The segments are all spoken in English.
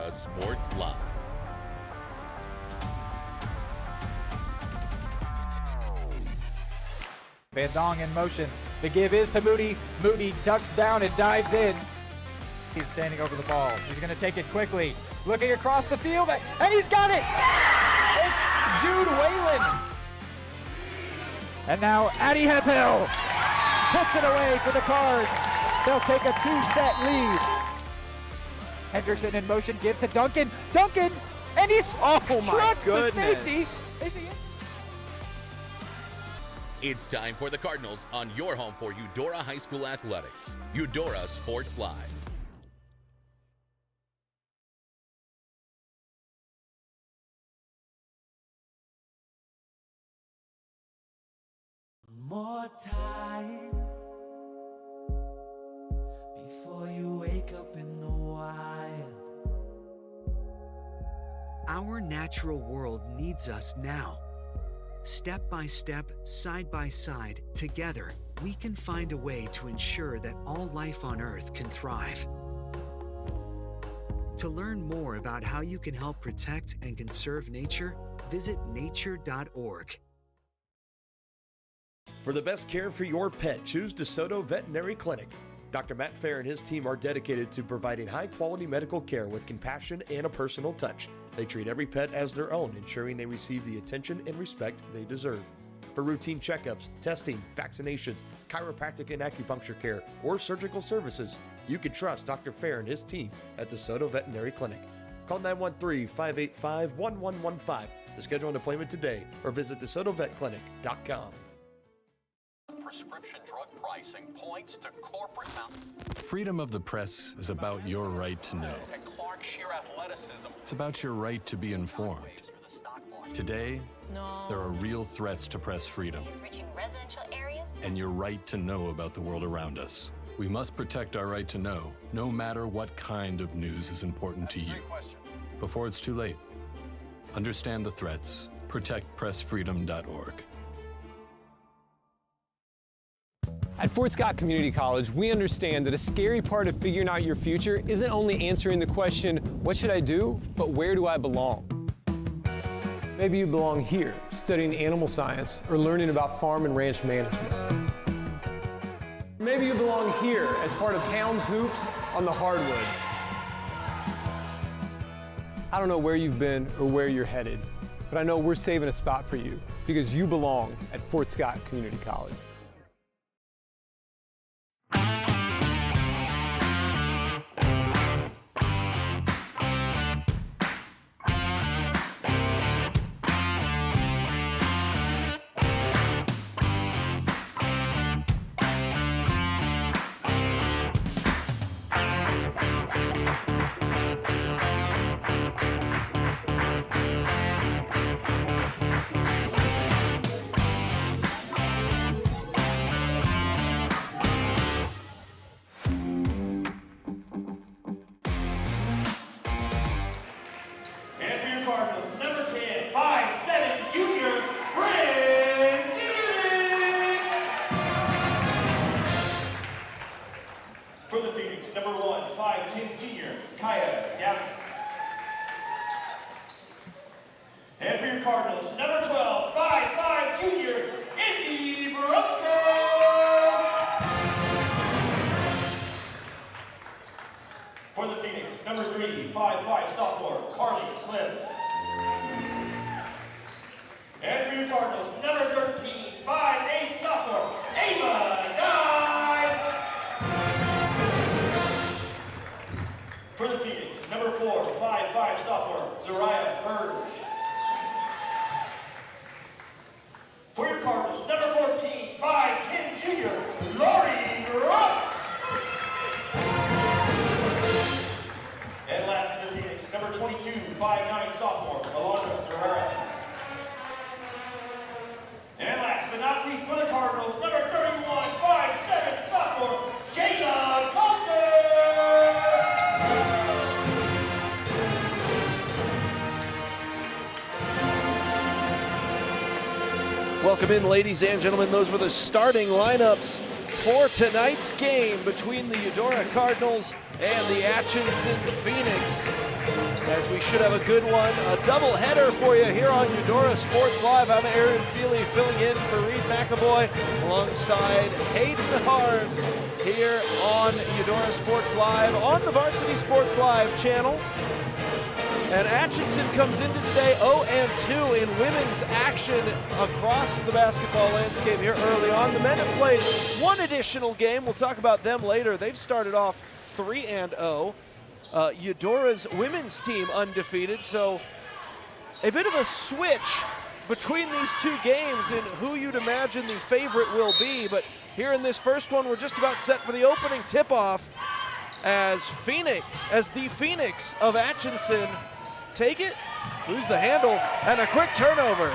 Eudora Sports Live. Van Dong in motion. The give is to Moody. Moody ducks down and dives in. He's standing over the ball. He's going to take it quickly. Looking across the field, and he's got it! It's Jude Whalen. And now Addy Hephill puts it away for the Cards. They'll take a 2-set lead. Hendrickson in motion, give to Duncan. Duncan, and he's trucks the safety. Is he in? It's time for the Cardinals on your home for Eudora High School Athletics. Eudora Sports Live. More time before you wake up in the wild. Our natural world needs us now. Step by step, side by side, together, we can find a way to ensure that all life on Earth can thrive. To learn more about how you can help protect and conserve nature, visit nature.org. For the best care for your pet, choose DeSoto Veterinary Clinic. Dr. Matt Fair and his team are dedicated to providing high-quality medical care with compassion and a personal touch. They treat every pet as their own, ensuring they receive the attention and respect they deserve. For routine checkups, testing, vaccinations, chiropractic and acupuncture care, or surgical services, you can trust Dr. Fair and his team at DeSoto Veterinary Clinic. Call 913-585-1115 to schedule an appointment today or visit DeSotoVetClinic.com. Prescription drug pricing points to corporate Freedom of the press is about your right to know. It's about your right to be informed. Today, there are real threats to press freedom and your right to know about the world around us. We must protect our right to know, no matter what kind of news is important to you. Before it's too late, understand the threats. ProtectPressFreedom.org. At Fort Scott Community College, we understand that a scary part of figuring out your future isn't only answering the question, what should I do, but where do I belong? Maybe you belong here, studying animal science or learning about farm and ranch management. Maybe you belong here as part of Hounds Hoops on the hardwood. I don't know where you've been or where you're headed, but I know we're saving a spot for you because you belong at Fort Scott Community College. Cardinals, number 10, 5'7" junior, for the Phoenix, number 1, 5'10" senior, Kaya Gavin. And for your Cardinals, number 12, 5'5" junior, Izzy Bronco. For the Phoenix, number 3, 5'5" sophomore, Carly Cliff. And for your Cardinals, number 13, 5'8" sophomore, Ava Guy. For the Phoenix, number 4, 5'5" sophomore, Zariah Burge. For your Cardinals, number 14, 5'10" junior, Lori Ross. And last for the Phoenix, number 22, 5'9" sophomore, Alondra Herrera. And last but not least for the Cardinals, number 31, 5'7" sophomore, Jayla Coulter. Welcome in, ladies and gentlemen. Those were the starting lineups for tonight's game between the Eudora Cardinals and the Atchison Phoenix, as we should have a good one. A doubleheader for you here on Eudora Sports Live. I'm Aaron Feely filling in for Reed McAvoy alongside Hayden Harves here on Eudora Sports Live on the Varsity Sports Live channel. And Atchison comes into today 0-2 in women's action across the basketball landscape here early on. The men have played one additional game. We'll talk about them later. They've started off 3-0. Eudora's women's team undefeated, so a bit of a switch between these two games in who you'd imagine the favorite will be. But here in this first one, we're just about set for the opening tip-off as the Phoenix of Atchison take it, lose the handle, and a quick turnover,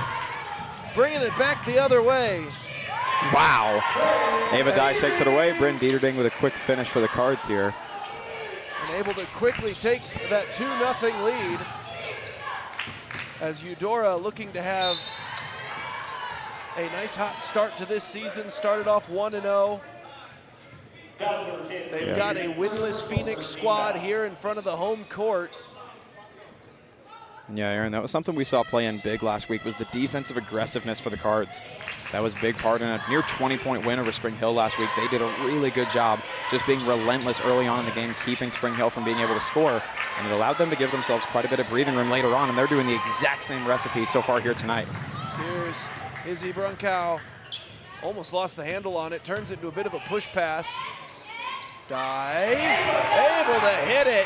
bringing it back the other way. Wow. Ava Dye takes it away. Bryn Dieterding with a quick finish for the Cards here. And able to quickly take that 2-0 lead as Eudora looking to have a nice hot start to this season. Started off 1-0. They've got a winless Phoenix squad here in front of the home court. Yeah, Aaron, that was something we saw playing big last week, was the defensive aggressiveness for the Cards. That was a big part in a near 20-point win over Spring Hill last week. They did a really good job just being relentless early on in the game, keeping Spring Hill from being able to score, and it allowed them to give themselves quite a bit of breathing room later on, and they're doing the exact same recipe so far here tonight. Here's Izzy Brunkow. Almost lost the handle on it, turns it into a bit of a push pass. Dye, able to hit it.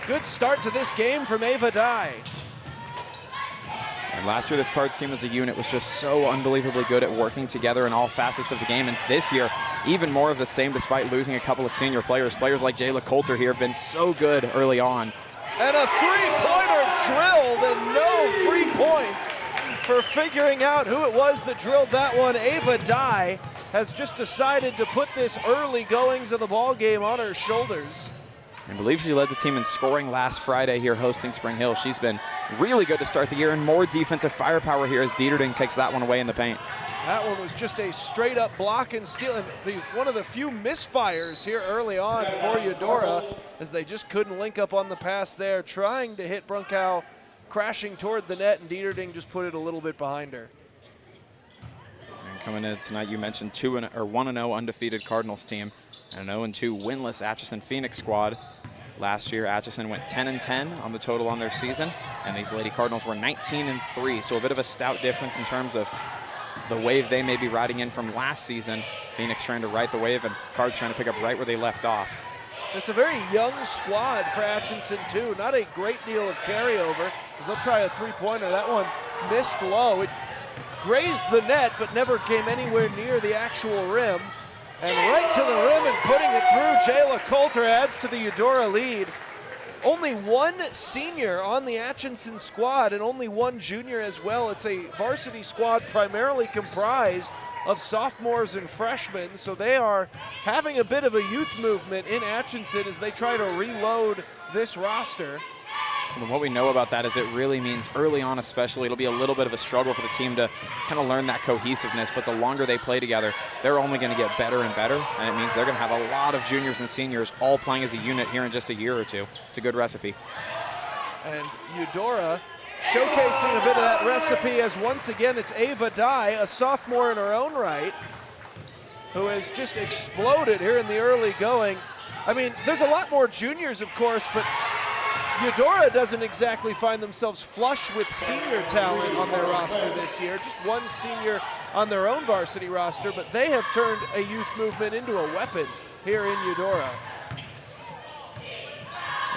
Good start to this game from Ava Dye. And last year, this Cards team as a unit was just so unbelievably good at working together in all facets of the game. And this year, even more of the same despite losing a couple of senior players. Players like Jayla Coulter here have been so good early on. And a three-pointer drilled, and no free points for figuring out who it was that drilled that one. Ava Dye has just decided to put this early goings of the ball game on her shoulders. I believe she led the team in scoring last Friday here hosting Spring Hill. She's been really good to start the year, and more defensive firepower here as Dieterding takes that one away in the paint. That one was just a straight-up block and steal. One of the few misfires here early on for Eudora, as they just couldn't link up on the pass there, trying to hit Brunkow, crashing toward the net, and Dieterding just put it a little bit behind her. And coming in tonight, you mentioned 1-0 undefeated Cardinals team, and an 0-2 winless Atchison Phoenix squad. Last year, Atchison went 10-10 on the total on their season, and these Lady Cardinals were 19-3, so a bit of a stout difference in terms of the wave they may be riding in from last season. Phoenix trying to ride the wave, and Cards trying to pick up right where they left off. It's a very young squad for Atchison, too. Not a great deal of carryover, as they'll try a three-pointer. That one missed low. It grazed the net, but never came anywhere near the actual rim. And right to the rim and putting it through, Jayla Coulter adds to the Eudora lead. Only one senior on the Atchison squad and only one junior as well. It's a varsity squad primarily comprised of sophomores and freshmen, so they are having a bit of a youth movement in Atchison as they try to reload this roster. And what we know about that is it really means early on especially, it'll be a little bit of a struggle for the team to kind of learn that cohesiveness, but the longer they play together, they're only going to get better and better, and it means they're going to have a lot of juniors and seniors all playing as a unit here in just a year or two. It's a good recipe. And Eudora showcasing a bit of that recipe as once again it's Ava Dye, a sophomore in her own right, who has just exploded here in the early going. I mean, there's a lot more juniors, of course, but Eudora doesn't exactly find themselves flush with senior talent on their roster this year. Just one senior on their own varsity roster, but they have turned a youth movement into a weapon here in Eudora.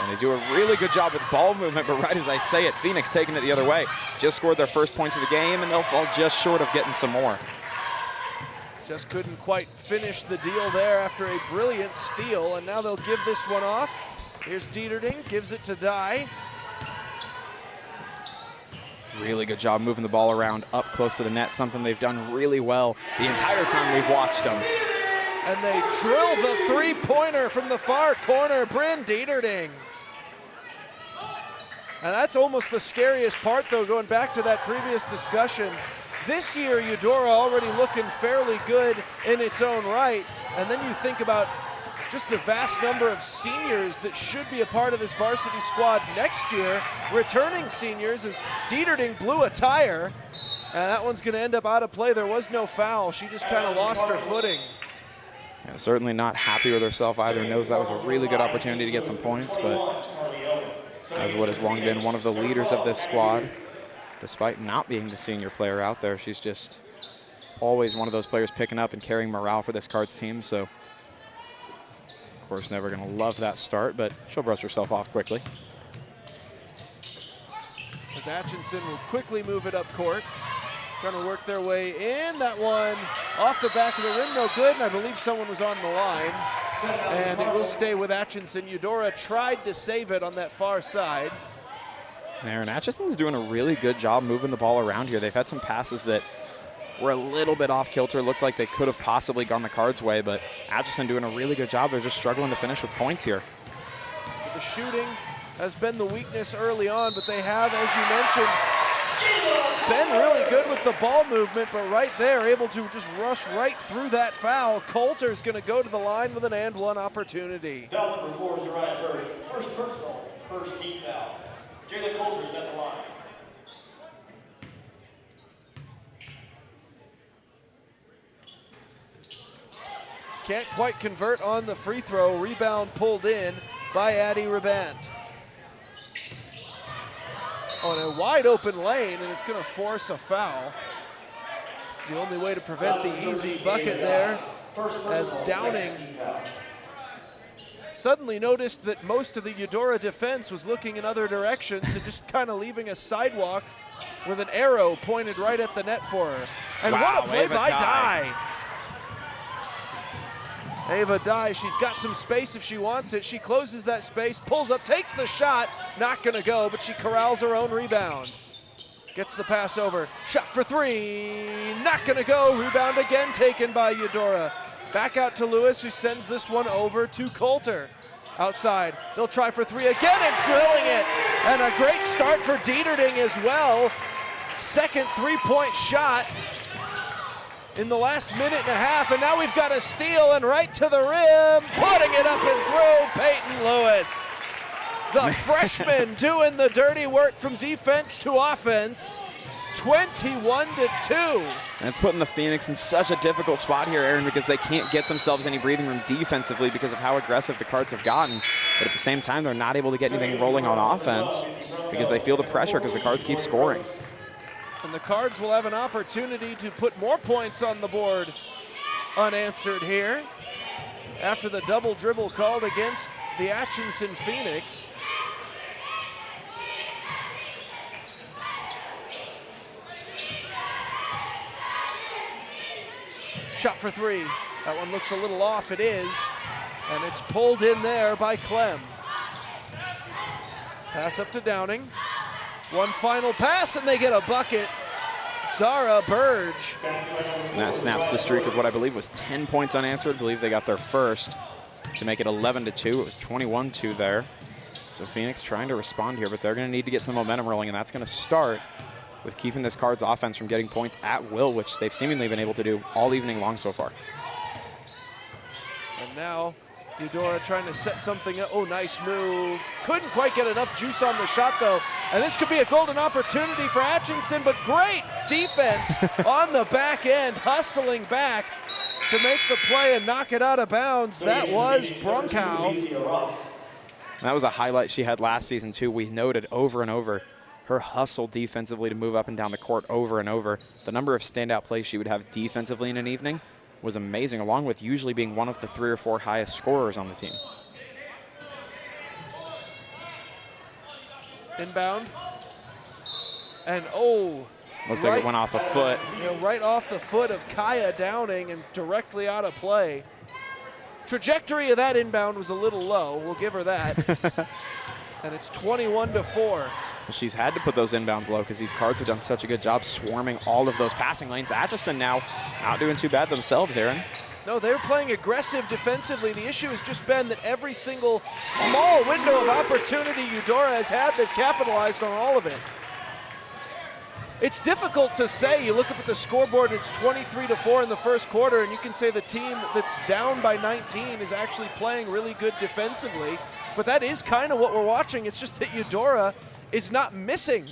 And they do a really good job with ball movement, but right as I say it, Phoenix taking it the other way. Just scored their first points of the game, and they'll fall just short of getting some more. Just couldn't quite finish the deal there after a brilliant steal, and now they'll give this one off. Here's Dieterding, gives it to Dye. Really good job moving the ball around up close to the net, something they've done really well the entire time we've watched them. And they drill the three-pointer from the far corner, Bryn Dieterding. And that's almost the scariest part, though, going back to that previous discussion. This year, Eudora already looking fairly good in its own right, and then you think about just the vast number of seniors that should be a part of this varsity squad next year, returning seniors, as Dieterding blew a tire, and that one's going to end up out of play. There was no foul. She just kind of lost her footing. Yeah, certainly not happy with herself either. Knows that was a really good opportunity to get some points, but as what has long been one of the leaders of this squad, despite not being the senior player out there, she's just always one of those players picking up and carrying morale for this Cards team. So, of course, never going to love that start, but she'll brush herself off quickly. As Atchison will quickly move it up court, trying to work their way in. That one off the back of the rim, no good, and I believe someone was on the line. And it will stay with Atchison. Eudora tried to save it on that far side. Aaron, Atchison's doing a really good job moving the ball around here. They've had some passes that were a little bit off kilter, looked like they could have possibly gone the Cards' way, but Atchison doing a really good job. They're just struggling to finish with points here. The shooting has been the weakness early on, but they have, as you mentioned, been really good with the ball movement, but right there, able to just rush right through that foul. Coulter's going to go to the line with an and one opportunity. Foul number 4 is Uriah Burge. First personal, first team foul. Jayla Coulter is at the line. Can't quite convert on the free throw. Rebound pulled in by Addie Rabant. On a wide open lane, and it's going to force a foul. The only way to prevent the easy bucket there, as Downing suddenly noticed that most of the Eudora defense was looking in other directions and just kind of leaving a sidewalk with an arrow pointed right at the net for her. And wow, what a play Ava by Dye. Ava Dye, she's got some space if she wants it. She closes that space, pulls up, takes the shot. Not gonna go, but she corrals her own rebound. Gets the pass over, shot for three, not gonna go. Rebound again taken by Eudora. Back out to Lewis, who sends this one over to Coulter. Outside, they'll try for three again and drilling it. And a great start for Dieterding as well. Second three-point shot in the last minute and a half, and now we've got a steal and right to the rim, putting it up and through, Peyton Lewis. The freshman doing the dirty work from defense to offense, 21-2. And it's putting the Phoenix in such a difficult spot here, Aaron, because they can't get themselves any breathing room defensively because of how aggressive the Cards have gotten. But at the same time, they're not able to get anything rolling on offense because they feel the pressure because the Cards keep scoring. And the Cards will have an opportunity to put more points on the board unanswered here after the double dribble called against the Atchison Phoenix. Shot for three. That one looks a little off. It is. And it's pulled in there by Clem. Pass up to Downing. One final pass, and they get a bucket. Zara Burge. And that snaps the streak of what I believe was 10 points unanswered. I believe they got their first to make it 11-2. It was 21-2 there. So Phoenix trying to respond here, but they're going to need to get some momentum rolling, and that's going to start with keeping this Cards offense from getting points at will, which they've seemingly been able to do all evening long so far. And now Eudora trying to set something up. Oh, nice move. Couldn't quite get enough juice on the shot, though. And this could be a golden opportunity for Atchison, but great defense on the back end, hustling back to make the play and knock it out of bounds. That was Brunkow. That was a highlight she had last season, too. We noted over and over her hustle defensively to move up and down the court over and over. The number of standout plays she would have defensively in an evening was amazing, along with usually being one of the 3 or 4 highest scorers on the team. Inbound. And oh. Looks like it went off a foot. You know, right off the foot of Kaya Downing and directly out of play. Trajectory of that inbound was a little low. We'll give her that. And it's 21-4. She's had to put those inbounds low because these Cards have done such a good job swarming all of those passing lanes. Atchison now not doing too bad themselves, Aaron. No, they're playing aggressive defensively. The issue has just been that every single small window of opportunity Eudora has had, they've capitalized on all of it. It's difficult to say. You look up at the scoreboard, it's 23-4 in the first quarter, and you can say the team that's down by 19 is actually playing really good defensively. But that is kind of what we're watching. It's just that Eudora is not missing.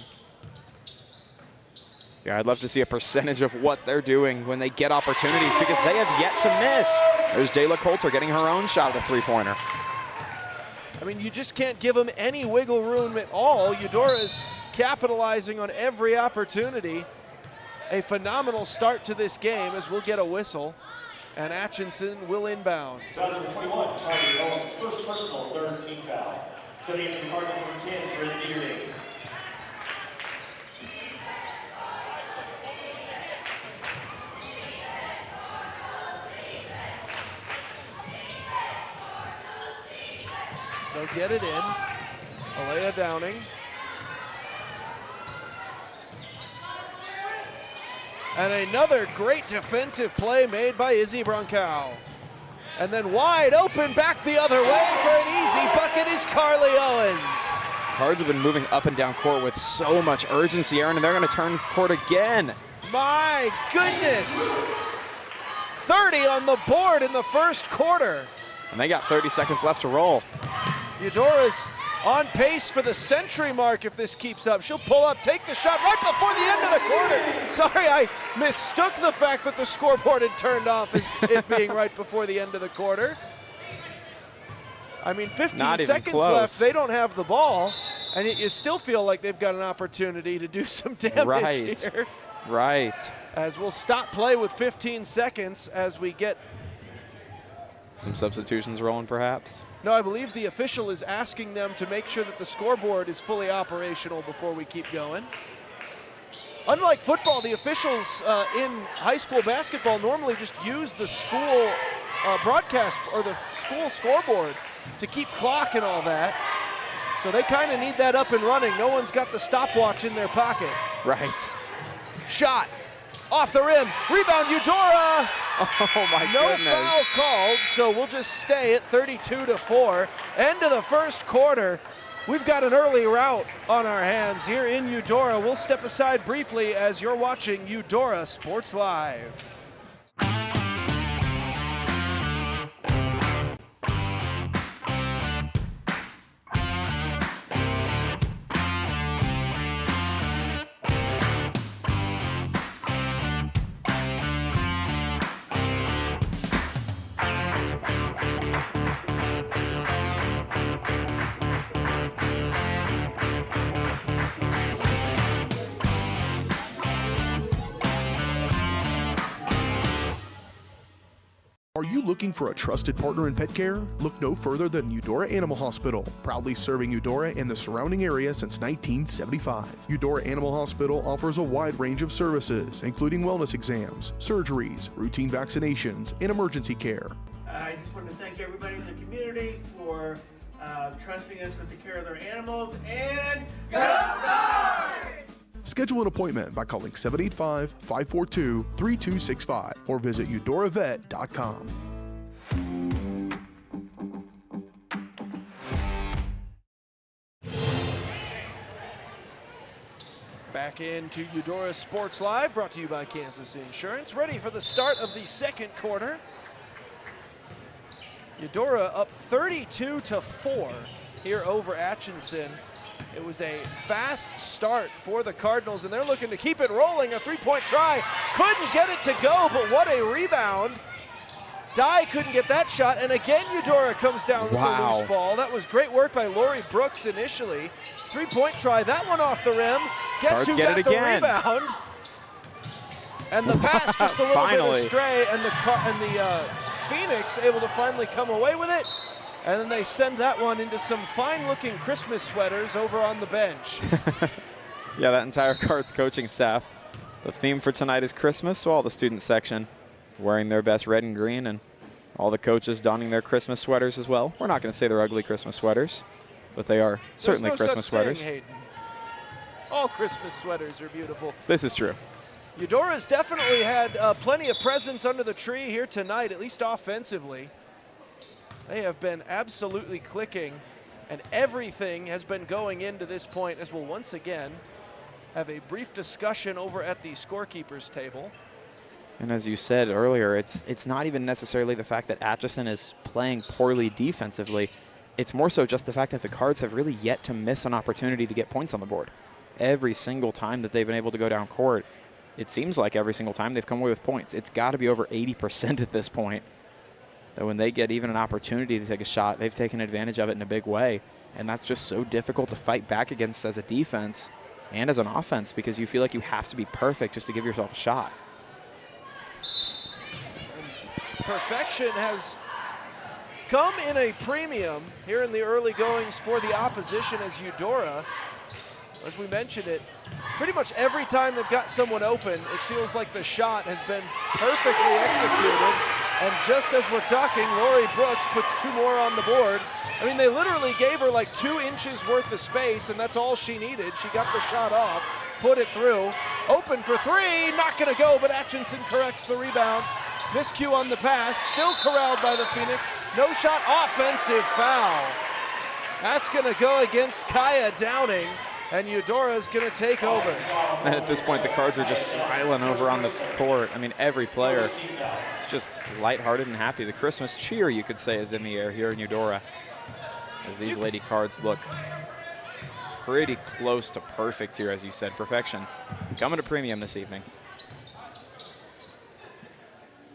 Yeah, I'd love to see a percentage of what they're doing when they get opportunities, because they have yet to miss. There's Jayla Coulter getting her own shot at a three-pointer. I mean, you just can't give them any wiggle room at all. Eudora's capitalizing on every opportunity. A phenomenal start to this game as we'll get a whistle, and Atchison will inbound. 2021, Charlie Owens, first personal, third team foul. Setting in the Cardinals number 10, Brittany Ring. They'll get it in. Alea Downing. And another great defensive play made by Izzy Broncow. And then wide open back the other way for an easy bucket is Carly Owens. Cards have been moving up and down court with so much urgency, Aaron, and they're going to turn court again. My goodness. 30 on the board in the first quarter. And they got 30 seconds left to roll. Eudora's on pace for the century mark if this keeps up. She'll pull up, take the shot right before the end of the quarter. Sorry, I mistook the fact that the scoreboard had turned off as it being right before the end of the quarter. I mean, 15 seconds left, they don't have the ball, and you still feel like they've got an opportunity to do some damage here. Right. As we'll stop play with 15 seconds as we get some substitutions rolling, perhaps. No, I believe the official is asking them to make sure that the scoreboard is fully operational before we keep going. Unlike football, the officials in high school basketball normally just use the school broadcast or the school scoreboard to keep clock and all that. So they kind of need that up and running. No one's got the stopwatch in their pocket. Right. Shot. Off the rim. Rebound, Eudora. Oh, my goodness. No foul called, so we'll just stay at 32-4. End of the first quarter. We've got an early rout on our hands here in Eudora. We'll step aside briefly as you're watching Eudora Sports Live. Are you looking for a trusted partner in pet care? Look no further than Eudora Animal Hospital, proudly serving Eudora and the surrounding area since 1975. Eudora Animal Hospital offers a wide range of services, including wellness exams, surgeries, routine vaccinations, and emergency care. I just want to thank everybody in the community for trusting us with the care of their animals, and go Dogs! Schedule an appointment by calling 785-542-3265 or visit eudoravet.com. Back into Eudora Sports Live, brought to you by Kansas Insurance. Ready for the start of the second quarter. Eudora up 32-4 here over Atchison. It was a fast start for the Cardinals, and they're looking to keep it rolling. A three-point try. Couldn't get it to go, but what a rebound. Dye couldn't get that shot, and again Eudora comes down with a loose ball. That was great work by Lori Brooks initially. Three-point try, that one off the rim. Guess who got the rebound? And the pass just a little bit astray, and the Phoenix able to finally come away with it. And then they send that one into some fine-looking Christmas sweaters over on the bench. Yeah, that entire Cards coaching staff. The theme for tonight is Christmas, so all the student section wearing their best red and green, and all the coaches donning their Christmas sweaters as well. We're not going to say they're ugly Christmas sweaters, but they are certainly Christmas sweaters. Hayden. All Christmas sweaters are beautiful. This is true. Eudora's definitely had plenty of presents under the tree here tonight, at least offensively. They have been absolutely clicking, and everything has been going into this point as we'll once again have a brief discussion over at the scorekeepers table. And as you said earlier, it's not even necessarily the fact that Atchison is playing poorly defensively. It's more so just the fact that the Cards have really yet to miss an opportunity to get points on the board. Every single time that they've been able to go down court, it seems like every single time they've come away with points. It's got to be over 80% at this point. That when they get even an opportunity to take a shot, they've taken advantage of it in a big way. And that's just so difficult to fight back against as a defense and as an offense, because you feel like you have to be perfect just to give yourself a shot. Perfection has come in a premium here in the early goings for the opposition as Eudora. As we mentioned it, pretty much every time they've got someone open, it feels like the shot has been perfectly executed. And just as we're talking, Lori Brooks puts 2 more on the board. I mean, they literally gave her like 2 inches worth of space, and that's all she needed. She got the shot off, put it through, open for 3, not gonna go, but Atchison corrects the rebound. Miscue on the pass, still corralled by the Phoenix. No shot, offensive foul. That's gonna go against Kaya Downing, and Eudora's gonna take over. And at this point, the Cards are just smiling over on the court. I mean, every player is just lighthearted and happy. The Christmas cheer, you could say, is in the air here in Eudora, as these Lady Cards look pretty close to perfect here, as you said. Perfection coming to premium this evening.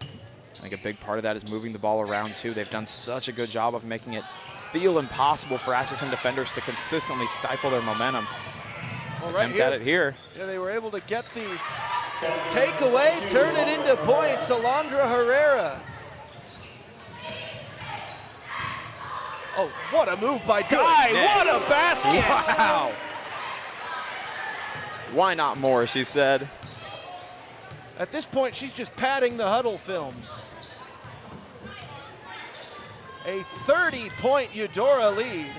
I think a big part of that is moving the ball around, too. They've done such a good job of making it feel impossible for Atchison defenders to consistently stifle their momentum. Well, Attempt at it here. Yeah, they were able to get the takeaway, turn it into points. Alondra Herrera. Oh, what a move by Dye. What a basket. Wow. Why not more, she said. At this point, she's just padding the huddle film. A 30-point Eudora lead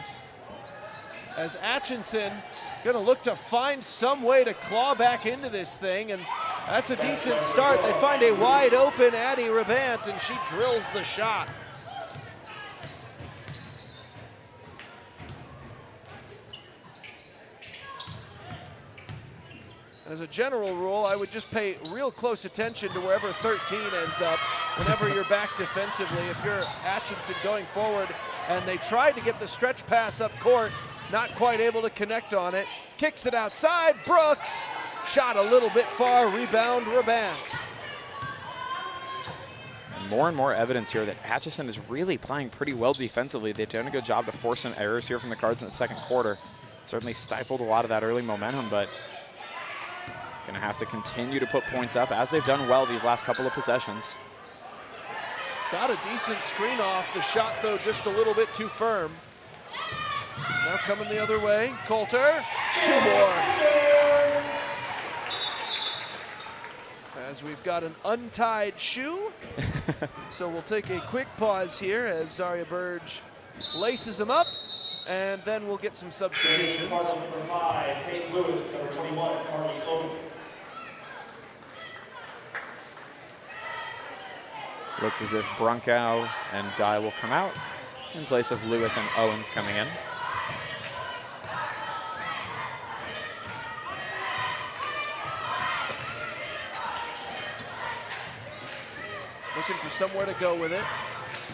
as Atchison gonna look to find some way to claw back into this thing, and that's a decent start. They find a wide open Addie Rabant, and she drills the shot. As a general rule, I would just pay real close attention to wherever 13 ends up whenever you're back defensively. If you're Atchison going forward and they tried to get the stretch pass up court, not quite able to connect on it, kicks it outside, Brooks, shot a little bit far, rebound, Rabant. And more evidence here that Atchison is really playing pretty well defensively. They've done a good job to force some errors here from the Cards in the second quarter. Certainly stifled a lot of that early momentum, but gonna have to continue to put points up as they've done well these last couple of possessions. Got a decent screen off. The shot, though, just a little bit too firm. Now coming the other way, Coulter, 2 more. As we've got an untied shoe. So we'll take a quick pause here as Zaria Burge laces him up, and then we'll get some substitutions. Looks as if Brunkow and Dye will come out in place of Lewis and Owens coming in. Looking for somewhere to go with it.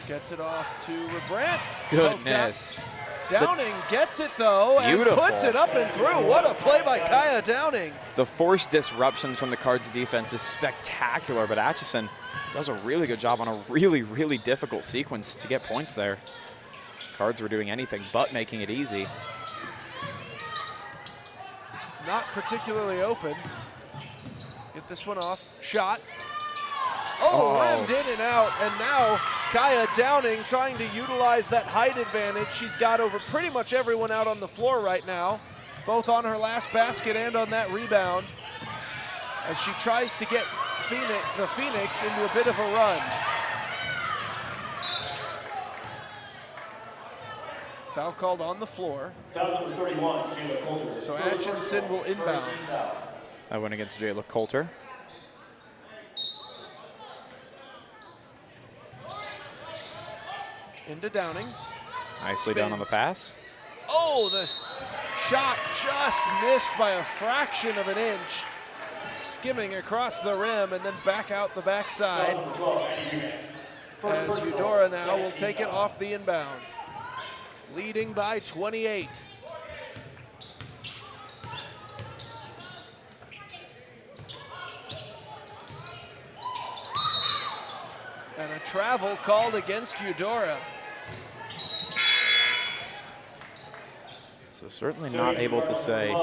Gets it off to Rabant. Goodness. Downing gets it, though, and puts it up and through. What a play by Kaya Downing. The forced disruptions from the Cards defense is spectacular, but Atchison does a really good job on a really difficult sequence to get points there. Cards were doing anything but making it easy. Not particularly open. Get this one off. Shot. Oh, rimmed in and out, and now Kaya Downing trying to utilize that height advantage she's got over pretty much everyone out on the floor right now, both on her last basket and on that rebound, as she tries to get the Phoenix into a bit of a run. Foul called on the floor. Foul number 31, Jayla Coulter. So Atchison will inbound. That went against Jayla Coulter. Into Downing. Nicely done on the pass. Oh, the Shot just missed by a fraction of an inch, skimming across the rim and then back out the backside. As Eudora now will take it off the inbound, leading by 28. And a travel called against Eudora. So certainly not able to say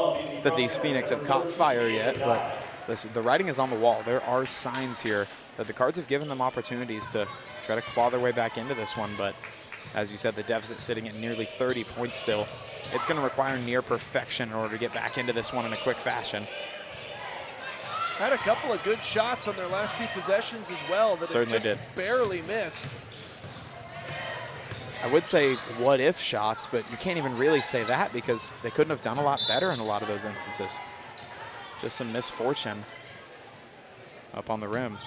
that these Phoenix have caught fire yet, but the writing is on the wall. There are signs here that the Cards have given them opportunities to try to claw their way back into this one, but as you said, the deficit sitting at nearly 30 points still. It's going to require near perfection in order to get back into this one in a quick fashion. Had a couple of good shots on their last few possessions as well that Certainly just barely missed. I would say what if shots, but you can't even really say that because they couldn't have done a lot better in a lot of those instances. Just some misfortune up on the rim.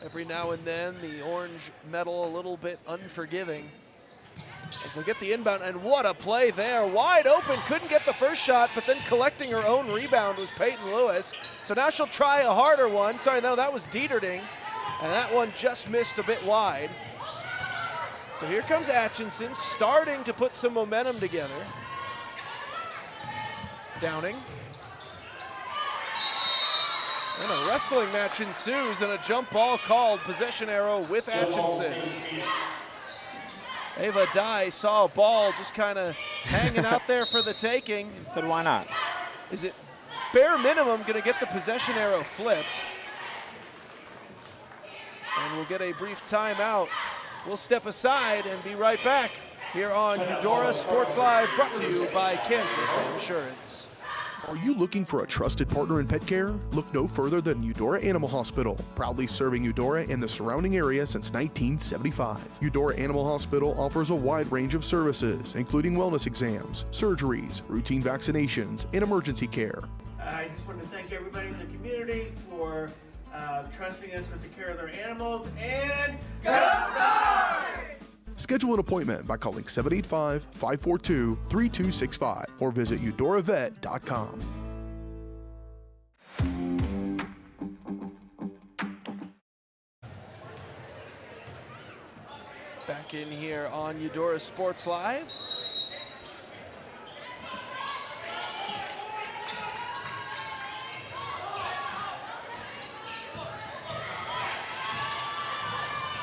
Every now and then, the orange metal a little bit unforgiving. As they get the inbound, and what a play there. Wide open, couldn't get the first shot, but then collecting her own rebound was Peyton Lewis. So now she'll try a harder one. Sorry, no, that was Dieterding. And that one just missed a bit wide. So here comes Atchison, starting to put some momentum together. Downing. And a wrestling match ensues and a jump ball called. Possession arrow with Atchison. Ava Dye saw a ball just kind of hanging out there for the taking. Said why not? Is it bare minimum going to get the possession arrow flipped? And we'll get a brief timeout. We'll step aside and be right back here on Eudora Sports Live, brought to you by Kansas Insurance. Are you looking for a trusted partner in pet care? Look no further than Eudora Animal Hospital, proudly serving Eudora and the surrounding area since 1975. Eudora Animal Hospital offers a wide range of services, including wellness exams, surgeries, routine vaccinations, and emergency care. I just want to thank everybody in the community for trusting us with the care of their animals, and go Dogs! Schedule an appointment by calling 785-542-3265 or visit eudoravet.com. Back in here on Eudora Sports Live.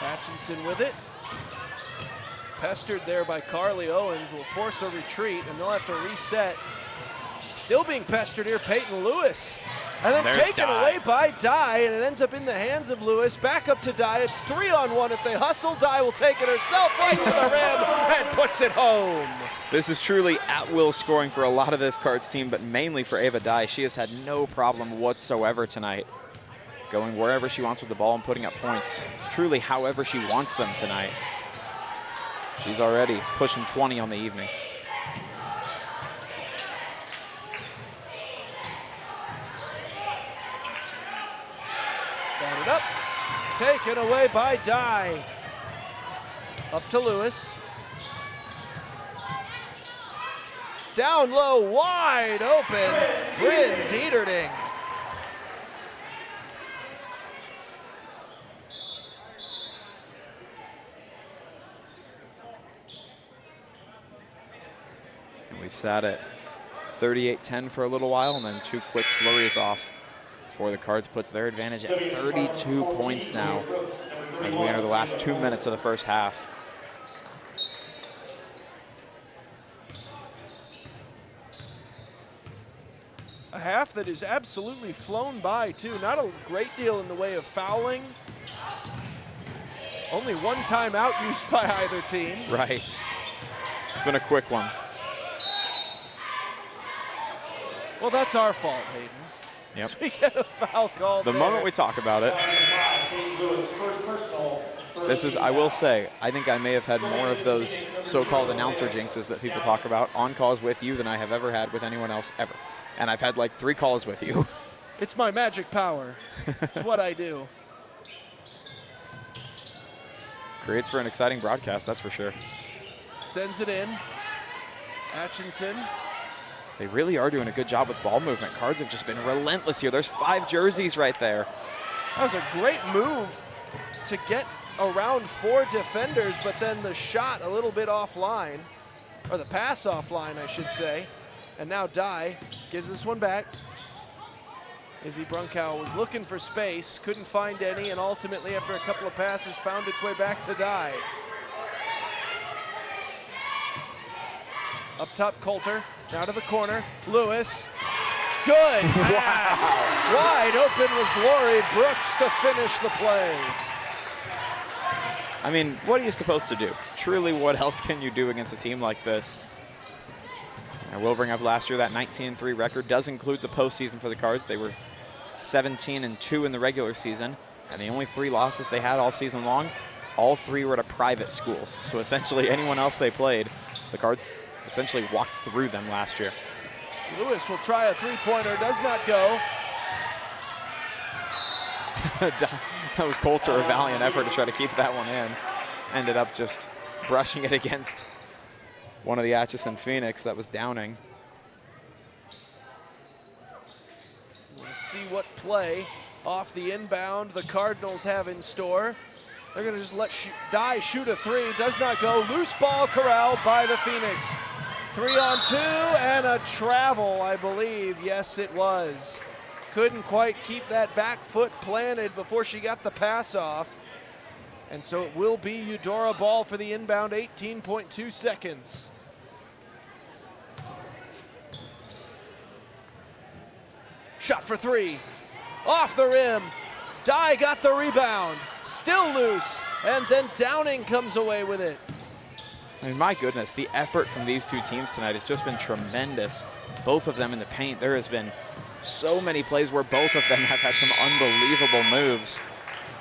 Atchison with it. Pestered there by Carly Owens, will force a retreat, and they'll have to reset. Still being pestered here, Peyton Lewis. And then taken away by Dye, and it ends up in the hands of Lewis. Back up to Dye. It's 3-on-1. If they hustle, Dye will take it herself right to the rim and puts it home. This is truly at-will scoring for a lot of this Cards team, but mainly for Ava Dye. She has had no problem whatsoever tonight, going wherever she wants with the ball and putting up points, truly however she wants them tonight. She's already pushing 20 on the evening. Got it up, taken away by Dye. Up to Lewis. Down low, wide open, Bryn Dieterding. We sat at 38-10 for a little while, and then two quick flurries off before the Cards puts their advantage at 32 points now as we enter the last 2 minutes of the first half. A half that is absolutely flown by, too. Not a great deal in the way of fouling. Only one timeout used by either team. Right. It's been a quick one. Well, that's our fault, Hayden. Yep. So we get a foul call The there. moment we talk about it. This is, I will say, I think I may have had more of those so-called announcer jinxes that people talk about on calls with you than I have ever had with anyone else ever. And I've had like 3 calls with you. It's my magic power. It's what I do. Creates for an exciting broadcast, that's for sure. Sends it in. Atchison. They really are doing a good job with ball movement. Cards have just been relentless here. There's 5 jerseys right there. That was a great move to get around 4 defenders, but then the shot a little bit offline, or the pass offline, I should say. And now Dye gives this one back. Izzy Brunkow was looking for space, couldn't find any, and ultimately, after a couple of passes, found its way back to Dye. Up top, Coulter, now to the corner, Lewis. Good pass. Wide open was Laurie Brooks to finish the play. I mean, what are you supposed to do? Truly, what else can you do against a team like this? I will bring up last year, that 19-3 record does include the postseason for the Cards. They were 17-2 in the regular season, and the only 3 losses they had all season long, all 3 were to private schools. So essentially anyone else they played, the Cards essentially walked through them last year. Lewis will try a 3-pointer, does not go. That was Coulter, a valiant effort to try to keep that one in. Ended up just brushing it against one of the Atchison Phoenix that was downing. We'll see what play off the inbound the Cardinals have in store. They're going to just let Dye shoot a 3. Does not go. Loose ball corralled by the Phoenix. 3-on-2 and a travel, I believe. Yes, it was. Couldn't quite keep that back foot planted before she got the pass off. And so it will be Eudora ball for the inbound, 18.2 seconds. Shot for 3. Off the rim. Dye got the rebound. Still loose. And then Downing comes away with it. I mean, my goodness, the effort from these 2 teams tonight has just been tremendous. Both of them in the paint. There has been so many plays where both of them have had some unbelievable moves.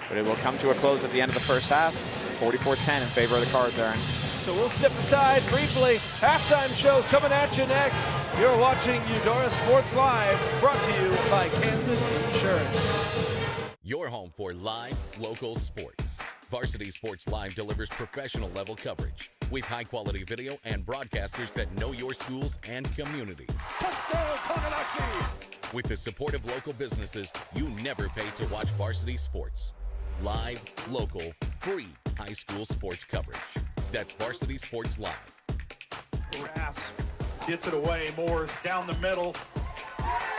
But it will come to a close at the end of the first half. 44-10 in favor of the Cards, Aaron. So we'll step aside briefly. Halftime show coming at you next. You're watching Eudora Sports Live, brought to you by Kansas Insurance. Your home for live, local sports. Varsity Sports Live delivers professional level coverage with high-quality video and broadcasters that know your schools and community. Touchdown, Tonganashi! With the support of local businesses, you never pay to watch varsity sports. Live, local, free high school sports coverage. That's Varsity Sports Live. Rasp gets it away. Moore's down the middle.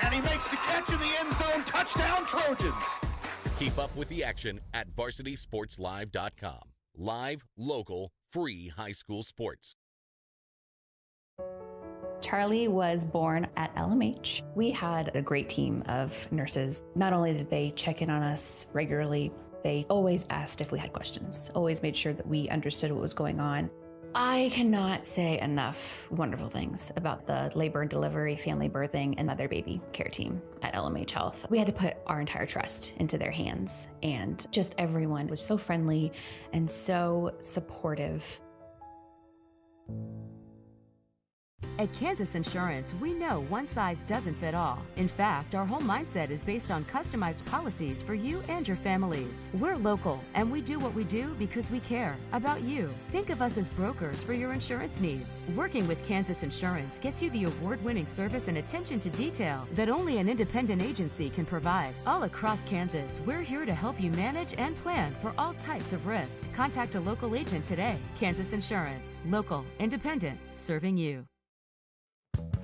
And he makes the catch in the end zone. Touchdown, Trojans! Keep up with the action at varsitysportslive.com. Live, local, free high school sports. Charlie was born at LMH. We had a great team of nurses. Not only did they check in on us regularly, they always asked if we had questions, always made sure that we understood what was going on. I cannot say enough wonderful things about the labor and delivery, family birthing, and mother baby care team at LMH Health. We had to put our entire trust into their hands, and just everyone was so friendly and so supportive. At Kansas Insurance, we know one size doesn't fit all. In fact, our whole mindset is based on customized policies for you and your families. We're local, and we do what we do because we care about you. Think of us as brokers for your insurance needs. Working with Kansas Insurance gets you the award-winning service and attention to detail that only an independent agency can provide. All across Kansas, we're here to help you manage and plan for all types of risk. Contact a local agent today. Kansas Insurance. Local, independent, serving you.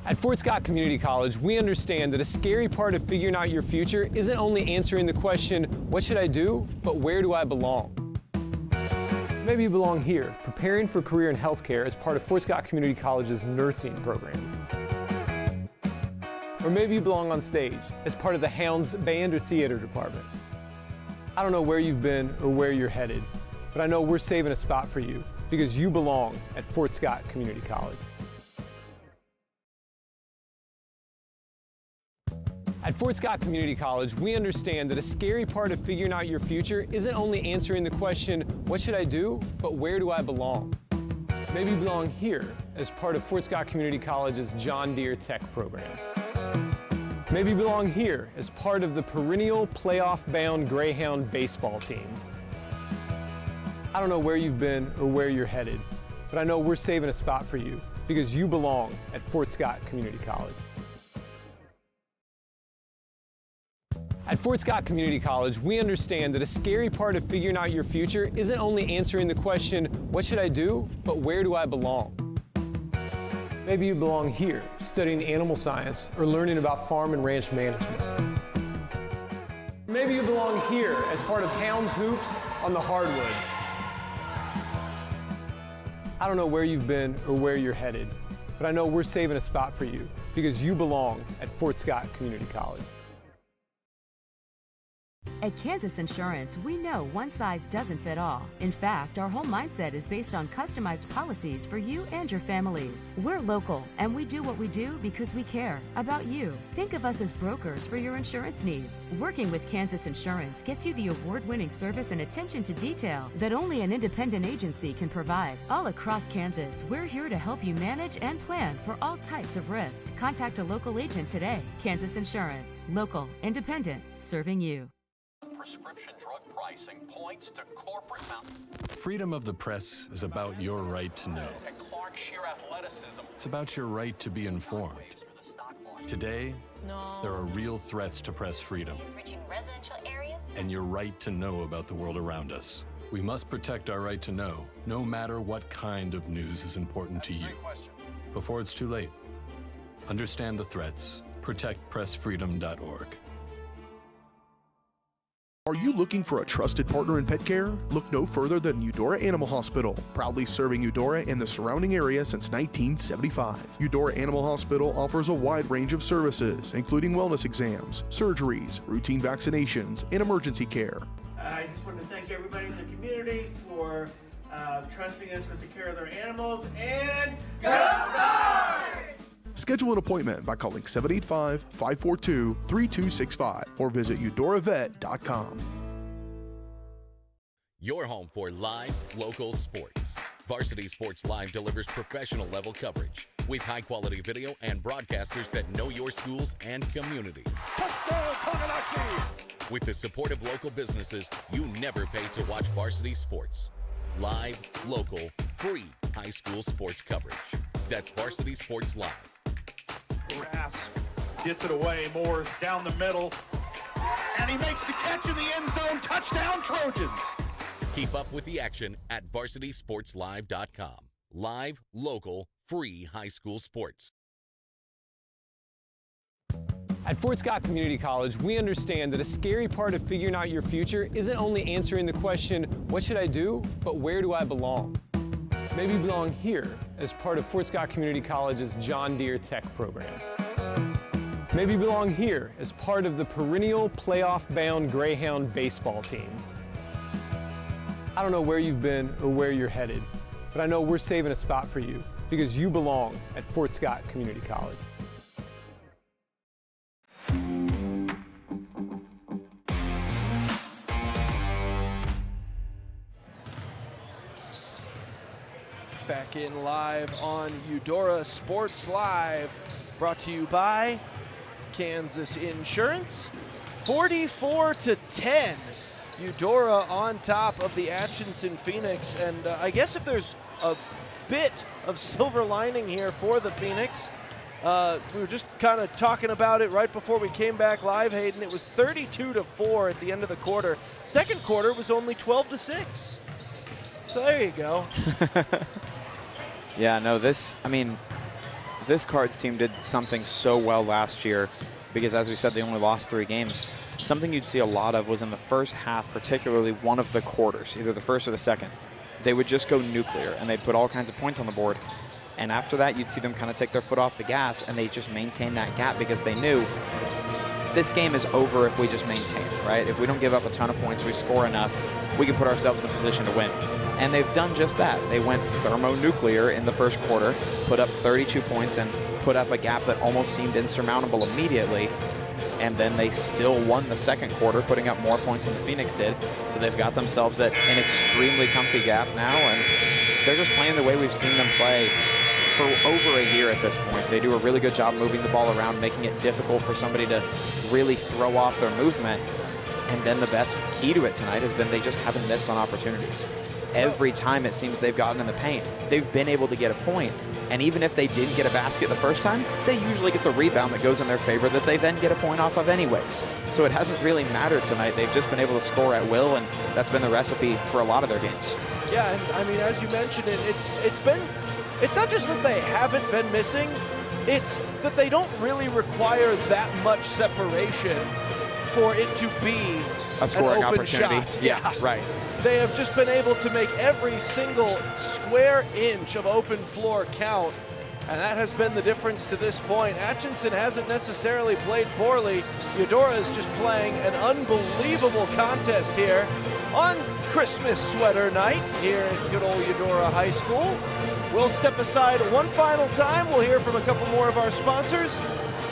At Fort Scott Community College, we understand that a scary part of figuring out your future isn't only answering the question, what should I do, but where do I belong? Maybe you belong here, preparing for a career in healthcare as part of Fort Scott Community College's nursing program. Or maybe you belong on stage as part of the Hounds band or theater department. I don't know where you've been or where you're headed, but I know we're saving a spot for you because you belong at Fort Scott Community College. At Fort Scott Community College, we understand that a scary part of figuring out your future isn't only answering the question, what should I do, but where do I belong? Maybe you belong here as part of Fort Scott Community College's John Deere Tech program. Maybe you belong here as part of the perennial playoff-bound Greyhound baseball team. I don't know where you've been or where you're headed, but I know we're saving a spot for you because you belong at Fort Scott Community College. At Fort Scott Community College, we understand that a scary part of figuring out your future isn't only answering the question, what should I do, but where do I belong? Maybe you belong here, studying animal science or learning about farm and ranch management. Maybe you belong here as part of Hounds Hoops on the hardwood. I don't know where you've been or where you're headed, but I know we're saving a spot for you because you belong at Fort Scott Community College. At Kansas Insurance, we know one size doesn't fit all. In fact, our whole mindset is based on customized policies for you and your families. We're local, and we do what we do because we care about you. Think of us as brokers for your insurance needs. Working with Kansas Insurance gets you the award-winning service and attention to detail that only an independent agency can provide. All across Kansas, we're here to help you manage and plan for all types of risk. Contact a local agent today. Kansas Insurance. Local, independent, serving you. Prescription drug pricing points to corporate Freedom of the press is about your right to know. and Clark sheer athleticism. It's about your right to be informed. Today, there are real threats to press freedom and your right to know about the world around us. We must protect our right to know, no matter what kind of news is important to you. Before it's too late, understand the threats. ProtectPressFreedom.org. Are you looking for a trusted partner in pet care? Look no further than Eudora Animal Hospital, proudly serving Eudora and the surrounding area since 1975. Eudora Animal Hospital offers a wide range of services, including wellness exams, surgeries, routine vaccinations, and emergency care. I just want to thank everybody in the community for trusting us with the care of their animals, and go Dogs! Schedule an appointment by calling 785-542-3265 or visit eudoravet.com. Your home for live, local sports. Varsity Sports Live delivers professional level coverage with high-quality video and broadcasters that know your schools and community. Touchdown, Tonganachi! With the support of local businesses, you never pay to watch varsity sports. Live, local, free high school sports coverage. That's Varsity Sports Live. Grass gets it away. Moore's down the middle. And he makes the catch in the end zone. Touchdown, Trojans. Keep up with the action at varsitysportslive.com. Live, local, free high school sports. At Fort Scott Community College, we understand that a scary part of figuring out your future isn't only answering the question, what should I do, but where do I belong? Maybe you belong here as part of Fort Scott Community College's John Deere Tech program. Maybe you belong here as part of the perennial playoff-bound Greyhound baseball team. I don't know where you've been or where you're headed, but I know we're saving a spot for you because you belong at Fort Scott Community College. Back in live on Eudora Sports Live, brought to you by Kansas Insurance. 44-10, Eudora on top of the Atchison Phoenix, and I guess if there's a bit of silver lining here for the Phoenix, we were just kind of talking about it right before we came back live, Hayden. It was 32-4 at the end of the quarter. Second quarter was only 12-6. So there you go. Yeah, no, this Cards team did something so well last year because, as we said, they only lost 3 games. Something you'd see a lot of was in the first half, particularly one of the quarters, either the first or the second. They would just go nuclear, and they'd put all kinds of points on the board. And after that, you'd see them kind of take their foot off the gas, and they just maintain that gap because they knew this game is over if we just maintain, right? If we don't give up a ton of points, we score enough, we can put ourselves in a position to win. And they've done just that. They went thermonuclear in the first quarter, put up 32 points, and put up a gap that almost seemed insurmountable immediately. And then they still won the second quarter, putting up more points than the Phoenix did. So they've got themselves at an extremely comfy gap now, and they're just playing the way we've seen them play for over a year at this point. They do a really good job moving the ball around, making it difficult for somebody to really throw off their movement. And then the best key to it tonight has been they just haven't missed on opportunities. every time it seems they've gotten in the paint, they've been able to get a point. And even if they didn't get a basket the first time, they usually get the rebound that goes in their favor that they then get a point off of anyways. So it hasn't really mattered tonight. They've just been able to score at will, and that's been the recipe for a lot of their games. Yeah, and I mean, as you mentioned it's not just that they haven't been missing, it's that they don't really require that much separation for it to be a scoring an open opportunity. Shot. Yeah, right. They have just been able to make every single square inch of open floor count, and that has been the difference to this point. Atchison hasn't necessarily played poorly. Eudora is just playing an unbelievable contest here on Christmas sweater night here at good old Eudora High School. We'll step aside one final time. We'll hear from a couple more of our sponsors,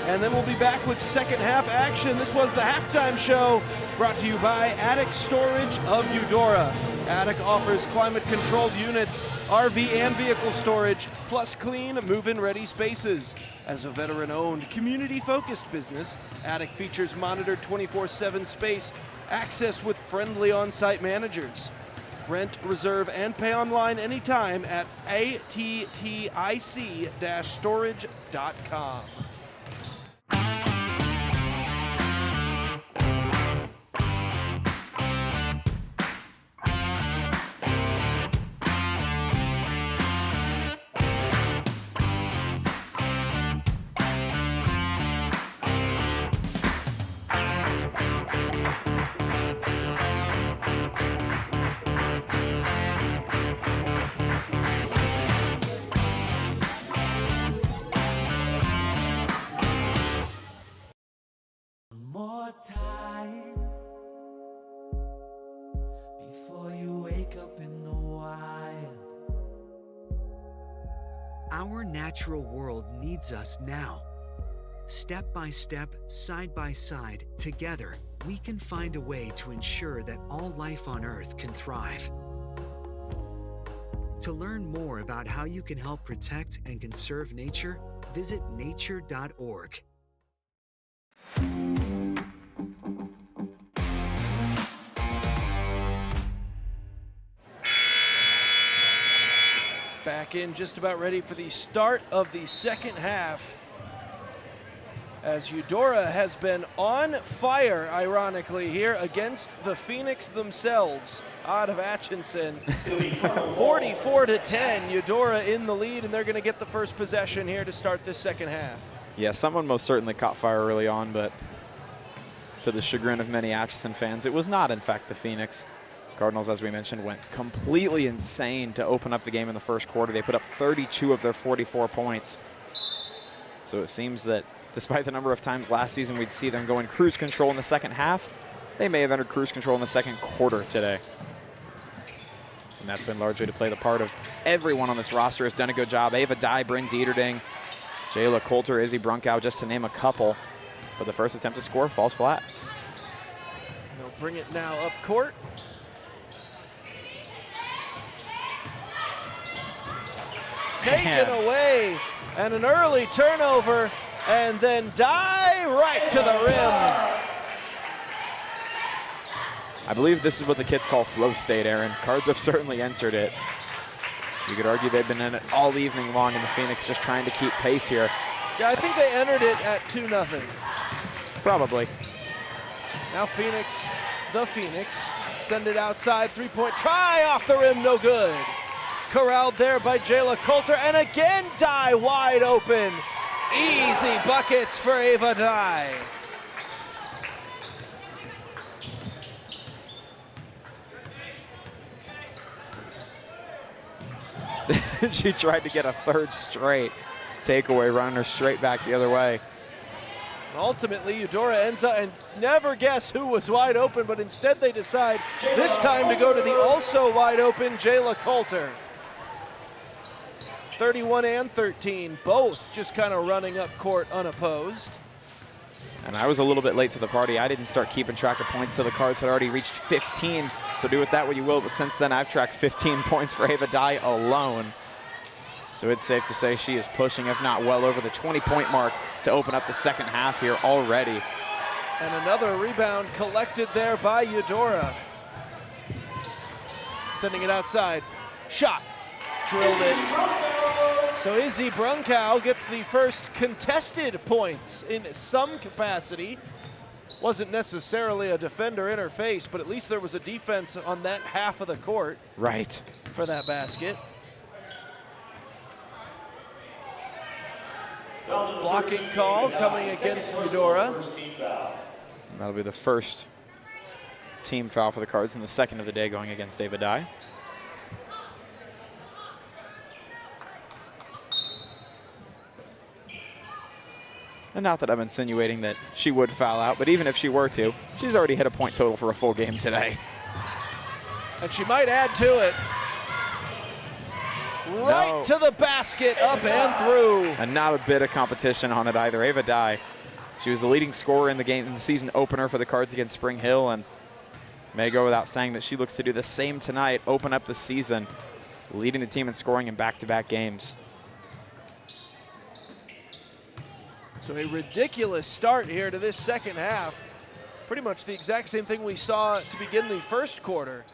and then we'll be back with second half action. This was the halftime show brought to you by Attic Storage of Eudora. Attic offers climate-controlled units, RV and vehicle storage, plus clean, move-in ready spaces. As a veteran-owned, community-focused business, Attic features monitored 24/7 space, access with friendly on-site managers. Rent, reserve, and pay online anytime at attic-storage.com. More time before you wake up in the wild. Our natural world needs us now. Step by step, side by side, together, we can find a way to ensure that all life on Earth can thrive. To learn more about how you can help protect and conserve nature, visit nature.org. Back in, just about ready for the start of the second half, as Eudora has been on fire, ironically, here against the Phoenix themselves out of Atchison. 44-10, Eudora in the lead, and they're going to get the first possession here to start this second half. Yeah, someone most certainly caught fire early on, but to the chagrin of many Atchison fans, it was not, in fact, the Phoenix. Cardinals, as we mentioned, went completely insane to open up the game in the first quarter. They put up 32 of their 44 points. So it seems that despite the number of times last season we'd see them go in cruise control in the second half, they may have entered cruise control in the second quarter today. And that's been largely to play the part of everyone on this roster has done a good job. Ava Dye, Bryn Dieterding, Jayla Coulter, Izzy Brunkow, just to name a couple. But the first attempt to score falls flat. They'll bring it now up court. Taken away, and an early turnover, and then Dye right to the rim. I believe this is what the kids call flow state, Aaron. Cards have certainly entered it. You could argue they've been in it all evening long, and the Phoenix just trying to keep pace here. Yeah, I think they entered it at 2-0. Probably. Now Phoenix, the Phoenix, send it outside, three-point try off the rim, no good. Corralled there by Jayla Coulter, and again Dye wide open. Easy buckets for Ava Dye. She tried to get a third straight takeaway, running her straight back the other way. Ultimately, Eudora ends up, and never guess who was wide open, but instead they decide this time to go to the also wide open Jayla Coulter. 31 and 13, both just kind of running up court unopposed. And I was a little bit late to the party. I didn't start keeping track of points till the Cards had already reached 15. So do with that what you will, but since then I've tracked 15 points for Ava Dye alone. So it's safe to say she is pushing, if not well over the 20-point mark to open up the second half here already. And another rebound collected there by Eudora. Sending it outside. Shot. Drilled it. So Izzy Brunkow gets the first contested points in some capacity. Wasn't necessarily a defender interface, but at least there was a defense on that half of the court. Right. For that basket. Blocking call coming against Eudora. That'll be the first team foul for the Cards and the second of the day going against David Dye. And not that I'm insinuating that she would foul out, but even if she were to, she's already hit a point total for a full game today. And she might add to it. Right to the basket, up and through. And not a bit of competition on it either. Ava Dye, she was the leading scorer in the game, in the season opener for the Cards against Spring Hill, and may go without saying that she looks to do the same tonight, open up the season, leading the team in scoring in back-to-back games. So a ridiculous start here to this second half. Pretty much the exact same thing we saw to begin the first quarter.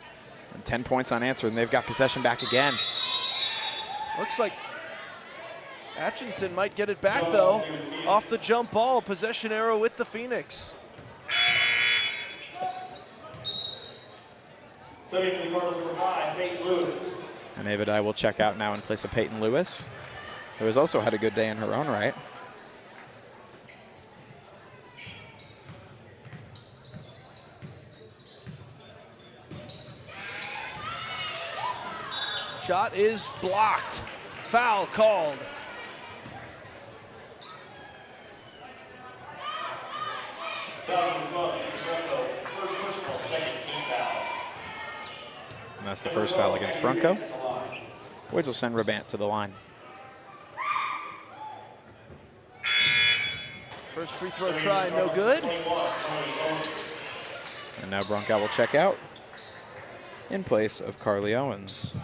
And 10 points unanswered, and they've got possession back again. Looks like Atchison might get it back, though. Off the jump ball, possession arrow with the Phoenix. And Ava Dye will check out now in place of Peyton Lewis, who has also had a good day in her own right. Shot is blocked. Foul called. And that's the first foul against Brunko, which will send Rabant to the line. First free throw try, no good. And now Brunko will check out in place of Carly Owens.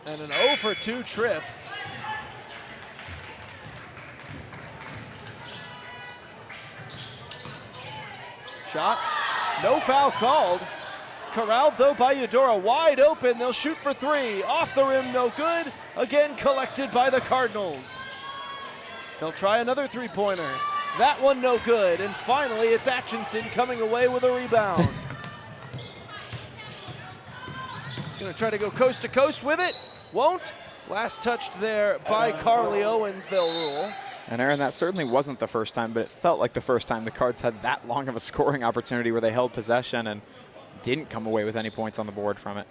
And an 0 for 2 trip. Shot, no foul called. Corralled though by Eudora, wide open, they'll shoot for 3. Off the rim, no good. Again collected by the Cardinals. They'll try another 3-pointer. That one no good, and finally it's Atchison coming away with a rebound. Gonna try to go coast to coast with it. Won't. Last touched there by Carly Owens, they'll rule. And Aaron, that certainly wasn't the first time, but it felt like the first time the Cards had that long of a scoring opportunity where they held possession and didn't come away with any points on the board from it.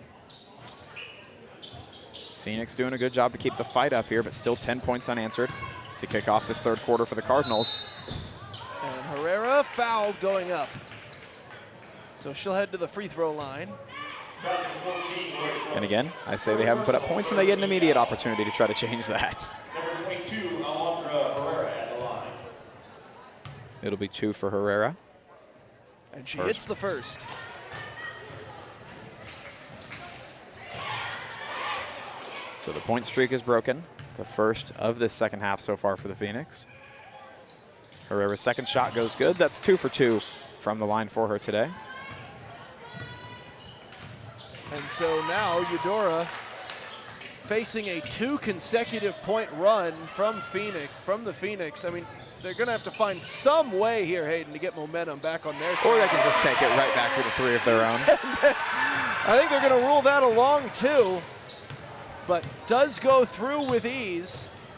Phoenix doing a good job to keep the fight up here, but still 10 points unanswered to kick off this third quarter for the Cardinals. And Herrera fouled going up. So she'll head to the free throw line. And again, I say they haven't put up points and they get an immediate opportunity to try to change that. Number 22, Alondra Herrera at the line. It'll be 2 for Herrera. And she hits the first. So the point streak is broken. The first of this second half so far for the Phoenix. Herrera's second shot goes good. That's 2 for 2 from the line for her today. And so now Eudora facing a 2 consecutive point run from the Phoenix. I mean, they're gonna have to find some way here, Hayden, to get momentum back on their side. Or they can just take it right back with a 3 of their own. I think they're gonna rule that along too, but does go through with ease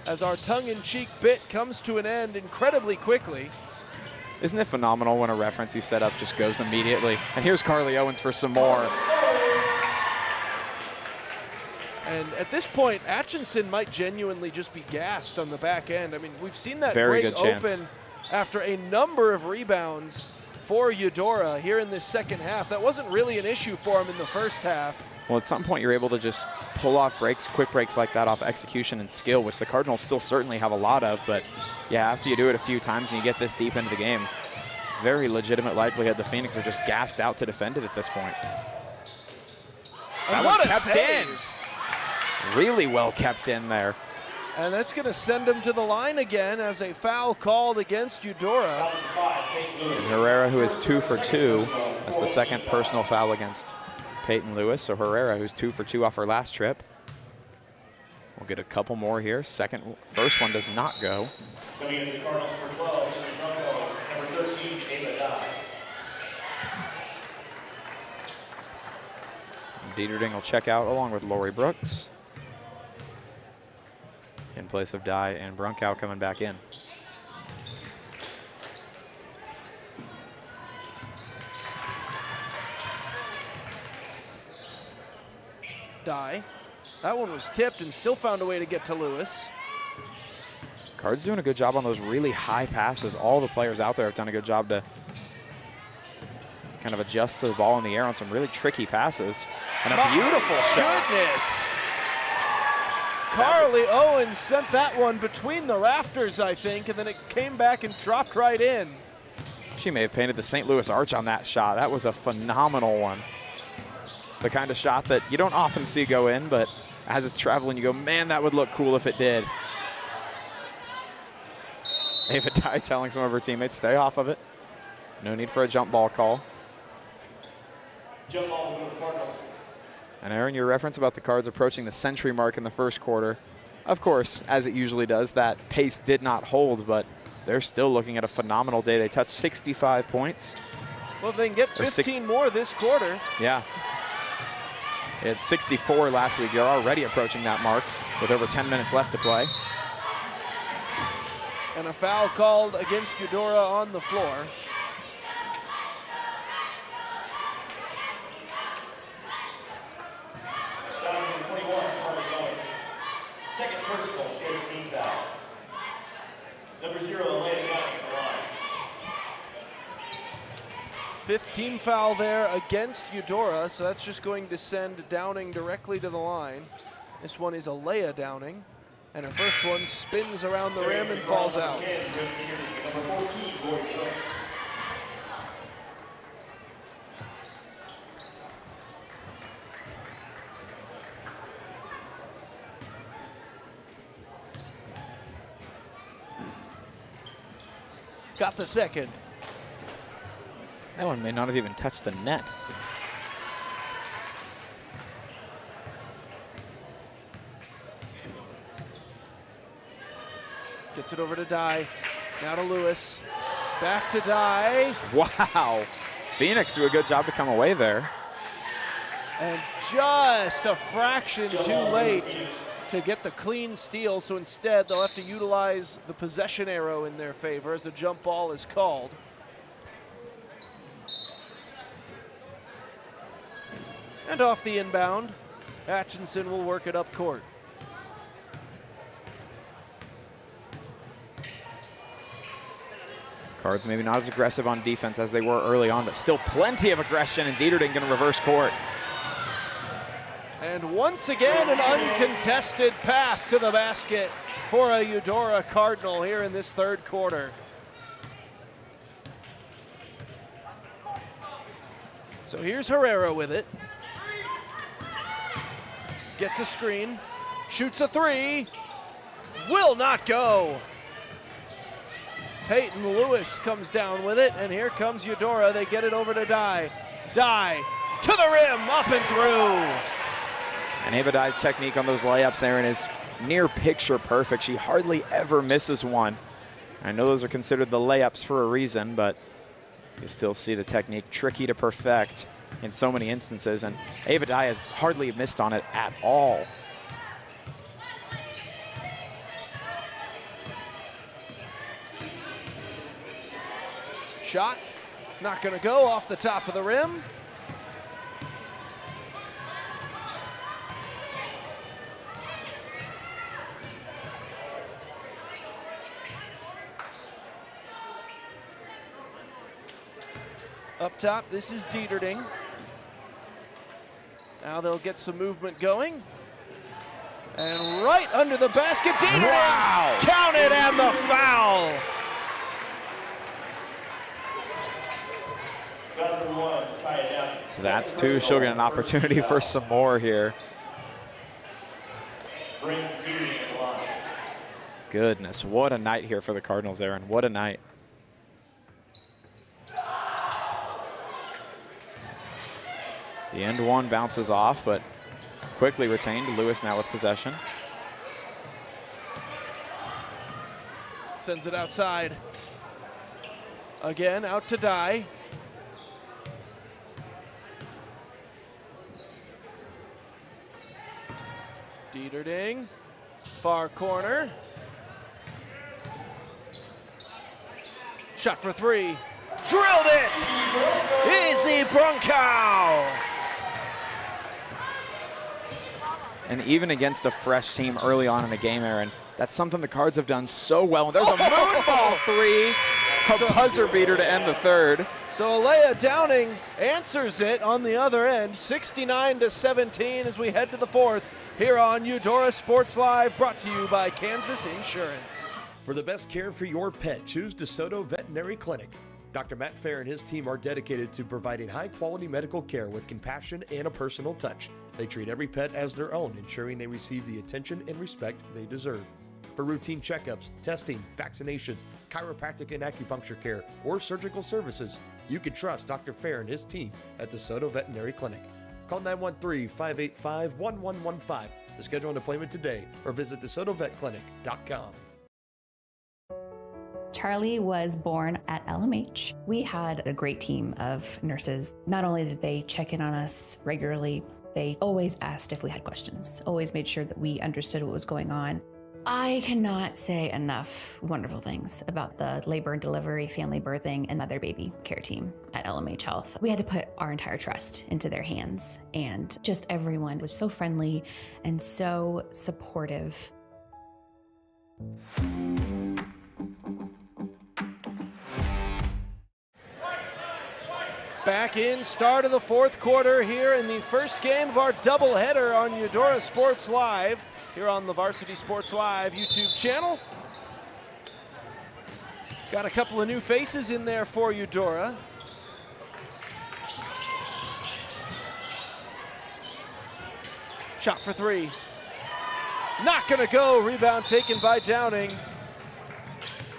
as our tongue-in-cheek bit comes to an end incredibly quickly. Isn't it phenomenal when a reference you set up just goes immediately? And here's Carly Owens for some more. And at this point, Atchison might genuinely just be gassed on the back end. I mean, we've seen that Very break good chance. open after a number of rebounds for Eudora here in this second half. That wasn't really an issue for him in the first half. Well, at some point, you're able to just pull off breaks, quick breaks like that off execution and skill, which the Cardinals still certainly have a lot of. But yeah, after you do it a few times and you get this deep into the game, very legitimate likelihood the Phoenix are just gassed out to defend it at this point. And That what one a kept save. in. Really well kept in there. And that's going to send him to the line again as a foul called against Eudora. And Herrera, who is 2 for 2. That's the second personal foul against Peyton Lewis. So Herrera, who's 2 for 2 off her last trip. We'll get a couple more here. First one does not go. Coming in the Cardinals for 12, number 13, Eudora. Dieterding will check out along with Lori Brooks. In place of Dye and Brunkow coming back in. Dye. That one was tipped and still found a way to get to Lewis. Cards doing a good job on those really high passes. All the players out there have done a good job to kind of adjust to the ball in the air on some really tricky passes. And a beautiful shot. Goodness. Carly Owens sent that one between the rafters, I think, and then it came back and dropped right in. She may have painted the St. Louis arch on that shot. That was a phenomenal one. The kind of shot that you don't often see go in, but as it's traveling, you go, man, that would look cool if it did. Ava Dye telling some of her teammates, stay off of it. No need for a jump ball call. Jump ball to the Cardinals. And Aaron, your reference about the Cards approaching the century mark in the first quarter, of course, as it usually does, that pace did not hold, but they're still looking at a phenomenal day. They touched 65 points. Well, if they can get 15 more this quarter. Yeah. They had 64 last week. They're already approaching that mark with over 10 minutes left to play. And a foul called against Eudora on the floor. Second personal, team foul. Number 0, Elena Downing for line. 15 foul there against Eudora, so that's just going to send Downing directly to the line. This one is Alea Downing, and her first one spins around the rim and falls out. Number 14, Got the second. That one may not have even touched the net. Gets it over to Dye. Now to Lewis. Back to Dye. Wow. Phoenix do a good job to come away there. And just a fraction too late to get the clean steal, so instead they'll have to utilize the possession arrow in their favor as a jump ball is called. And off the inbound, Atchison will work it up court. Cards maybe not as aggressive on defense as they were early on, but still plenty of aggression, and Dieterding going to reverse court. And once again, an uncontested path to the basket for a Eudora Cardinal here in this third quarter. So here's Herrera with it. Gets a screen, shoots a three, will not go. Peyton Lewis comes down with it, and here comes Eudora. They get it over to Dye. Dye to the rim, up and through. And Ava Dye's technique on those layups, Aaron, is near picture perfect. She hardly ever misses one. I know those are considered the layups for a reason, but you still see the technique tricky to perfect in so many instances, and Ava Dye has hardly missed on it at all. Shot, not gonna go, off the top of the rim. Up top, this is Dieterding. Now they'll get some movement going. And right under the basket, Dieterding! Wow! Counted, and the foul! So that's two. She'll get an opportunity for some more here. goodness, what a night here for the Cardinals, Aaron. What a night. The end one bounces off, but quickly retained. Lewis now with possession. Sends it outside. Again, out to Dye. Dieterding, far corner. Shot for three. Drilled it! Easy Broncow! And even against a fresh team early on in the game, Aaron, that's something the Cards have done so well. And there's a moonball three, a buzzer beater to end the third. So Alea Downing answers it on the other end, 69-17 as we head to the fourth here on Eudora Sports Live, brought to you by Kansas Insurance. For the best care for your pet, choose DeSoto Veterinary Clinic. Dr. Matt Fair and his team are dedicated to providing high-quality medical care with compassion and a personal touch. They treat every pet as their own, ensuring they receive the attention and respect they deserve. For routine checkups, testing, vaccinations, chiropractic and acupuncture care, or surgical services, you can trust Dr. Fair and his team at DeSoto Veterinary Clinic. Call 913-585-1115 to schedule an appointment today or visit DeSotoVetClinic.com. Charlie was born at LMH. We had a great team of nurses. Not only did they check in on us regularly, they always asked if we had questions, always made sure that we understood what was going on. I cannot say enough wonderful things about the labor and delivery, family birthing, and mother baby care team at LMH Health. We had to put our entire trust into their hands, and just everyone was so friendly and so supportive. Back in, start of the fourth quarter here in the first game of our doubleheader on Eudora Sports Live, here on the Varsity Sports Live YouTube channel. Got a couple of new faces in there for Eudora. Shot for three. Not gonna go, rebound taken by Downing.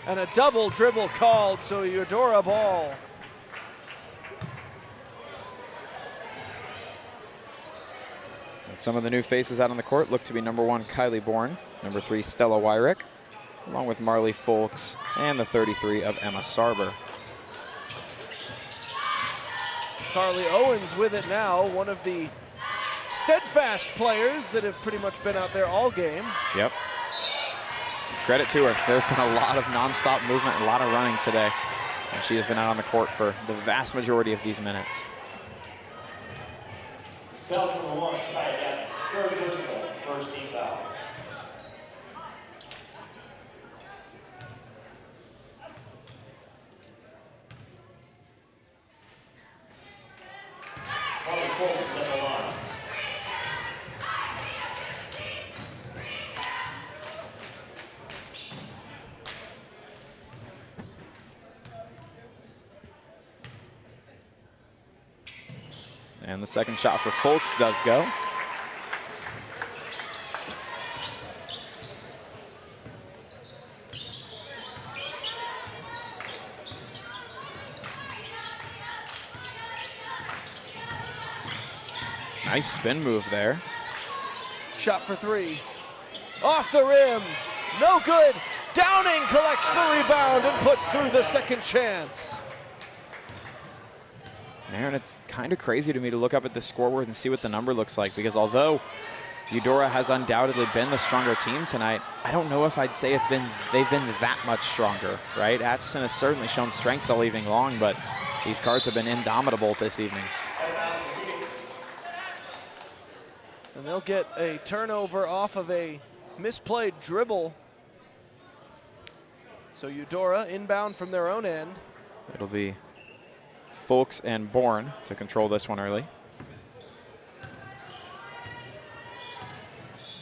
And a double dribble called, so Eudora ball. Some of the new faces out on the court look to be number 1, Kylie Bourne, number 3, Stella Wyrick, along with Marley Folks, and the 33 of Emma Sarber. Carly Owens with it now, one of the steadfast players that have pretty much been out there all game. Yep. Credit to her. There's been a lot of nonstop movement, a lot of running today. And she has been out on the court for the vast majority of these minutes. Foul number 1, Kaya Gavin. Third personal, first team foul. Marley Folks is at the line. And the second shot for Folks does go. Nice spin move there. Shot for three. Off the rim. No good. Downing collects the rebound and puts through the second chance. Aaron, it's kind of crazy to me to look up at the scoreboard and see what the number looks like, because although Eudora has undoubtedly been the stronger team tonight, I don't know if I'd say they've been that much stronger, right? Atchison has certainly shown strengths all evening long, but these Cards have been indomitable this evening. And they'll get a turnover off of a misplayed dribble. So Eudora inbound from their own end. It'll be Folks and Bourne to control this one early.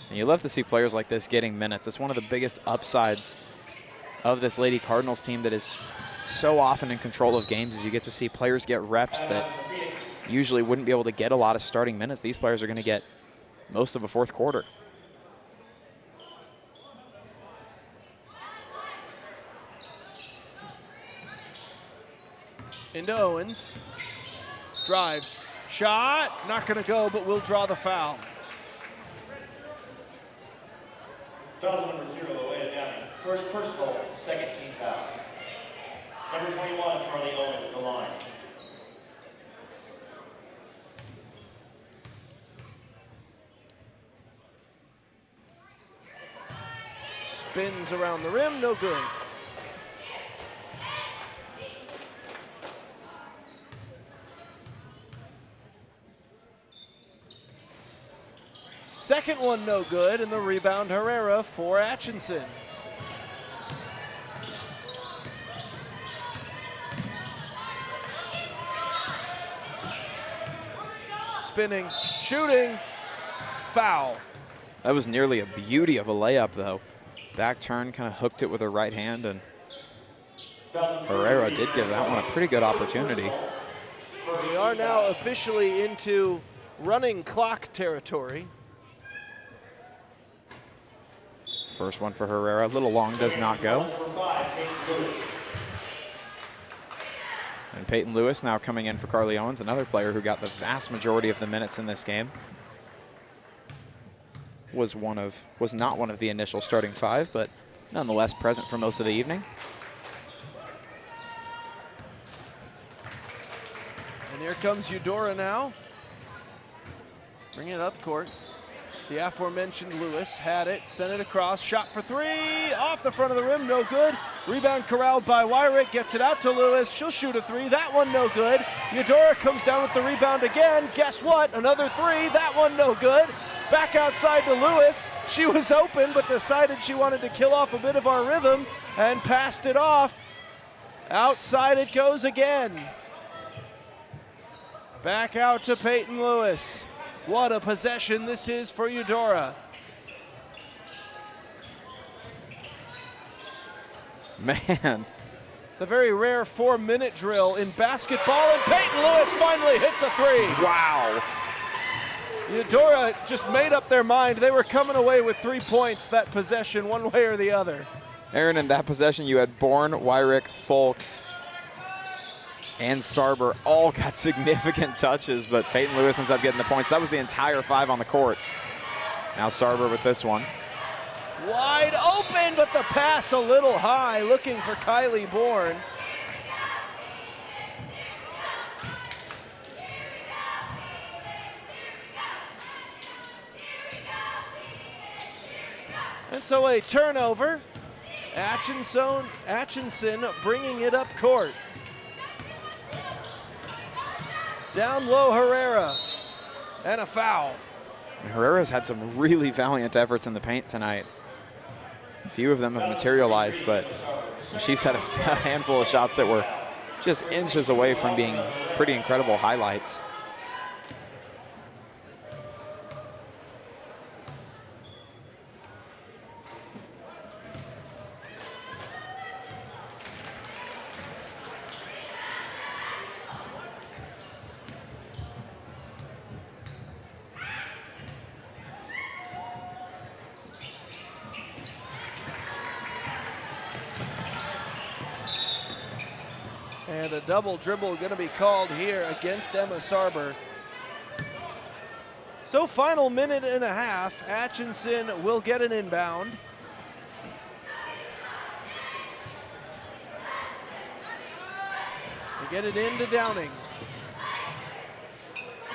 And you love to see players like this getting minutes. It's one of the biggest upsides of this Lady Cardinals team that is so often in control of games, is you get to see players get reps that usually wouldn't be able to get a lot of starting minutes. These players are going to get most of a fourth quarter. Into Owens. Drives. Shot. Not going to go, but will draw the foul. Foul number 0, Loaya Downing. First personal, second team foul. Number 21, Carly Owens at the line. Spins around the rim, no good. Second one no good, and the rebound Herrera for Atchison. Spinning, shooting, foul. That was nearly a beauty of a layup, though. Back turn, kind of hooked it with her right hand, and Herrera did give that one a pretty good opportunity. We are now officially into running clock territory. First one for Herrera, a little long, does not go. And Peyton Lewis now coming in for Carly Owens, another player who got the vast majority of the minutes in this game. Was not one of the initial starting 5, but nonetheless present for most of the evening. And here comes Eudora now. Bring it up court. The aforementioned Lewis had it, sent it across, shot for 3, off the front of the rim, no good. Rebound corralled by Wyrick, gets it out to Lewis, she'll shoot a 3, that one no good. Eudora comes down with the rebound again, guess what, another 3, that one no good. Back outside to Lewis, she was open but decided she wanted to kill off a bit of our rhythm and passed it off. Outside it goes again. Back out to Peyton Lewis. What a possession this is for Eudora. Man. The very rare 4-minute drill in basketball, and Peyton Lewis finally hits a 3. Wow. Eudora just made up their mind. They were coming away with 3 points that possession, one way or the other. Aaron, in that possession, you had Bourne, Wyrick, Folks, and Sarber all got significant touches, but Peyton Lewis ends up getting the points. That was the entire 5 on the court. Now Sarber with this one. Wide open, but the pass a little high, looking for Kylie Bourne. And so a turnover. Atchison bringing it up court. Down low, Herrera, and a foul. Herrera's had some really valiant efforts in the paint tonight. A few of them have materialized, but she's had a handful of shots that were just inches away from being pretty incredible highlights. And a double dribble going to be called here against Emma Sarber. So final minute and a half, Atchison will get an inbound. They get it into Downing.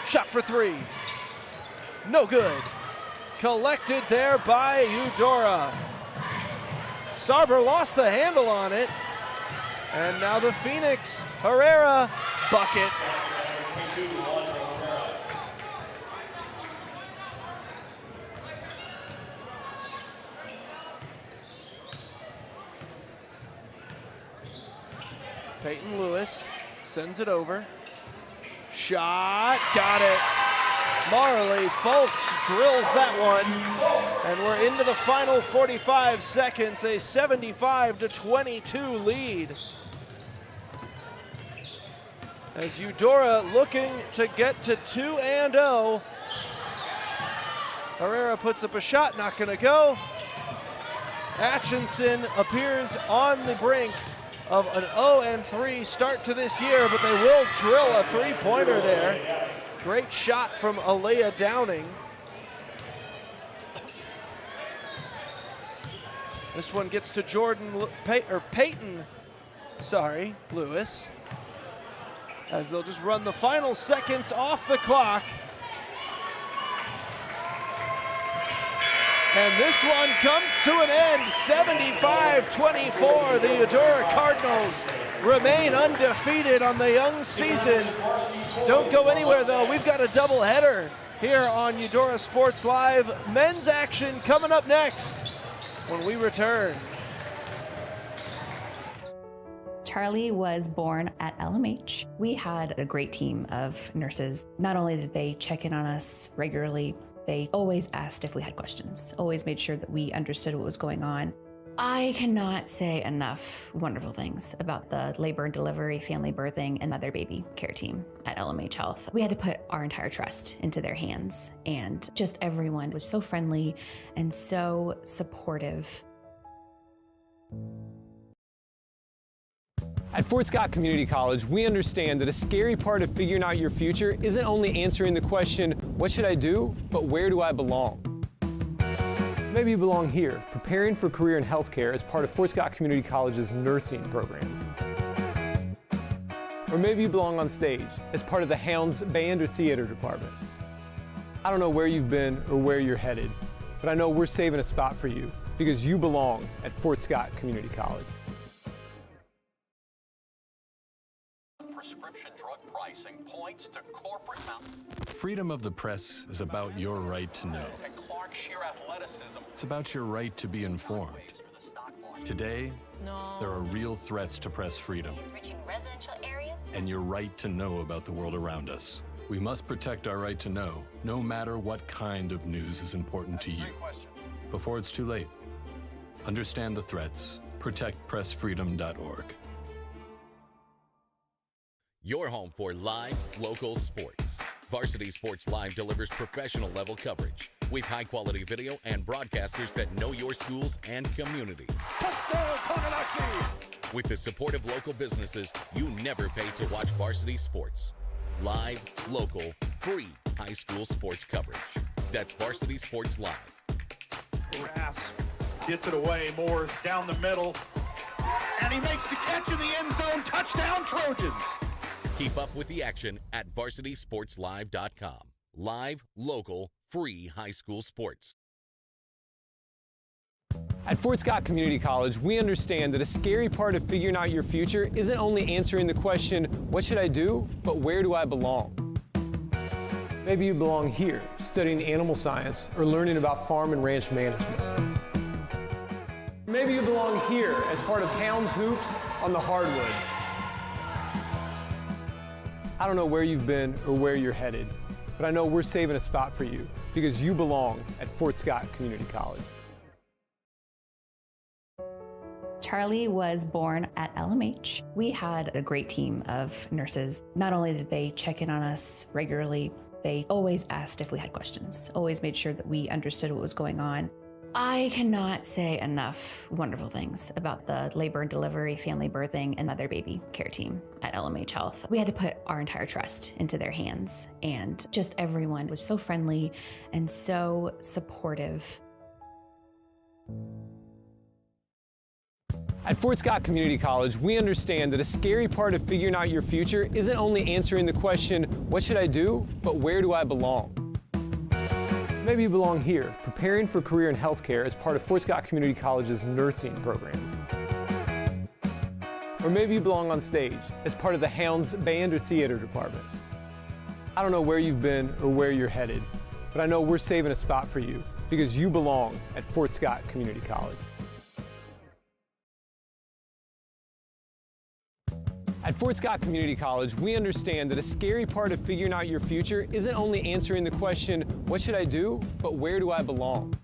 Shot for 3. No good. Collected there by Eudora. Sarber lost the handle on it. And now the Phoenix, Herrera, bucket. Peyton Lewis sends it over. Shot, got it. Marley Folks drills that one. And we're into the final 45 seconds, a 75-22 lead. As Eudora looking to get to 2-0. Herrera puts up a shot, not gonna go. Atchison appears on the brink of an 0-3 start to this year, but they will drill a three-pointer there. Great shot from Aaliyah Downing. This one gets to Peyton Lewis, as they'll just run the final seconds off the clock. And this one comes to an end, 75-24. The Eudora Cardinals remain undefeated on the young season. Don't go anywhere, though. We've got a doubleheader here on Eudora Sports Live. Men's action coming up next when we return. Charlie was born at LMH. We had a great team of nurses. Not only did they check in on us regularly, they always asked if we had questions, always made sure that we understood what was going on. I cannot say enough wonderful things about the labor and delivery, family birthing, and mother baby care team at LMH Health. We had to put our entire trust into their hands, and just everyone was so friendly and so supportive. At Fort Scott Community College, we understand that a scary part of figuring out your future isn't only answering the question, what should I do, but where do I belong? Maybe you belong here, preparing for a career in healthcare as part of Fort Scott Community College's nursing program. Or maybe you belong on stage as part of the Hounds band or theater department. I don't know where you've been or where you're headed, but I know we're saving a spot for you because you belong at Fort Scott Community College. Prescription drug pricing points to corporate Freedom of the press is about your right to know. It's about your right to be informed. Today, there are real threats to press freedom and your right to know about the world around us. We must protect our right to know, no matter what kind of news is important to you. Before it's too late, understand the threats. ProtectPressFreedom.org. Your home for live, local sports. Varsity Sports Live delivers professional level coverage with high-quality video and broadcasters that know your schools and community. Touchdown, Tonganoxie! With the support of local businesses, you never pay to watch varsity sports. Live, local, free high school sports coverage. That's Varsity Sports Live. Rasp gets it away. Moore's down the middle. And he makes the catch in the end zone. Touchdown, Trojans! Keep up with the action at varsitysportslive.com. Live, local, free high school sports. At Fort Scott Community College, we understand that a scary part of figuring out your future isn't only answering the question, what should I do, but where do I belong? Maybe you belong here, studying animal science or learning about farm and ranch management. Maybe you belong here as part of Hounds Hoops on the hardwood. I don't know where you've been or where you're headed, but I know we're saving a spot for you because you belong at Fort Scott Community College. Charlie was born at LMH. We had a great team of nurses. Not only did they check in on us regularly, they always asked if we had questions, always made sure that we understood what was going on. I cannot say enough wonderful things about the labor and delivery, family birthing, and mother baby care team at LMH Health. We had to put our entire trust into their hands, and just everyone was so friendly and so supportive. At Fort Scott Community College, we understand that a scary part of figuring out your future isn't only answering the question, what should I do, but where do I belong? Maybe you belong here, preparing for a career in healthcare as part of Fort Scott Community College's nursing program. Or maybe you belong on stage as part of the Hounds band or theater department. I don't know where you've been or where you're headed, but I know we're saving a spot for you because you belong at Fort Scott Community College. At Fort Scott Community College, we understand that a scary part of figuring out your future isn't only answering the question, what should I do, but where do I belong?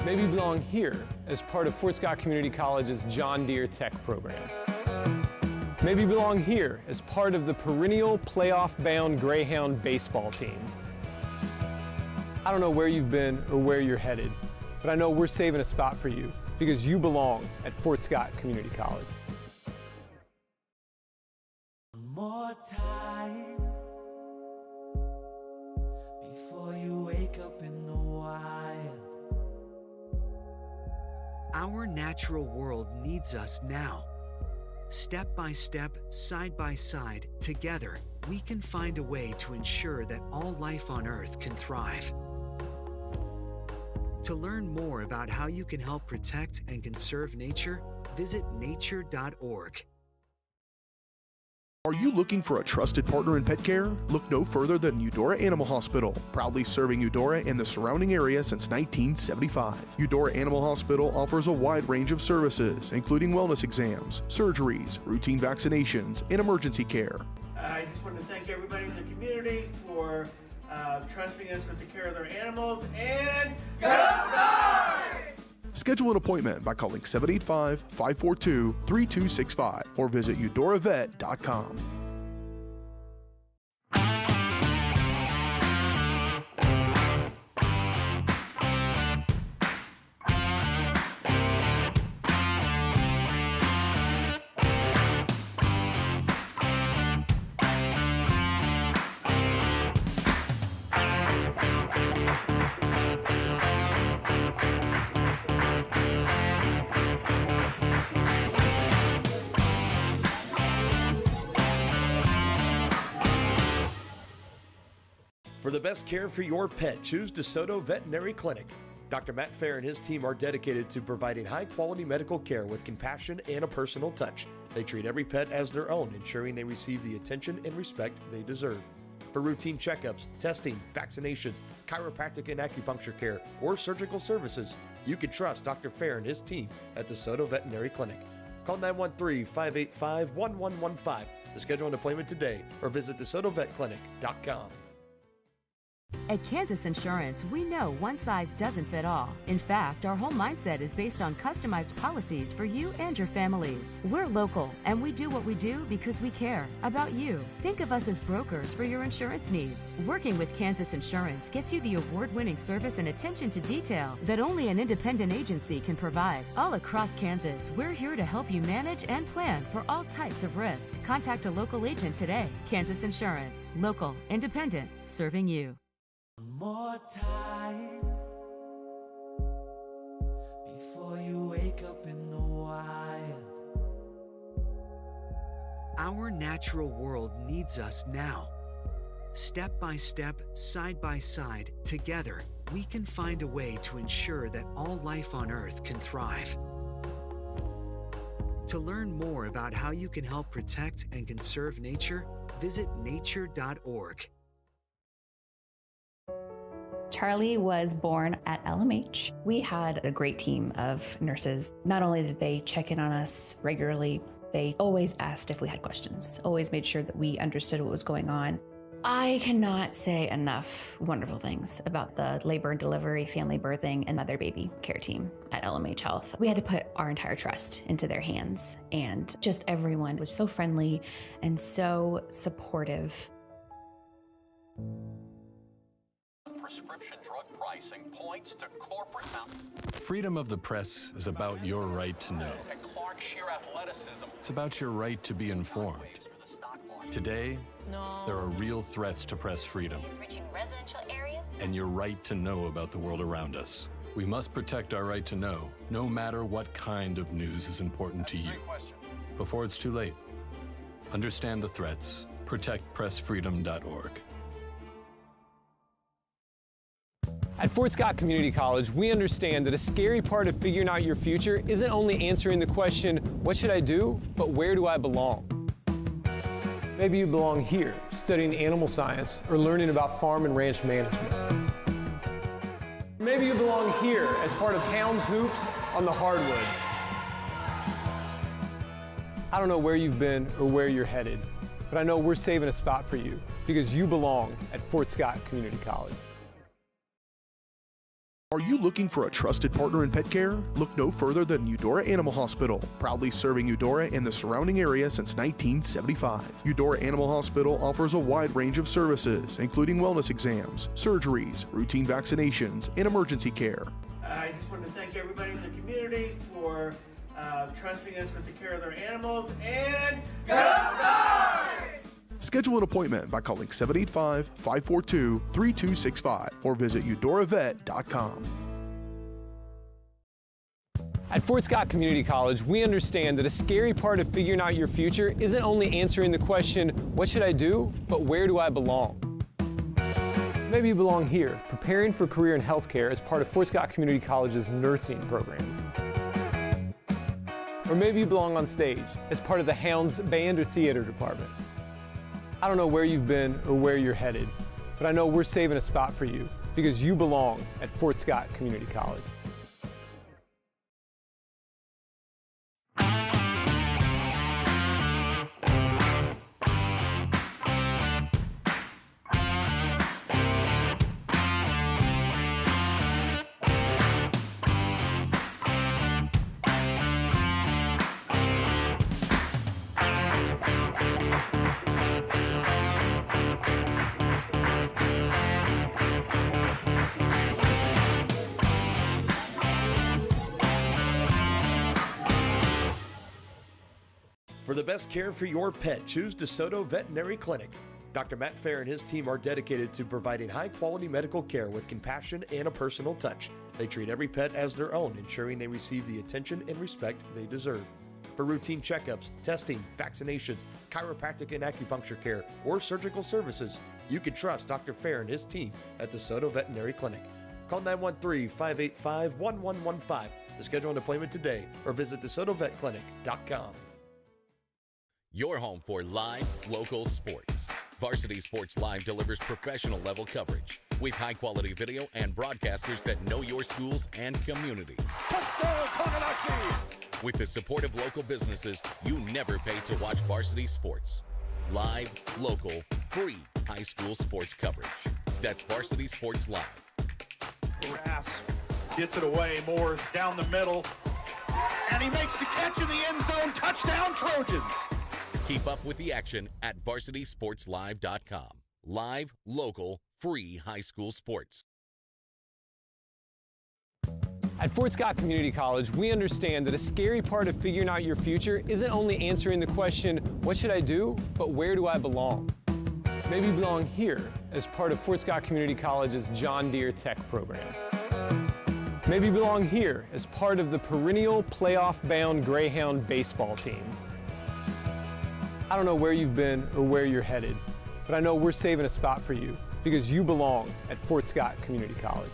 Maybe you belong here as part of Fort Scott Community College's John Deere Tech program. Maybe you belong here as part of the perennial playoff-bound Greyhound baseball team. I don't know where you've been or where you're headed, but I know we're saving a spot for you because you belong at Fort Scott Community College. Our natural world needs us now. Step by step, side by side, together, we can find a way to ensure that all life on Earth can thrive. To learn more about how you can help protect and conserve nature, visit nature.org. Are you looking for a trusted partner in pet care? Look no further than Eudora Animal Hospital, proudly serving Eudora and the surrounding area since 1975. Eudora Animal Hospital offers a wide range of services, including wellness exams, surgeries, routine vaccinations, and emergency care. I just want to thank everybody in the community for trusting us with the care of their animals, and go Dogs! Schedule an appointment by calling 785-542-3265 or visit eudoravet.com. For the best care for your pet, choose DeSoto Veterinary Clinic. Dr. Matt Fair and his team are dedicated to providing high-quality medical care with compassion and a personal touch. They treat every pet as their own, ensuring they receive the attention and respect they deserve. For routine checkups, testing, vaccinations, chiropractic and acupuncture care, or surgical services, you can trust Dr. Fair and his team at DeSoto Veterinary Clinic. Call 913-585-1115 to schedule an appointment today or visit DeSotoVetClinic.com. At Kansas Insurance, we know one size doesn't fit all. In fact, our whole mindset is based on customized policies for you and your families. We're local, and we do what we do because we care about you. Think of us as brokers for your insurance needs. Working with Kansas Insurance gets you the award-winning service and attention to detail that only an independent agency can provide. All across Kansas, we're here to help you manage and plan for all types of risk. Contact a local agent today. Kansas Insurance. Local, independent, serving you. More time before you wake up in the wild. Our natural world needs us now. Step by step, side by side, together, we can find a way to ensure that all life on Earth can thrive. To learn more about how you can help protect and conserve nature, visit nature.org. Charlie was born at LMH. We had a great team of nurses. Not only did they check in on us regularly, they always asked if we had questions, always made sure that we understood what was going on. I cannot say enough wonderful things about the labor and delivery, family birthing, and mother baby care team at LMH Health. We had to put our entire trust into their hands, and just everyone was so friendly and so supportive. Prescription drug pricing points to corporate Freedom of the press is about your right to know. It's about your right to be informed. Today, there are real threats to press freedom and your right to know about the world around us. We must protect our right to know, no matter what kind of news is important to you. Before it's too late, understand the threats. ProtectPressFreedom.org. At Fort Scott Community College, we understand that a scary part of figuring out your future isn't only answering the question, what should I do, but where do I belong? Maybe you belong here, studying animal science or learning about farm and ranch management. Maybe you belong here as part of Helms Hoops on the hardwood. I don't know where you've been or where you're headed, but I know we're saving a spot for you because you belong at Fort Scott Community College. Are you looking for a trusted partner in pet care? Look no further than Eudora Animal Hospital, proudly serving Eudora and the surrounding area since 1975. Eudora Animal Hospital offers a wide range of services, including wellness exams, surgeries, routine vaccinations, and emergency care. I just want to thank everybody in the community for trusting us with the care of their animals, and go Dogs! Schedule an appointment by calling 785-542-3265 or visit eudoravet.com. At Fort Scott Community College, we understand that a scary part of figuring out your future isn't only answering the question, what should I do, but where do I belong? Maybe you belong here, preparing for a career in healthcare as part of Fort Scott Community College's nursing program. Or maybe you belong on stage as part of the Hounds band or theater department. I don't know where you've been or where you're headed, but I know we're saving a spot for you because you belong at Fort Scott Community College. For the best care for your pet, choose DeSoto Veterinary Clinic. Dr. Matt Fair and his team are dedicated to providing high-quality medical care with compassion and a personal touch. They treat every pet as their own, ensuring they receive the attention and respect they deserve. For routine checkups, testing, vaccinations, chiropractic and acupuncture care, or surgical services, you can trust Dr. Fair and his team at DeSoto Veterinary Clinic. Call 913-585-1115 to schedule an appointment today or visit DeSotoVetClinic.com. Your home for live, local sports. Varsity Sports Live delivers professional level coverage with high-quality video and broadcasters that know your schools and community. Touchdown, Tonganachi! With the support of local businesses, you never pay to watch varsity sports. Live, local, free high school sports coverage. That's Varsity Sports Live. Grass gets it away. Moore's down the middle. And he makes the catch in the end zone. Touchdown, Trojans! Keep up with the action at varsitysportslive.com. Live, local, free high school sports. At Fort Scott Community College, we understand that a scary part of figuring out your future isn't only answering the question, what should I do, but where do I belong? Maybe you belong here as part of Fort Scott Community College's John Deere Tech program. Maybe you belong here as part of the perennial playoff-bound Greyhound baseball team. I don't know where you've been or where you're headed, but I know we're saving a spot for you because you belong at Fort Scott Community College.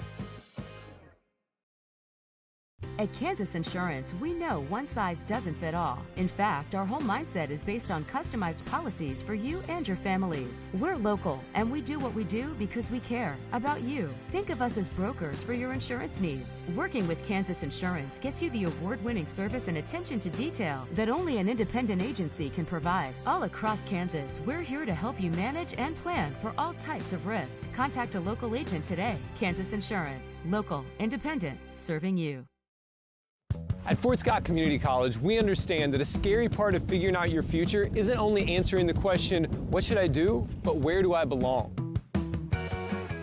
At Kansas Insurance, we know one size doesn't fit all. In fact, our whole mindset is based on customized policies for you and your families. We're local, and we do what we do because we care about you. Think of us as brokers for your insurance needs. Working with Kansas Insurance gets you the award-winning service and attention to detail that only an independent agency can provide. All across Kansas, we're here to help you manage and plan for all types of risk. Contact a local agent today. Kansas Insurance. Local, independent, serving you. At Fort Scott Community College, we understand that a scary part of figuring out your future isn't only answering the question, what should I do, but where do I belong?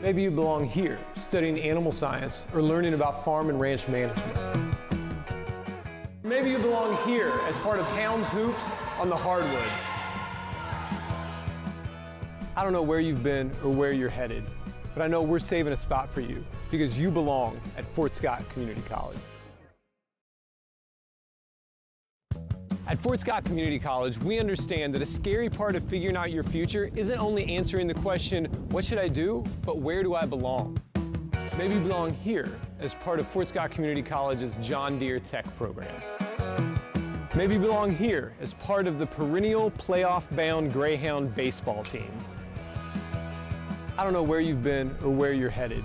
Maybe you belong here, studying animal science or learning about farm and ranch management. Maybe you belong here as part of Hounds Hoops on the hardwood. I don't know where you've been or where you're headed, but I know we're saving a spot for you because you belong at Fort Scott Community College. At Fort Scott Community College, we understand that a scary part of figuring out your future isn't only answering the question, what should I do, but where do I belong? Maybe you belong here as part of Fort Scott Community College's John Deere Tech program. Maybe you belong here as part of the perennial playoff-bound Greyhound baseball team. I don't know where you've been or where you're headed,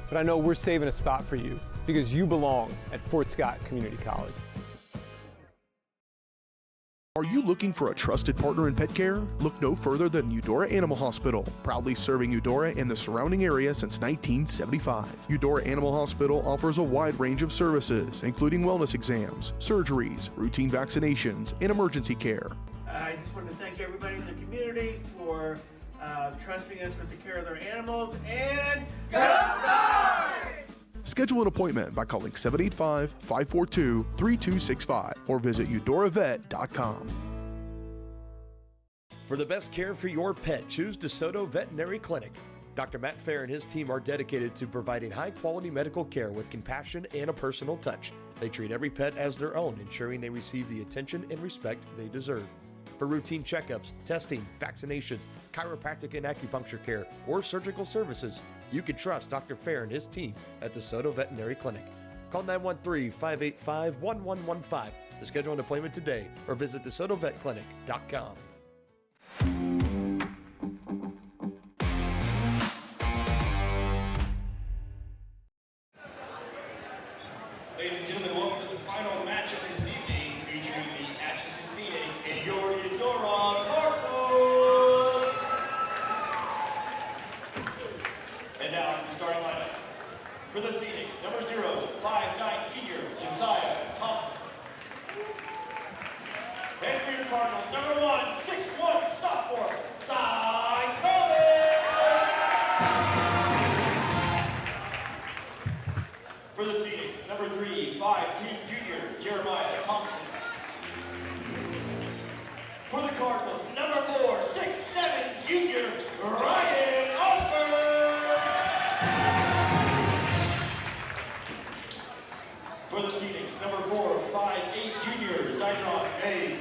but I know we're saving a spot for you because you belong at Fort Scott Community College. Are you looking for a trusted partner in pet care? Look no further than Eudora Animal Hospital, proudly serving Eudora and the surrounding area since 1975. Eudora Animal Hospital offers a wide range of services, including wellness exams, surgeries, routine vaccinations, and emergency care. I just want to thank everybody in the community for trusting us with the care of their animals, and go Dogs! Schedule an appointment by calling 785-542-3265 or visit eudoravet.com. For the best care for your pet, choose DeSoto Veterinary Clinic. Dr. Matt Fair and his team are dedicated to providing high-quality medical care with compassion and a personal touch. They treat every pet as their own, ensuring they receive the attention and respect they deserve. For routine checkups, testing, vaccinations, chiropractic and acupuncture care, or surgical services, you can trust Dr. Fair and his team at DeSoto Veterinary Clinic. Call 913-585-1115 to schedule an appointment today or visit DeSotoVetClinic.com. Ladies and gentlemen, welcome to the final matchup this evening, featuring the Atchison Phoenix and your Eudora Cardinals. And now, the starting lineup. For the Phoenix, number 5'9" senior, Josiah Thompson. And for your Cardinals, number 6'1" sophomore, Cy Thomas. For the Phoenix, number 5'2" junior, Jeremiah Thompson. For the Cardinals, number 6'7" junior, Ryan Osborne. For the Phoenix, number 5'8" junior, Zydron Hayes.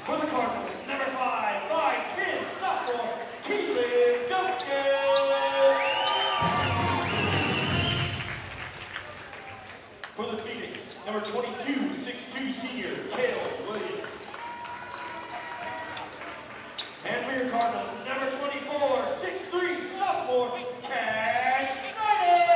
For the Cardinals, number 5'10" sophomore, Keelan Duncan. For the Phoenix, number 22, 6'2" senior, Cale Williams. And for your Cardinals, number 24, 6'3" sophomore, Cash Snyder.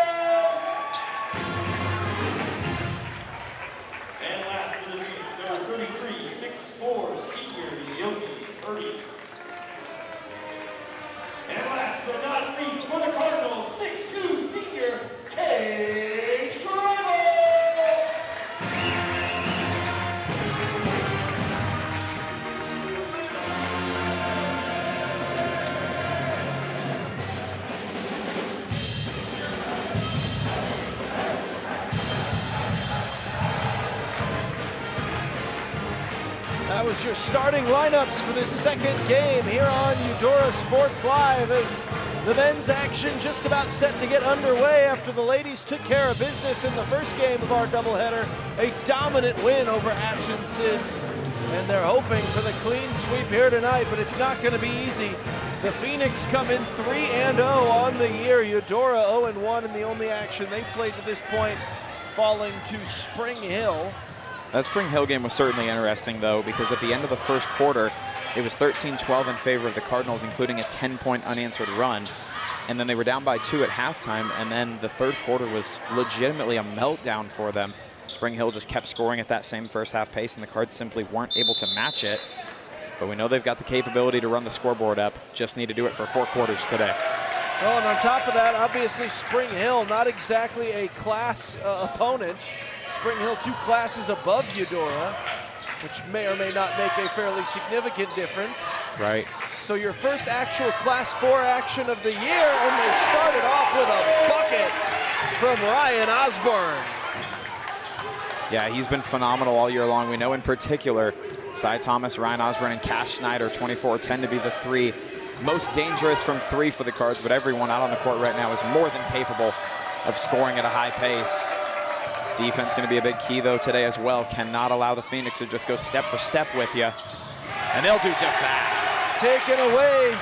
And last for the Phoenix, number 33, 6'4" senior, Yogi Purdy. And last but not least, for the Cardinals, 6'2" senior, Cage Tribal. That was your starting lineups for this second game here on Eudora Sports Live, as the men's action just about set to get underway after the ladies took care of business in the first game of our doubleheader. A dominant win over Atchison, and they're hoping for the clean sweep here tonight, but it's not going to be easy. The Phoenix come in 3-0 on the year. Eudora 0-1 in the only action they've played to this point, falling to Spring Hill. That Spring Hill game was certainly interesting, though, because at the end of the first quarter, it was 13-12 in favor of the Cardinals, including a 10-point unanswered run. And then they were down by 2 at halftime, and then the third quarter was legitimately a meltdown for them. Spring Hill just kept scoring at that same first half pace, and the Cards simply weren't able to match it. But we know they've got the capability to run the scoreboard up. Just need to do it for 4 quarters today. Well, and on top of that, obviously Spring Hill, not exactly a class opponent. Spring Hill 2 classes above Eudora, which may or may not make a fairly significant difference. Right. So your first actual Class 4 action of the year, and they started off with a bucket from Ryan Osborne. Yeah, he's been phenomenal all year long. We know in particular, Cy Thomas, Ryan Osborne, and Cash Snyder, 24, tend to be the 3 most dangerous from 3 for the Cards, but everyone out on the court right now is more than capable of scoring at a high pace. Defense going to be a big key, though, today as well. Cannot allow the Phoenix to just go step for step with you. And they'll do just that. Taken away.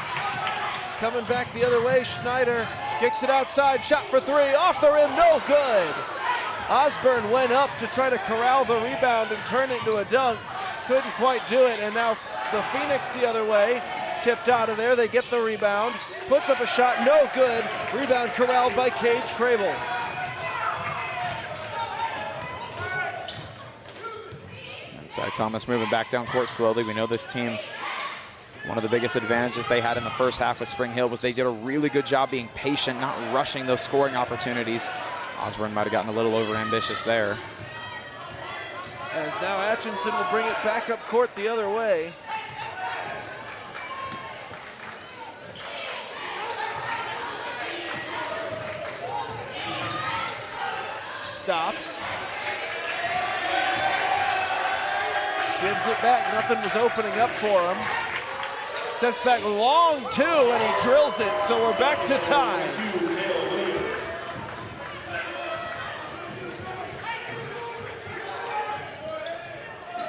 Coming back the other way, Schneider kicks it outside. Shot for 3, off the rim, no good. Osborne went up to try to corral the rebound and turn it into a dunk. Couldn't quite do it, and now the Phoenix the other way. Tipped out of there, they get the rebound. Puts up a shot, no good. Rebound corralled by Cage Crable. Cy Thomas moving back down court slowly. We know this team, one of the biggest advantages they had in the first half with Spring Hill was they did a really good job being patient, not rushing those scoring opportunities. Osborne might have gotten a little overambitious there. As now Atchison will bring it back up court the other way. Stops. Gives it back, nothing was opening up for him. steps back long two, and he drills it, so we're back to tie.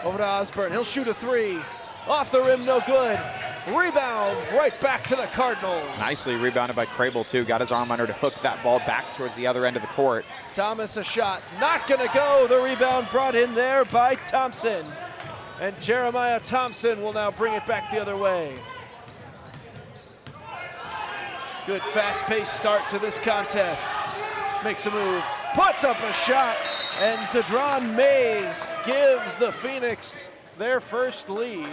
Over to Osborne, he'll shoot a three. Off the rim, no good. Rebound, right back to the Cardinals. Nicely rebounded by Crable too. Got his arm under to hook that ball back towards the other end of the court. Thomas a shot, not gonna go. The rebound brought in there by Thompson. And Jeremiah Thompson will now bring it back the other way. Good fast-paced start to this contest. Makes a move, puts up a shot, and Zadron Mays gives the Phoenix their first lead.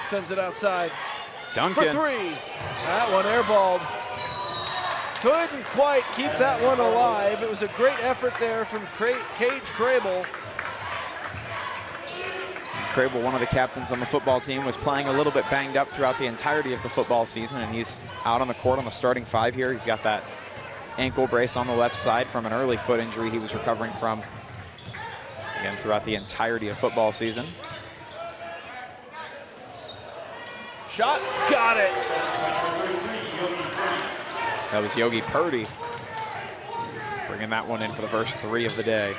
Sends it outside. Duncan. For three. That one airballed. Couldn't quite keep that one alive. It was a great effort there from Cage Crable. Crable, one of the captains on the football team, was playing a little bit banged up throughout the entirety of the football season, and he's out on the court on the starting five here. He's got that ankle brace on the left side from an early foot injury he was recovering from, again, throughout the entirety of football season. Shot, got it. That was Yogi Purdy bringing that one in for the first three of the day.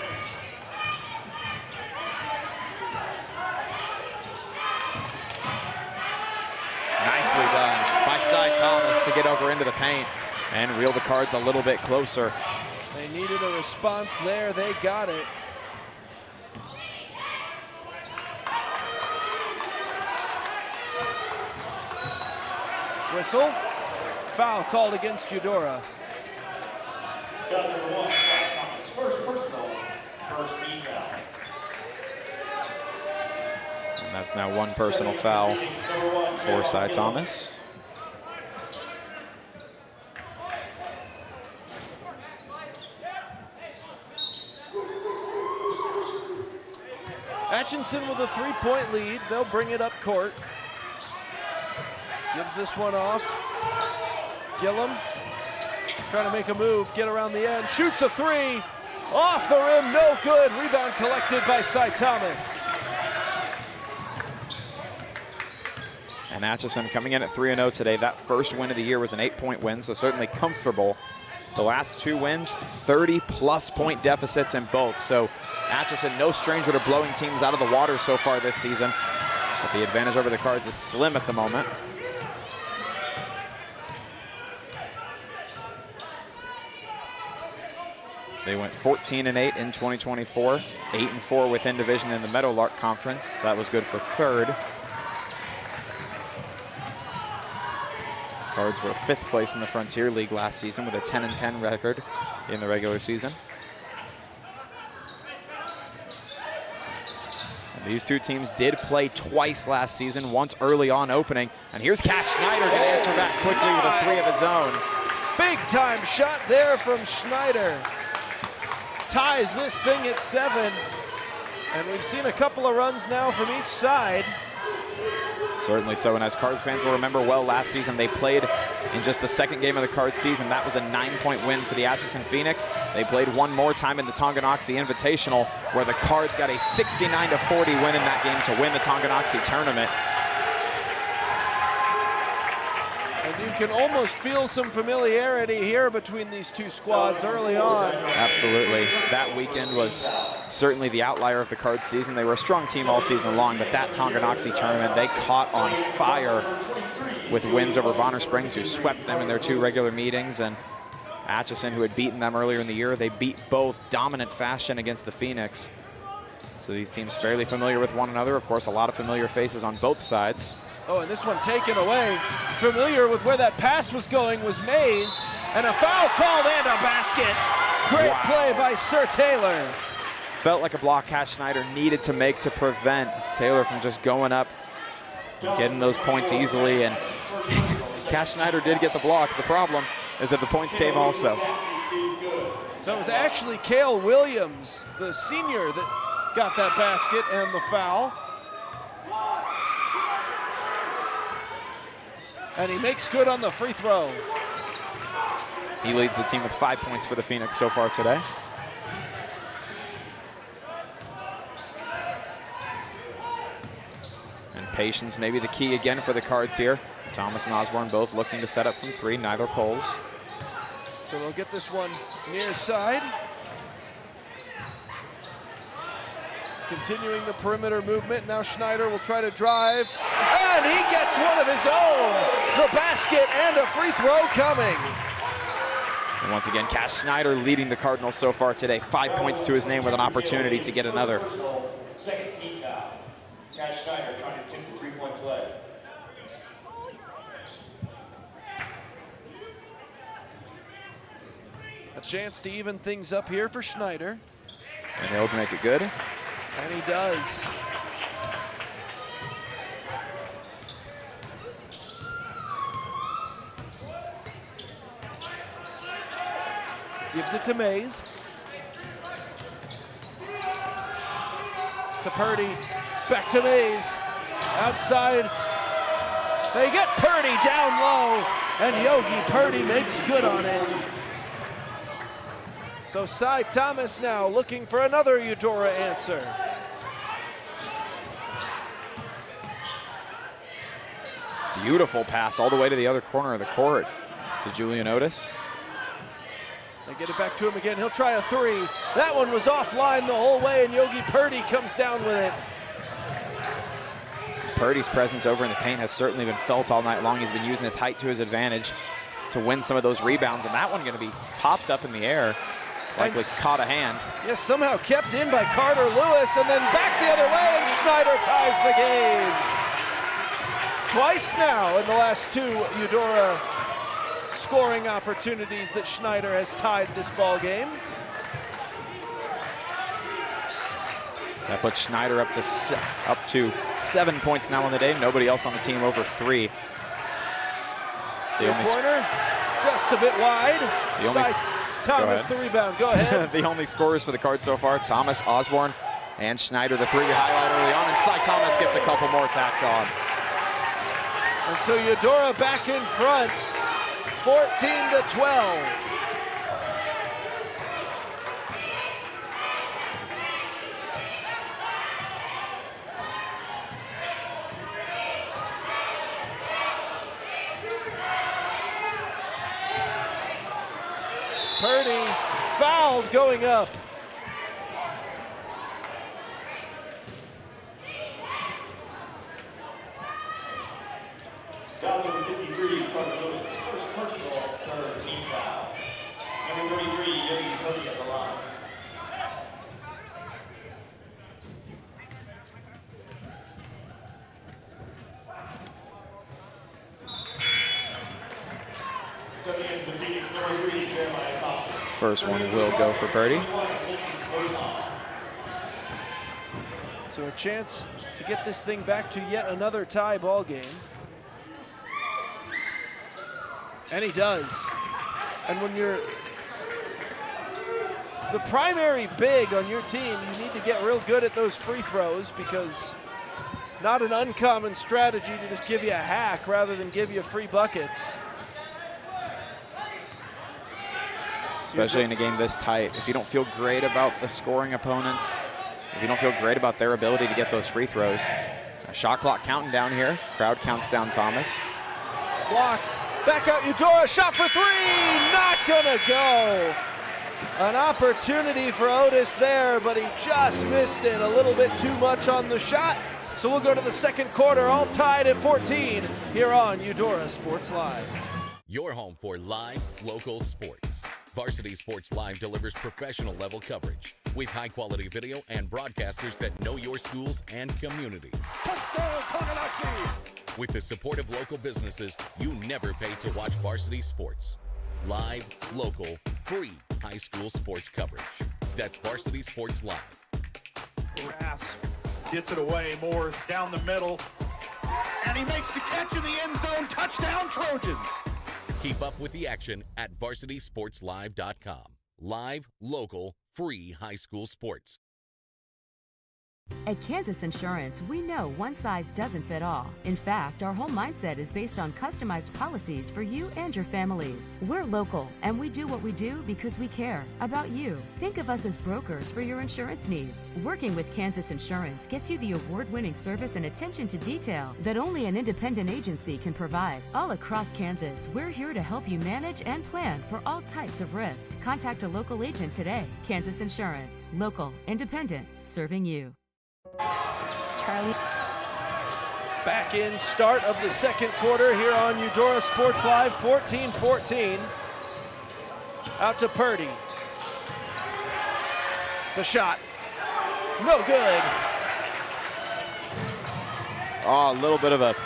Nicely done by Cy Thomas to get over into the paint and reel the Cards a little bit closer. They needed a response there, they got it. Whistle. Foul called against Eudora. First personal, first team foul. And that's now one personal foul for Cy Thomas. Atchison with a three-point lead. They'll bring it up court. Gives this one off. Gillum trying to make a move, get around the end, shoots a three. Off the rim, no good. Rebound collected by Cy Thomas. And Atchison coming in at 3-0 today. That first win of the year was an 8-point win, so certainly comfortable. The last two wins, 30-plus point deficits in both. So Atchison, no stranger to blowing teams out of the water so far this season. But the advantage over the Cards is slim at the moment. They went 14-8 in 2024, 8-4 within division in the Meadowlark Conference. That was good for third. Cards were fifth place in the Frontier League last season with a 10-10 record in the regular season. And these two teams did play twice last season, once early on opening. And here's Cash Schneider going to answer back quickly with a three of his own. Big time shot there from Schneider. Ties this thing at 7. And we've seen a couple of runs now from each side. Certainly so, and as Cards fans will remember well, last season they played in just the second game of the Cards season. That was a 9-point win for the Atchison Phoenix. They played one more time in the Tonganoxie Invitational, where the Cards got a 69-40 win in that game to win the Tonganoxie tournament. And you can almost feel some familiarity here between these two squads early on. Absolutely. That weekend was certainly the outlier of the Cards season. They were a strong team all season long, but that Tonganoxie tournament, they caught on fire with wins over Bonner Springs, who swept them in their two regular meetings, and Atchison, who had beaten them earlier in the year. They beat both dominant fashion against the Phoenix. So these teams fairly familiar with one another. Of course, a lot of familiar faces on both sides. Oh, and this one taken away. Familiar with where that pass was going was Mays, and a foul called and a basket. Great play by Sir Taylor. Felt like a block Cash Schneider needed to make to prevent Taylor from just going up, getting those points easily, and Cash Schneider did get the block. The problem is that the points came also. So it was actually Cale Williams, the senior, that got that basket and the foul. And he makes good on the free throw. He leads the team with 5 points for the Phoenix so far today. And patience may be the key again for the Cards here. Thomas and Osborne both looking to set up from three, neither pulls. So they'll get this one near side. Continuing the perimeter movement. Now Schneider will try to drive. And he gets one of his own. The basket and a free throw coming. And once again, Cash Schneider leading the Cardinals so far today. 5 points to his name with an opportunity to get another. Second team foul. Cash Schneider trying to attempt the three-point play. A chance to even things up here for Schneider. And he'll make it good. And he does. Gives it to Mays. To Purdy. Back to Mays. Outside. They get Purdy down low. And Yogi Purdy makes good on it. So Cy Thomas now looking for another Eudora answer. Beautiful pass all the way to the other corner of the court to Julian Otis. They get it back to him again. He'll try a three. That one was offline the whole way, and Yogi Purdy comes down with it. Purdy's presence over in the paint has certainly been felt all night long. He's been using his height to his advantage to win some of those rebounds, and that one going to be popped up in the air. Likely caught a hand. Yes, somehow kept in by Carter Lewis, and then back the other way, and Schneider ties the game. Twice now in the last two Eudora scoring opportunities that Schneider has tied this ball game. That puts Schneider up to 7 points now on the day. Nobody else on the team over 3. Corner, just a bit wide. Thomas the rebound. Go ahead. The only scorers for the Cards so far: Thomas, Osborne, and Schneider. The three we highlighted early on, and Cy Thomas gets a couple more tacked on. And so Eudora back in front, 14-12. Purdy fouled going up. Foul number 53, Carter Lewis. First personal, third team foul. Number 33, Yogi Purdy at the line. First one will go for Purdy. So a chance to get this thing back to yet another tie ball game. And he does. And when you're the primary big on your team, you need to get real good at those free throws, because not an uncommon strategy to just give you a hack rather than give you free buckets. Especially in a game this tight. If you don't feel great about the scoring opponents, if you don't feel great about their ability to get those free throws, a shot clock counting down here. Crowd counts down Thomas. Blocked. Back out Eudora, shot for three, not gonna go. An opportunity for Otis there, but he just missed it. A little bit too much on the shot. So we'll go to the second quarter, all tied at 14 here on Eudora Sports Live. Your home for live local sports. Varsity Sports Live delivers professional level coverage with high quality video and broadcasters that know your schools and community. Touchdown, Tonganachi! With the support of local businesses, you never pay to watch varsity sports. Live, local, free high school sports coverage. That's Varsity Sports Live. Rasp gets it away. Moore's down the middle. And he makes the catch in the end zone. Touchdown, Trojans. Keep up with the action at varsitysportslive.com. live, local, free high school sports. At Kansas Insurance, we know one size doesn't fit all. In fact, our whole mindset is based on customized policies for you and your families. We're local, and we do what we do because we care about you. Think of us as brokers for your insurance needs. Working with Kansas Insurance gets you the award-winning service and attention to detail that only an independent agency can provide. All across Kansas, we're here to help you manage and plan for all types of risk. Contact a local agent today. Kansas Insurance. Local, independent, serving you. Charlie. Back in start of the second quarter here on Eudora Sports Live, 14-14. Out to Purdy. The shot, no good. Oh, a little bit of a,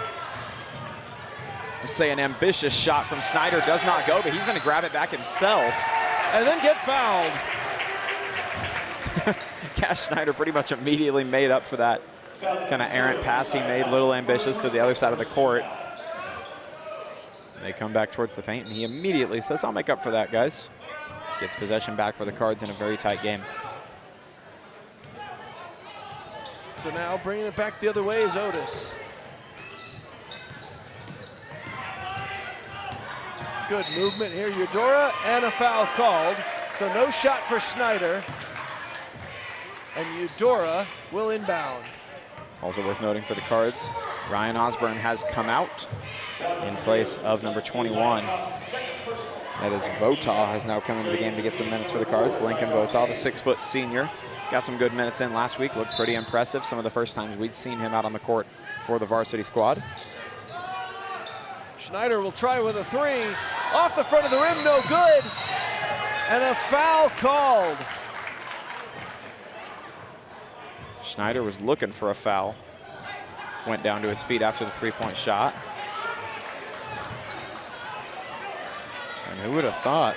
let's say an ambitious shot from Snyder. Does not go, but he's gonna grab it back himself. And then get fouled. Cash Snyder pretty much immediately made up for that kind of errant pass he made, a little ambitious to the other side of the court. They come back towards the paint, and he immediately says, I'll make up for that, guys. Gets possession back for the Cards in a very tight game. So now bringing it back the other way is Otis. Good movement here, Eudora, and a foul called. So no shot for Snyder. And Eudora will inbound. Also worth noting for the Cards, Ryan Osborne has come out in place of number 21. That is Votaw has now come into the game to get some minutes for the Cards. Lincoln Votaw, the 6-foot senior, got some good minutes in last week, looked pretty impressive. Some of the first times we'd seen him out on the court for the varsity squad. Schneider will try with a three. Off the front of the rim, no good. And a foul called. Schneider was looking for a foul. Went down to his feet after the three-point shot. And who would have thought?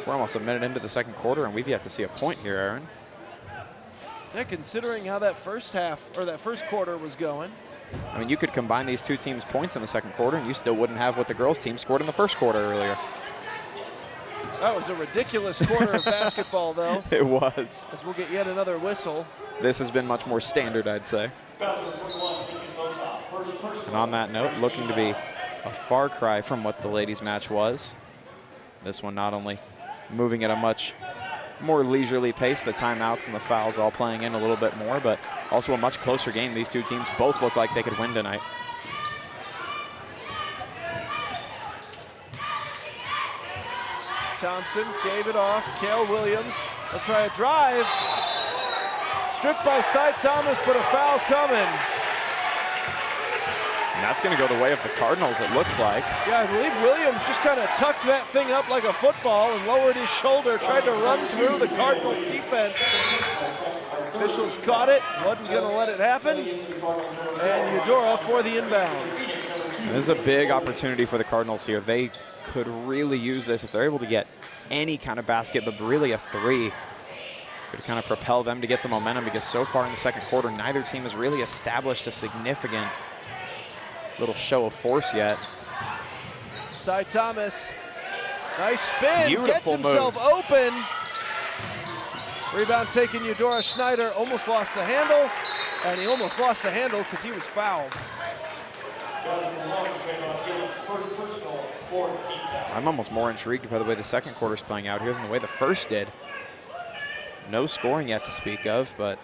We're almost a minute into the second quarter, and we've yet to see a point here, Aaron. Yeah, considering how that first half, or that first quarter was going. I mean, you could combine these two teams' points in the second quarter, and you still wouldn't have what the girls' team scored in the first quarter earlier. That was a ridiculous quarter of basketball, though. It was. As we'll get yet another whistle. This has been much more standard, I'd say. And on that note, looking to be a far cry from what the ladies' match was. This one not only moving at a much more leisurely pace, the timeouts and the fouls all playing in a little bit more, but also a much closer game. These two teams both look like they could win tonight. Thompson gave it off. Kale Williams will try a drive. Stripped by Cy Thomas, but a foul coming. And that's going to go the way of the Cardinals, it looks like. Yeah, I believe Williams just kind of tucked that thing up like a football and lowered his shoulder, tried to run through the Cardinals defense. Officials caught it, wasn't going to let it happen. And Eudora for the inbound. This is a big opportunity for the Cardinals here. They could really use this if they're able to get any kind of basket, but really a three could kind of propel them to get the momentum, because so far in the second quarter, neither team has really established a significant little show of force yet. Cy Thomas, nice spin, Beautiful gets himself move. open. Rebound taken, Eudora. Schneider almost lost the handle, and he almost lost the handle because he was fouled. I'm almost more intrigued by the way the second quarter's playing out here than the way the first did. No scoring yet to speak of, but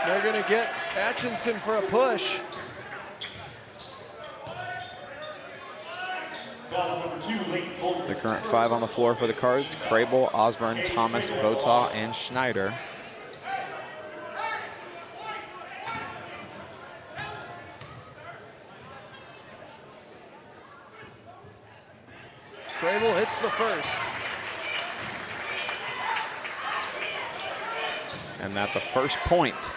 they're going to get Atchison for a push. the current five on the floor for the Cards: Crable, Osborne, Thomas, Votaw, and Schneider. Crable hits the first. And that the first point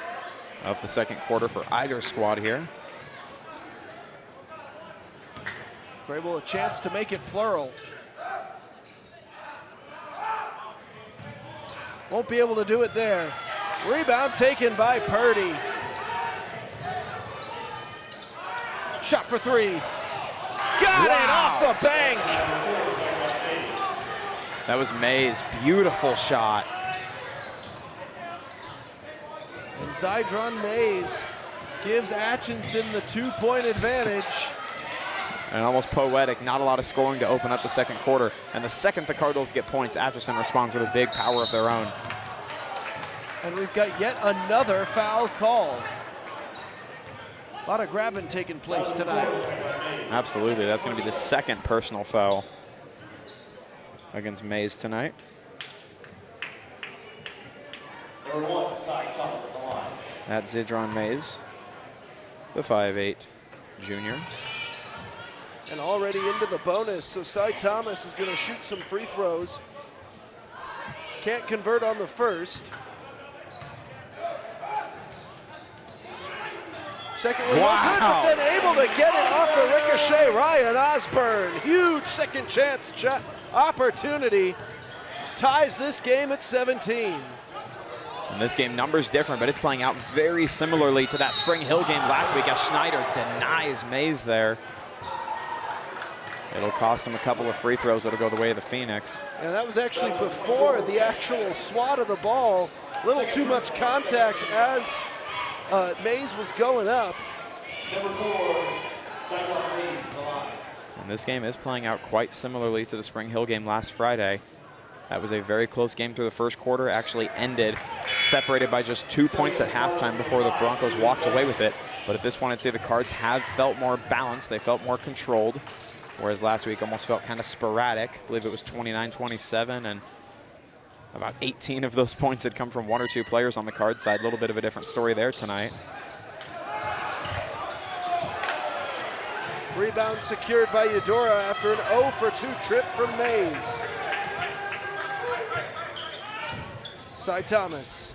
of the second quarter for either squad here. Crable a chance to make it plural. Won't be able to do it there. Rebound taken by Purdy. Shot for three. Got it off the bank. That was Mays. Beautiful shot. And Zydron Mays gives Atchison the 2-point advantage. And almost poetic, not a lot of scoring to open up the second quarter. And the second the Cardinals get points, Atchison responds with a big power of their own. And we've got yet another foul call. A lot of grabbing taking place tonight. Absolutely, that's going to be the second personal foul against Mays tonight. That's Zydron Mays, the 5'8" junior. And already into the bonus, so Cy Thomas is going to shoot some free throws. Can't convert on the first. Second one, no good, but then able to get it off the ricochet. Ryan Osborne, huge second chance opportunity. Ties this game at 17. And this game, numbers different, but it's playing out very similarly to that Spring Hill game last week as Schneider denies Mays there. It'll cost him a couple of free throws that'll go the way of the Phoenix. And that was actually before the actual swat of the ball. A little too much contact as Mays was going up. And this game is playing out quite similarly to the Spring Hill game last Friday. That was a very close game through the first quarter, actually ended separated by just 2 points at halftime before the Broncos walked away with it. But at this point, I'd say the Cards have felt more balanced. They felt more controlled. Whereas last week almost felt kind of sporadic. I believe it was 29-27, and about 18 of those points had come from 1 or 2 players on the Card side. A little bit of a different story there tonight. Rebound secured by Eudora after an 0 for 2 trip from Mays. Cy Thomas.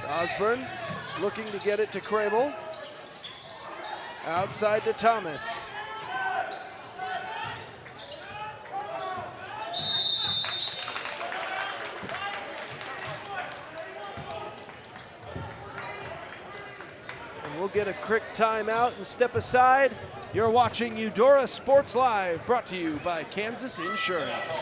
Osborne looking to get it to Crable. Outside to Thomas. And we'll get a quick timeout and step aside. You're watching Eudora Sports Live, brought to you by Kansas Insurance.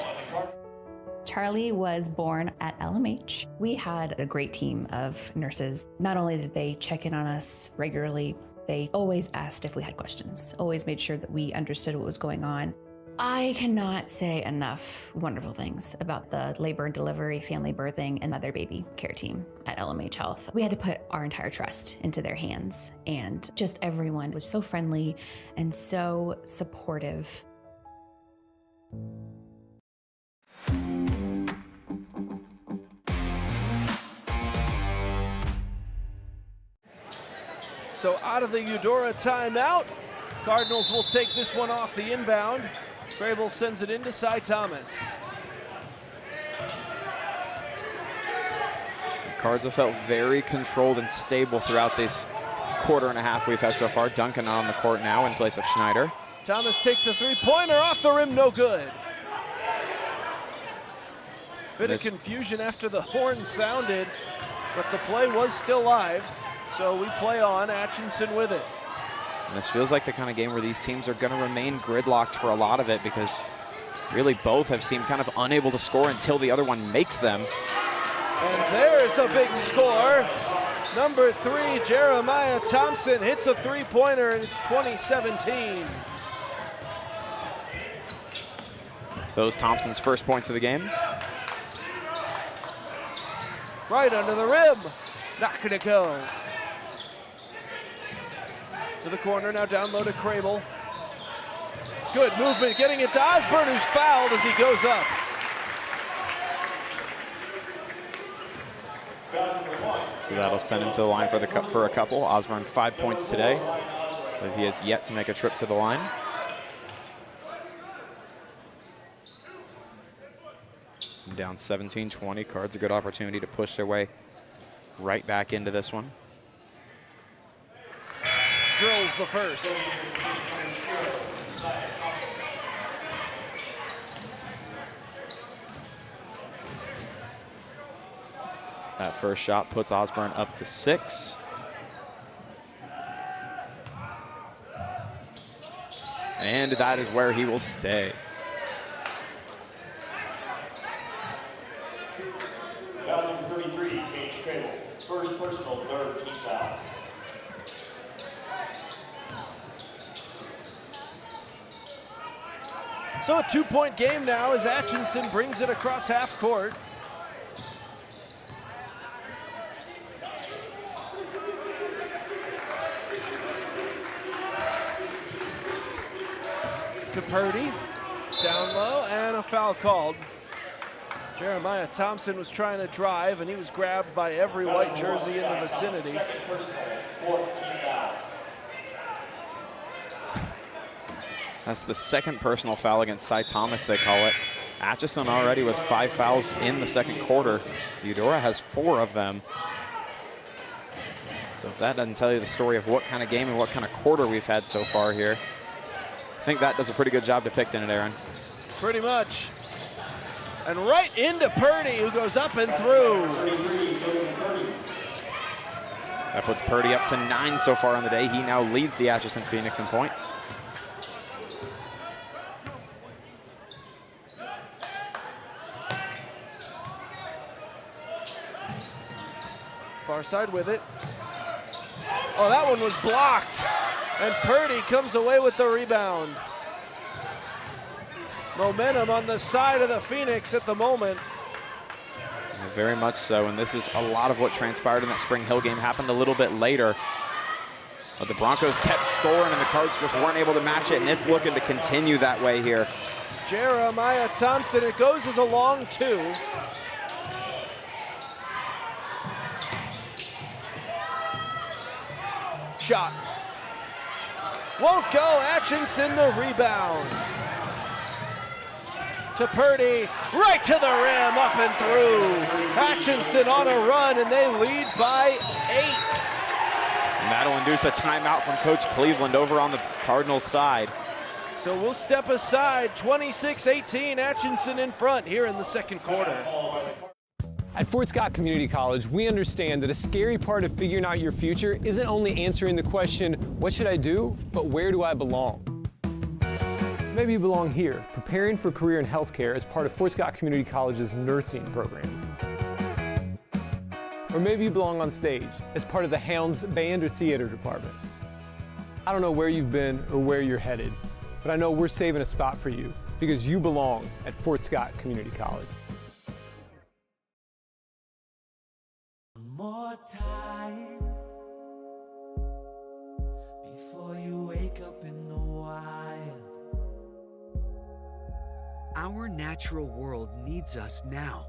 Charlie was born at LMH. We had a great team of nurses. Not only did they check in on us regularly, they always asked if we had questions, always made sure that we understood what was going on. I cannot say enough wonderful things about the labor and delivery, family birthing, and mother baby care team at LMH Health. We had to put our entire trust into their hands, and just everyone was so friendly and so supportive. So out of the Eudora timeout, Cardinals will take this one off the inbound. Crable sends it into Cy Thomas. The Cards have felt very controlled and stable throughout this quarter and a half we've had so far. Duncan on the court now in place of Schneider. Thomas takes a three-pointer off the rim, no good. Bit of confusion after the horn sounded, but the play was still live. So we play on, Atchison with it. And this feels like the kind of game where these teams are going to remain gridlocked for a lot of it, because really both have seemed kind of unable to score until the other one makes them. And there's a big score. Number 3, Jeremiah Thompson hits a three-pointer, and it's 20-17. Those Thompson's first points of the game. Right under the rim. Not gonna go. To the corner, now down low to Crable. Good movement, getting it to Osborne, who's fouled as he goes up. So that'll send him to the line for a couple. Osborne 5 points today, but he has yet to make a trip to the line. Down 17-20, Cards a good opportunity to push their way right back into this one. Drills the first. That first shot puts Osborne up to 6. And that is where he will stay. Foul number 33, Cage Cradle. First personal, third team foul. So a 2-point game now as Atchison brings it across half court. To Purdy, down low, and a foul called. Jeremiah Thompson was trying to drive, and he was grabbed by every white jersey in the vicinity. That's the second personal foul against Cy Thomas, they call it. Atchison already with 5 fouls in the second quarter. Eudora has 4 of them. So if that doesn't tell you the story of what kind of game and what kind of quarter we've had so far here, I think that does a pretty good job depicting it, Aaron. Pretty much. And right into Purdy, who goes up and through. That puts Purdy up to 9 so far on the day. He now leads the Atchison Phoenix in points. Far side with it. Oh, that one was blocked. And Purdy comes away with the rebound. Momentum on the side of the Phoenix at the moment. Very much so, and this is a lot of what transpired in that Spring Hill game. Happened a little bit later. But the Broncos kept scoring, and the Cards just weren't able to match it, and it's looking to continue that way here. Jeremiah Thompson, it goes as a long 2. Shot. Won't go. Atchison the rebound. To Purdy, right to the rim, up and through. Atchison on a run, and they lead by 8. And that'll induce a timeout from Coach Cleveland over on the Cardinals side. So we'll step aside. 26-18, Atchison in front here in the second quarter. At Fort Scott Community College, we understand that a scary part of figuring out your future isn't only answering the question, what should I do, but where do I belong? Maybe you belong here, preparing for a career in healthcare as part of Fort Scott Community College's nursing program. Or maybe you belong on stage as part of the Hounds band or theater department. I don't know where you've been or where you're headed, but I know we're saving a spot for you because you belong at Fort Scott Community College. More time before you wake up in the wild. Our natural world needs us now.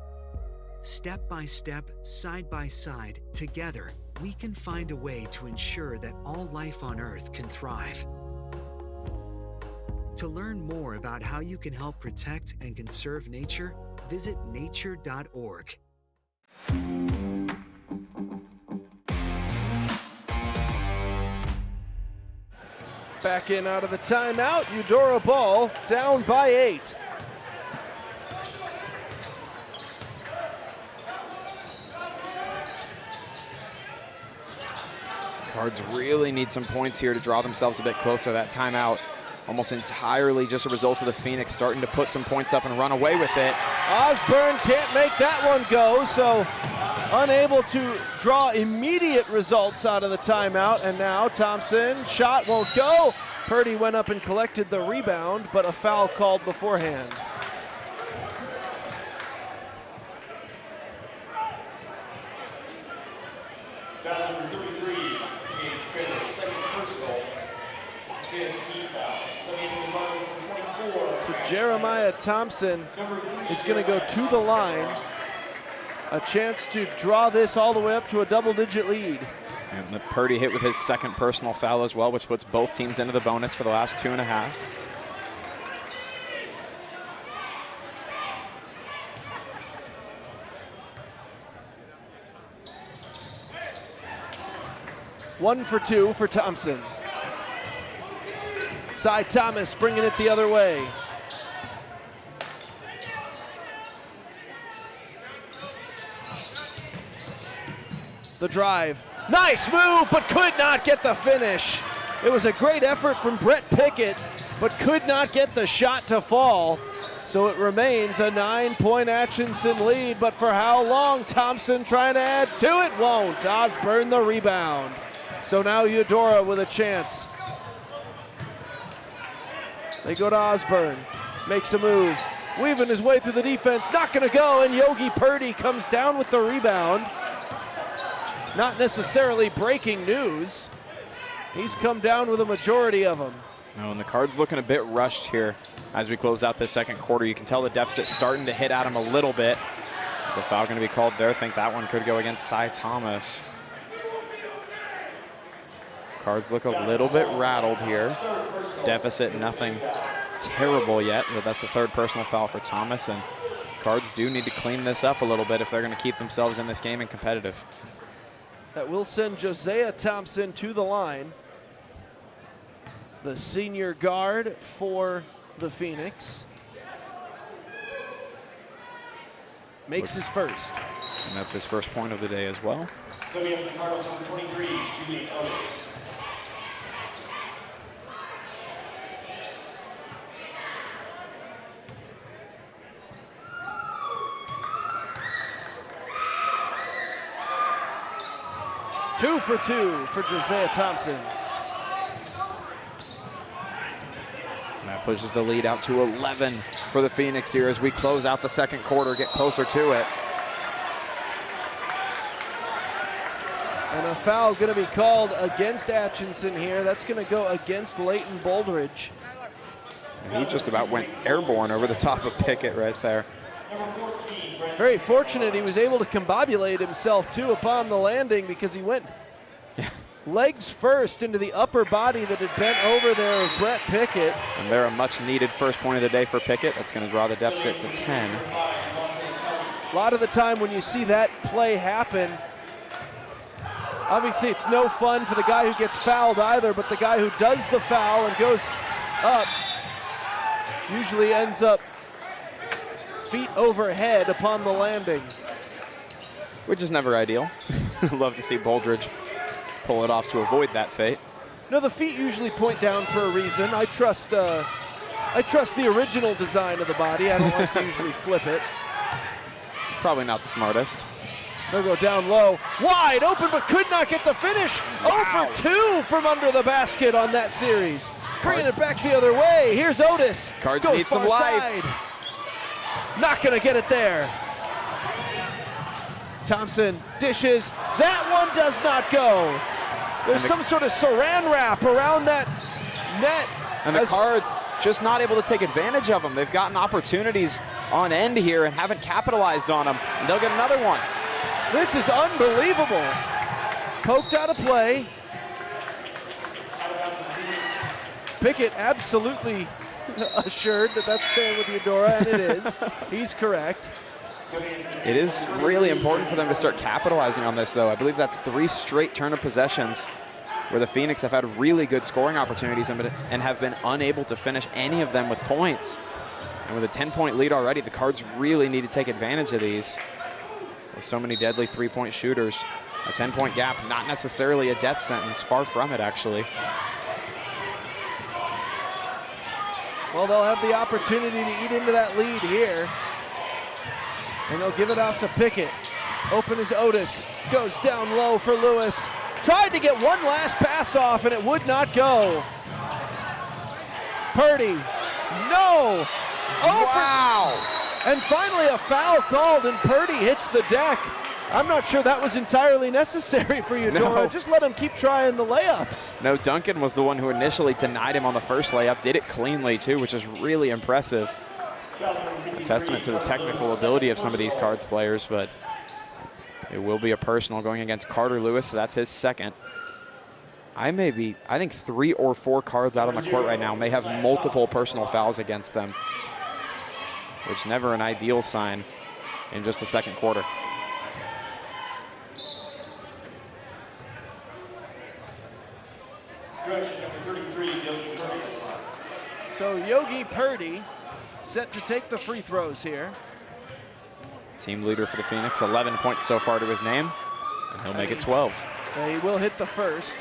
Step by step, side by side, together, we can find a way to ensure that all life on Earth can thrive. To learn more about how you can help protect and conserve nature, visit nature.org. Back in out of the timeout, Eudora ball down by 8. Cards really need some points here to draw themselves a bit closer to that timeout. Almost entirely just a result of the Phoenix starting to put some points up and run away with it. Osborne can't make that one go, so unable to draw immediate results out of the timeout. And now Thompson, shot won't go. Purdy went up and collected the rebound, but a foul called beforehand. Foul number 33, Cage Cradle, second personal, 15 foul. So Jeremiah Thompson is going to go to the line. A chance to draw this all the way up to a double-digit lead. And the Purdy hit with his second personal foul as well, which puts both teams into the bonus for the last 2.5. One for 2 for Thompson. Cy Thomas bringing it the other way. The drive. Nice move, but could not get the finish. It was a great effort from Brett Pickett, but could not get the shot to fall. So it remains a 9-point Atchison lead, but for how long? Thompson trying to add to it, won't. Osborne the rebound. So now Eudora with a chance. They go to Osborne, makes a move, weaving his way through the defense, not gonna go, and Yogi Purdy comes down with the rebound. Not necessarily breaking news. He's come down with a majority of them. No, and the Cards looking a bit rushed here as we close out this second quarter. You can tell the deficit starting to hit at him a little bit. Is a foul going to be called there? I think that one could go against Cy Thomas. Cards look a little bit rattled here. Deficit, nothing terrible yet, but that's the third personal foul for Thomas, and Cards do need to clean this up a little bit if they're going to keep themselves in this game and competitive. That will send Josiah Thompson to the line. The senior guard for the Phoenix. Makes his first. And that's his first point of the day as well. So we have the Cardinals number 23, Julian Otis. Two for two for Josiah Thompson. And that pushes the lead out to 11 for the Phoenix here as we close out the second quarter, get closer to it. And a foul going to be called against Atchison here. That's going to go against Leighton Bouldridge. And he just about went airborne over the top of Pickett right there. Very fortunate he was able to combobulate himself too upon the landing, because he went legs first into the upper body that had bent over there of Brett Pickett. And they're a much needed first point of the day for Pickett. That's going to draw the deficit to 10. A lot of the time when you see that play happen, obviously it's no fun for the guy who gets fouled either, but the guy who does the foul and goes up usually ends up feet overhead upon the landing. Which is never ideal. Love to see Bouldridge pull it off to avoid that fate. No, the feet usually point down for a reason. I trust the original design of the body. I don't like to usually flip it. Probably not the smartest. They'll go down low, wide open, but could not get the finish. Wow. 0 for 2 from under the basket on that series. Bringing it back the other way. Here's Otis. Cards goes need some far life. side. Not gonna get it there. Thompson dishes. That one does not go. There's some sort of saran wrap around that net. And the Cards just not able to take advantage of them. They've gotten opportunities on end here and haven't capitalized on them. And they'll get another one. This is unbelievable. Poked out of play. Pickett absolutely assured that that's staying with Eudora, and it is. He's correct. It is really important for them to start capitalizing on this, though. I believe that's 3 straight turn of possessions where the Phoenix have had really good scoring opportunities and have been unable to finish any of them with points. And with a 10-point lead already, the Cards really need to take advantage of these. With so many deadly three-point shooters, a 10-point gap, not necessarily a death sentence, far from it, actually. Well, they'll have the opportunity to eat into that lead here. And they'll give it off to Pickett. Open is Otis. Goes down low for Lewis. Tried to get one last pass off, and it would not go. Purdy. No. Wow. And finally a foul called, and Purdy hits the deck. I'm not sure that was entirely necessary for Eudora. No. Just let him keep trying the layups. No, Duncan was the one who initially denied him on the first layup. Did it cleanly, too, which is really impressive. A testament to the technical ability of some of these Cards players, but it will be a personal going against Carter Lewis, so that's his second. I think 3 or 4 Cards out on the court right now may have multiple personal fouls against them, which never an ideal sign in just the second quarter. So Yogi Purdy set to take the free throws here. Team leader for the Phoenix, 11 points so far to his name. And he'll make it 12. He will hit the first.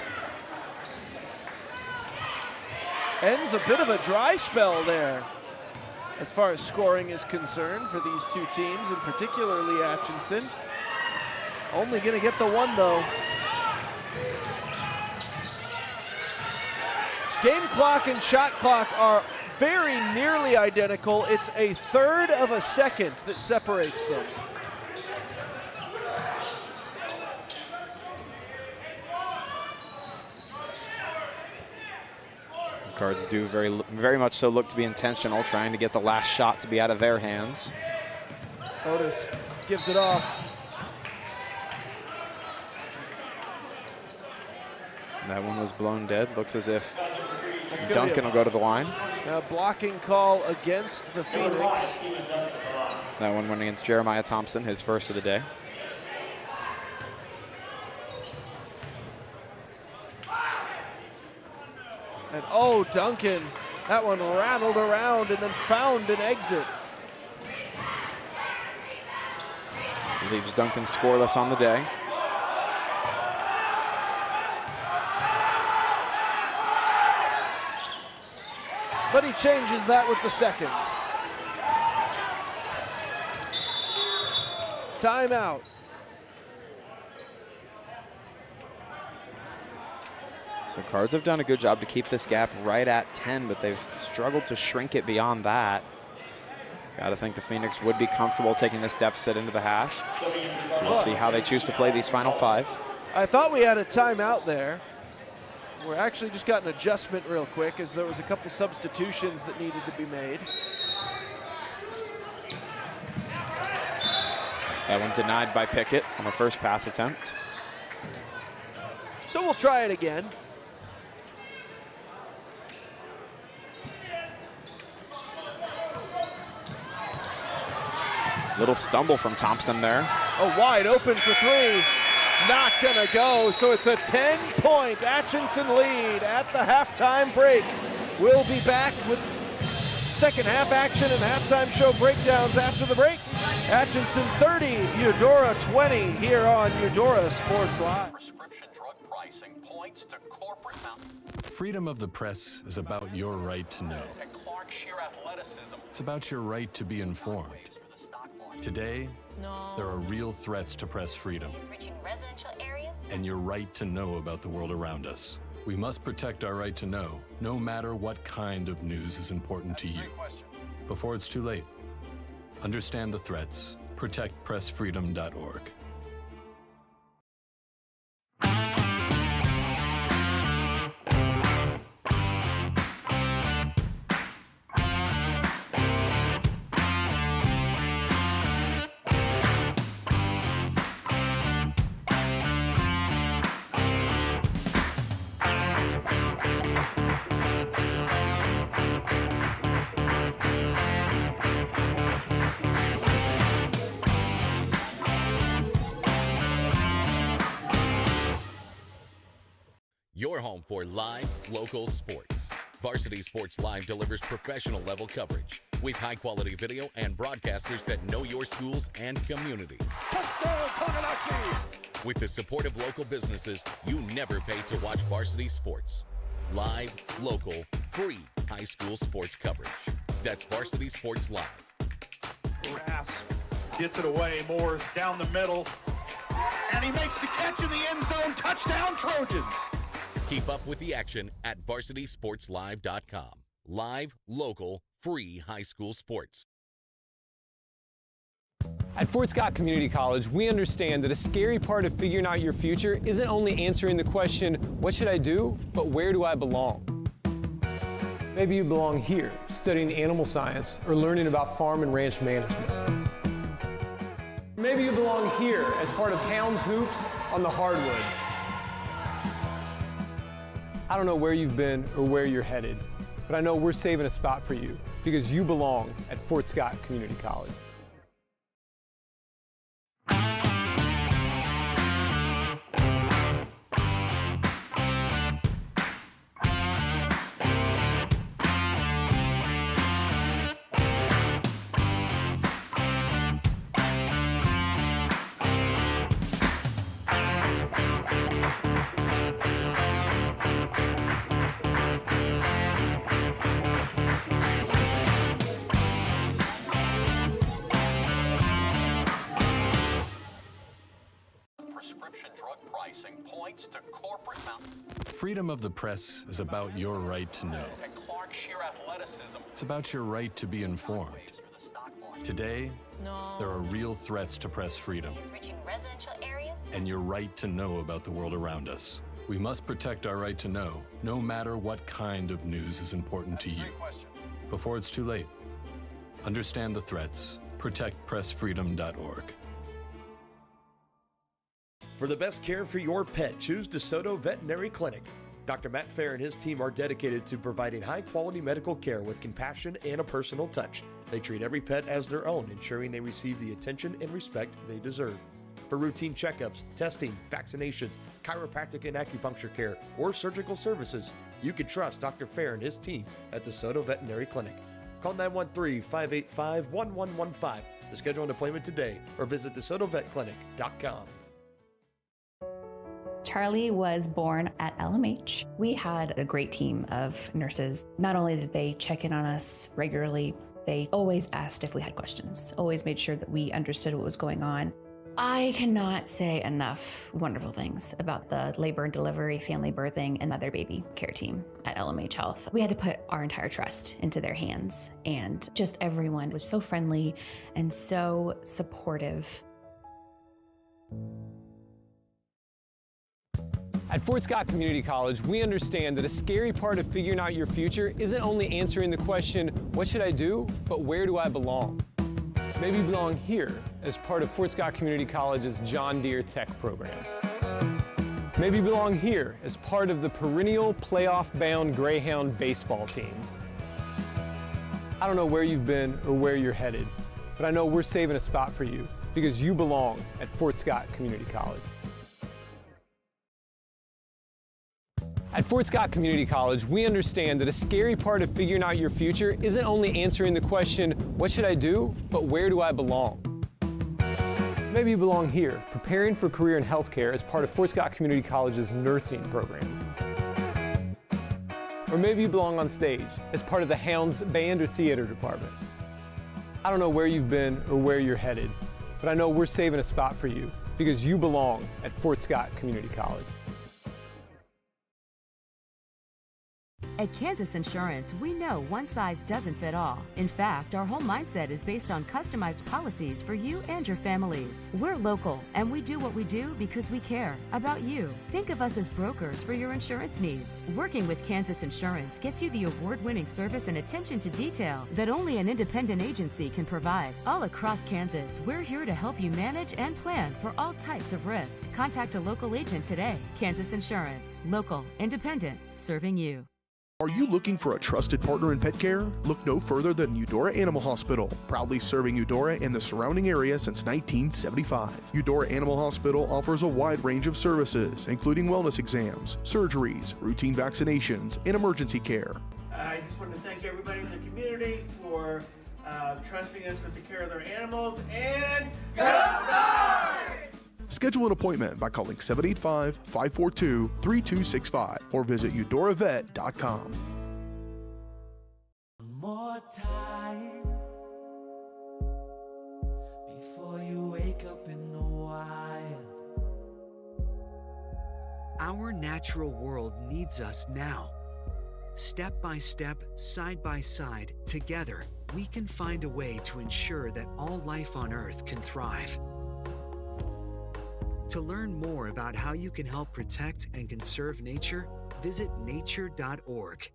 Ends a bit of a dry spell there as far as scoring is concerned for these two teams, and particularly Atchison. Only going to get the one, though. Game clock and shot clock are very nearly identical. It's a third of a second that separates them. Cards do very much so look to be intentional, trying to get the last shot to be out of their hands. Otis gives it off. That one was blown dead. Looks as if Duncan will go to the line. A blocking call against the Phoenix. That one went against Jeremiah Thompson, his first of the day. And oh, Duncan, that one rattled around and then found an exit. Leaves Duncan scoreless on the day. But he changes that with the second. Timeout. So Cards have done a good job to keep this gap right at 10, but they've struggled to shrink it beyond that. Got to think the Phoenix would be comfortable taking this deficit into the half. So we'll see how they choose to play these final 5. I thought we had a timeout there. We're actually just got an adjustment real quick as there was a couple substitutions that needed to be made. That one denied by Pickett on the first pass attempt. So we'll try it again. Little stumble from Thompson there. Oh, wide open for 3. Not gonna go, so it's a 10-point Atchison lead at the halftime break. We'll be back with second half action and halftime show breakdowns after the break. Atchison 30, Eudora 20 here on Eudora Sports Live. Prescription drug pricing points to corporate Freedom of the press is about your right to know. It's about your right to be informed. Today, there are real threats to press freedom and your right to know about the world around us. We must protect our right to know, no matter what kind of news is important to you. Before it's too late, understand the threats. ProtectPressFreedom.org. Your home for live, local sports. Varsity Sports Live delivers professional level coverage with high-quality video and broadcasters that know your schools and community. Touchdown, Tonganachi! With the support of local businesses, you never pay to watch varsity sports. Live, local, free high school sports coverage. That's Varsity Sports Live. Rasp gets it away. Moore's down the middle. And he makes the catch in the end zone. Touchdown, Trojans! Keep up with the action at varsitysportslive.com. Live, local, free high school sports. At Fort Scott Community College, we understand that a scary part of figuring out your future isn't only answering the question, what should I do, but where do I belong? Maybe you belong here, studying animal science or learning about farm and ranch management. Maybe you belong here as part of Hounds Hoops on the hardwood. I don't know where you've been or where you're headed, but I know we're saving a spot for you because you belong at Fort Scott Community College. Freedom of the press is about your right to know. It's about your right to be informed. Today, there are real threats to press freedom and your right to know about the world around us. We must protect our right to know, no matter what kind of news is important to you. Before it's too late, understand the threats. ProtectPressFreedom.org. For the best care for your pet, choose DeSoto Veterinary Clinic. Dr. Matt Fair and his team are dedicated to providing high-quality medical care with compassion and a personal touch. They treat every pet as their own, ensuring they receive the attention and respect they deserve. For routine checkups, testing, vaccinations, chiropractic and acupuncture care, or surgical services, you can trust Dr. Fair and his team at DeSoto Veterinary Clinic. Call 913-585-1115 to schedule an appointment today or visit DeSotoVetClinic.com. Charlie was born at LMH. We had a great team of nurses. Not only did they check in on us regularly, they always asked if we had questions, always made sure that we understood what was going on. I cannot say enough wonderful things about the labor and delivery, family birthing, and mother baby care team at LMH Health. We had to put our entire trust into their hands, and just everyone was so friendly and so supportive. At Fort Scott Community College, we understand that a scary part of figuring out your future isn't only answering the question, what should I do, but where do I belong? Maybe you belong here as part of Fort Scott Community College's John Deere Tech program. Maybe you belong here as part of the perennial playoff-bound Greyhound baseball team. I don't know where you've been or where you're headed, but I know we're saving a spot for you because you belong at Fort Scott Community College. At Fort Scott Community College, we understand that a scary part of figuring out your future isn't only answering the question, what should I do, but where do I belong? Maybe you belong here, preparing for a career in healthcare as part of Fort Scott Community College's nursing program. Or maybe you belong on stage as part of the Hounds band or theater department. I don't know where you've been or where you're headed, but I know we're saving a spot for you because you belong at Fort Scott Community College. At Kansas Insurance, we know one size doesn't fit all. In fact, our whole mindset is based on customized policies for you and your families. We're local, and we do what we do because we care about you. Think of us as brokers for your insurance needs. Working with Kansas Insurance gets you the award-winning service and attention to detail that only an independent agency can provide. All across Kansas, we're here to help you manage and plan for all types of risk. Contact a local agent today. Kansas Insurance. Local, independent, serving you. Are you looking for a trusted partner in pet care? Look no further than Eudora Animal Hospital, proudly serving Eudora and the surrounding area since 1975. Eudora Animal Hospital offers a wide range of services, including wellness exams, surgeries, routine vaccinations, and emergency care. I just want to thank everybody in the community for trusting us with the care of their animals, and go Dogs! Schedule an appointment by calling 785-542-3265 or visit eudoravet.com. More time before you wake up in the wild. Our natural world needs us now. Step by step, side by side, together, we can find a way to ensure that all life on Earth can thrive. To learn more about how you can help protect and conserve nature, visit nature.org.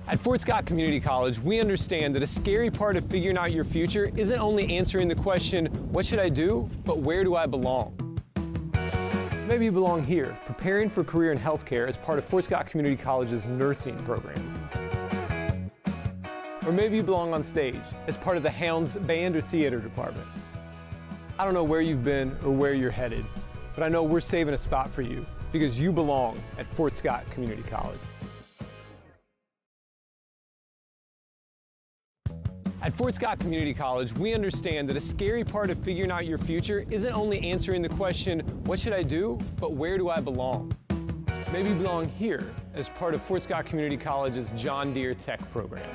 At Fort Scott Community College, we understand that a scary part of figuring out your future isn't only answering the question, what should I do, but where do I belong? Maybe you belong here, preparing for a career in healthcare as part of Fort Scott Community College's nursing program. Or maybe you belong on stage as part of the Hounds band or theater department. I don't know where you've been or where you're headed, but I know we're saving a spot for you because you belong at Fort Scott Community College. At Fort Scott Community College, we understand that a scary part of figuring out your future isn't only answering the question, what should I do, but where do I belong? Maybe you belong here as part of Fort Scott Community College's John Deere Tech program.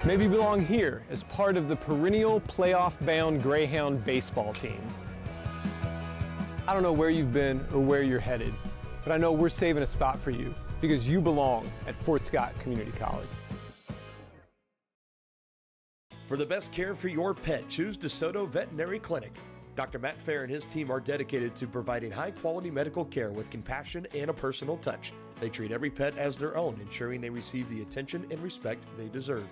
Maybe you belong here as part of the perennial playoff-bound Greyhound baseball team. I don't know where you've been or where you're headed, but I know we're saving a spot for you because you belong at Fort Scott Community College. For the best care for your pet, choose DeSoto Veterinary Clinic. Dr. Matt Fair and his team are dedicated to providing high-quality medical care with compassion and a personal touch. They treat every pet as their own, ensuring they receive the attention and respect they deserve.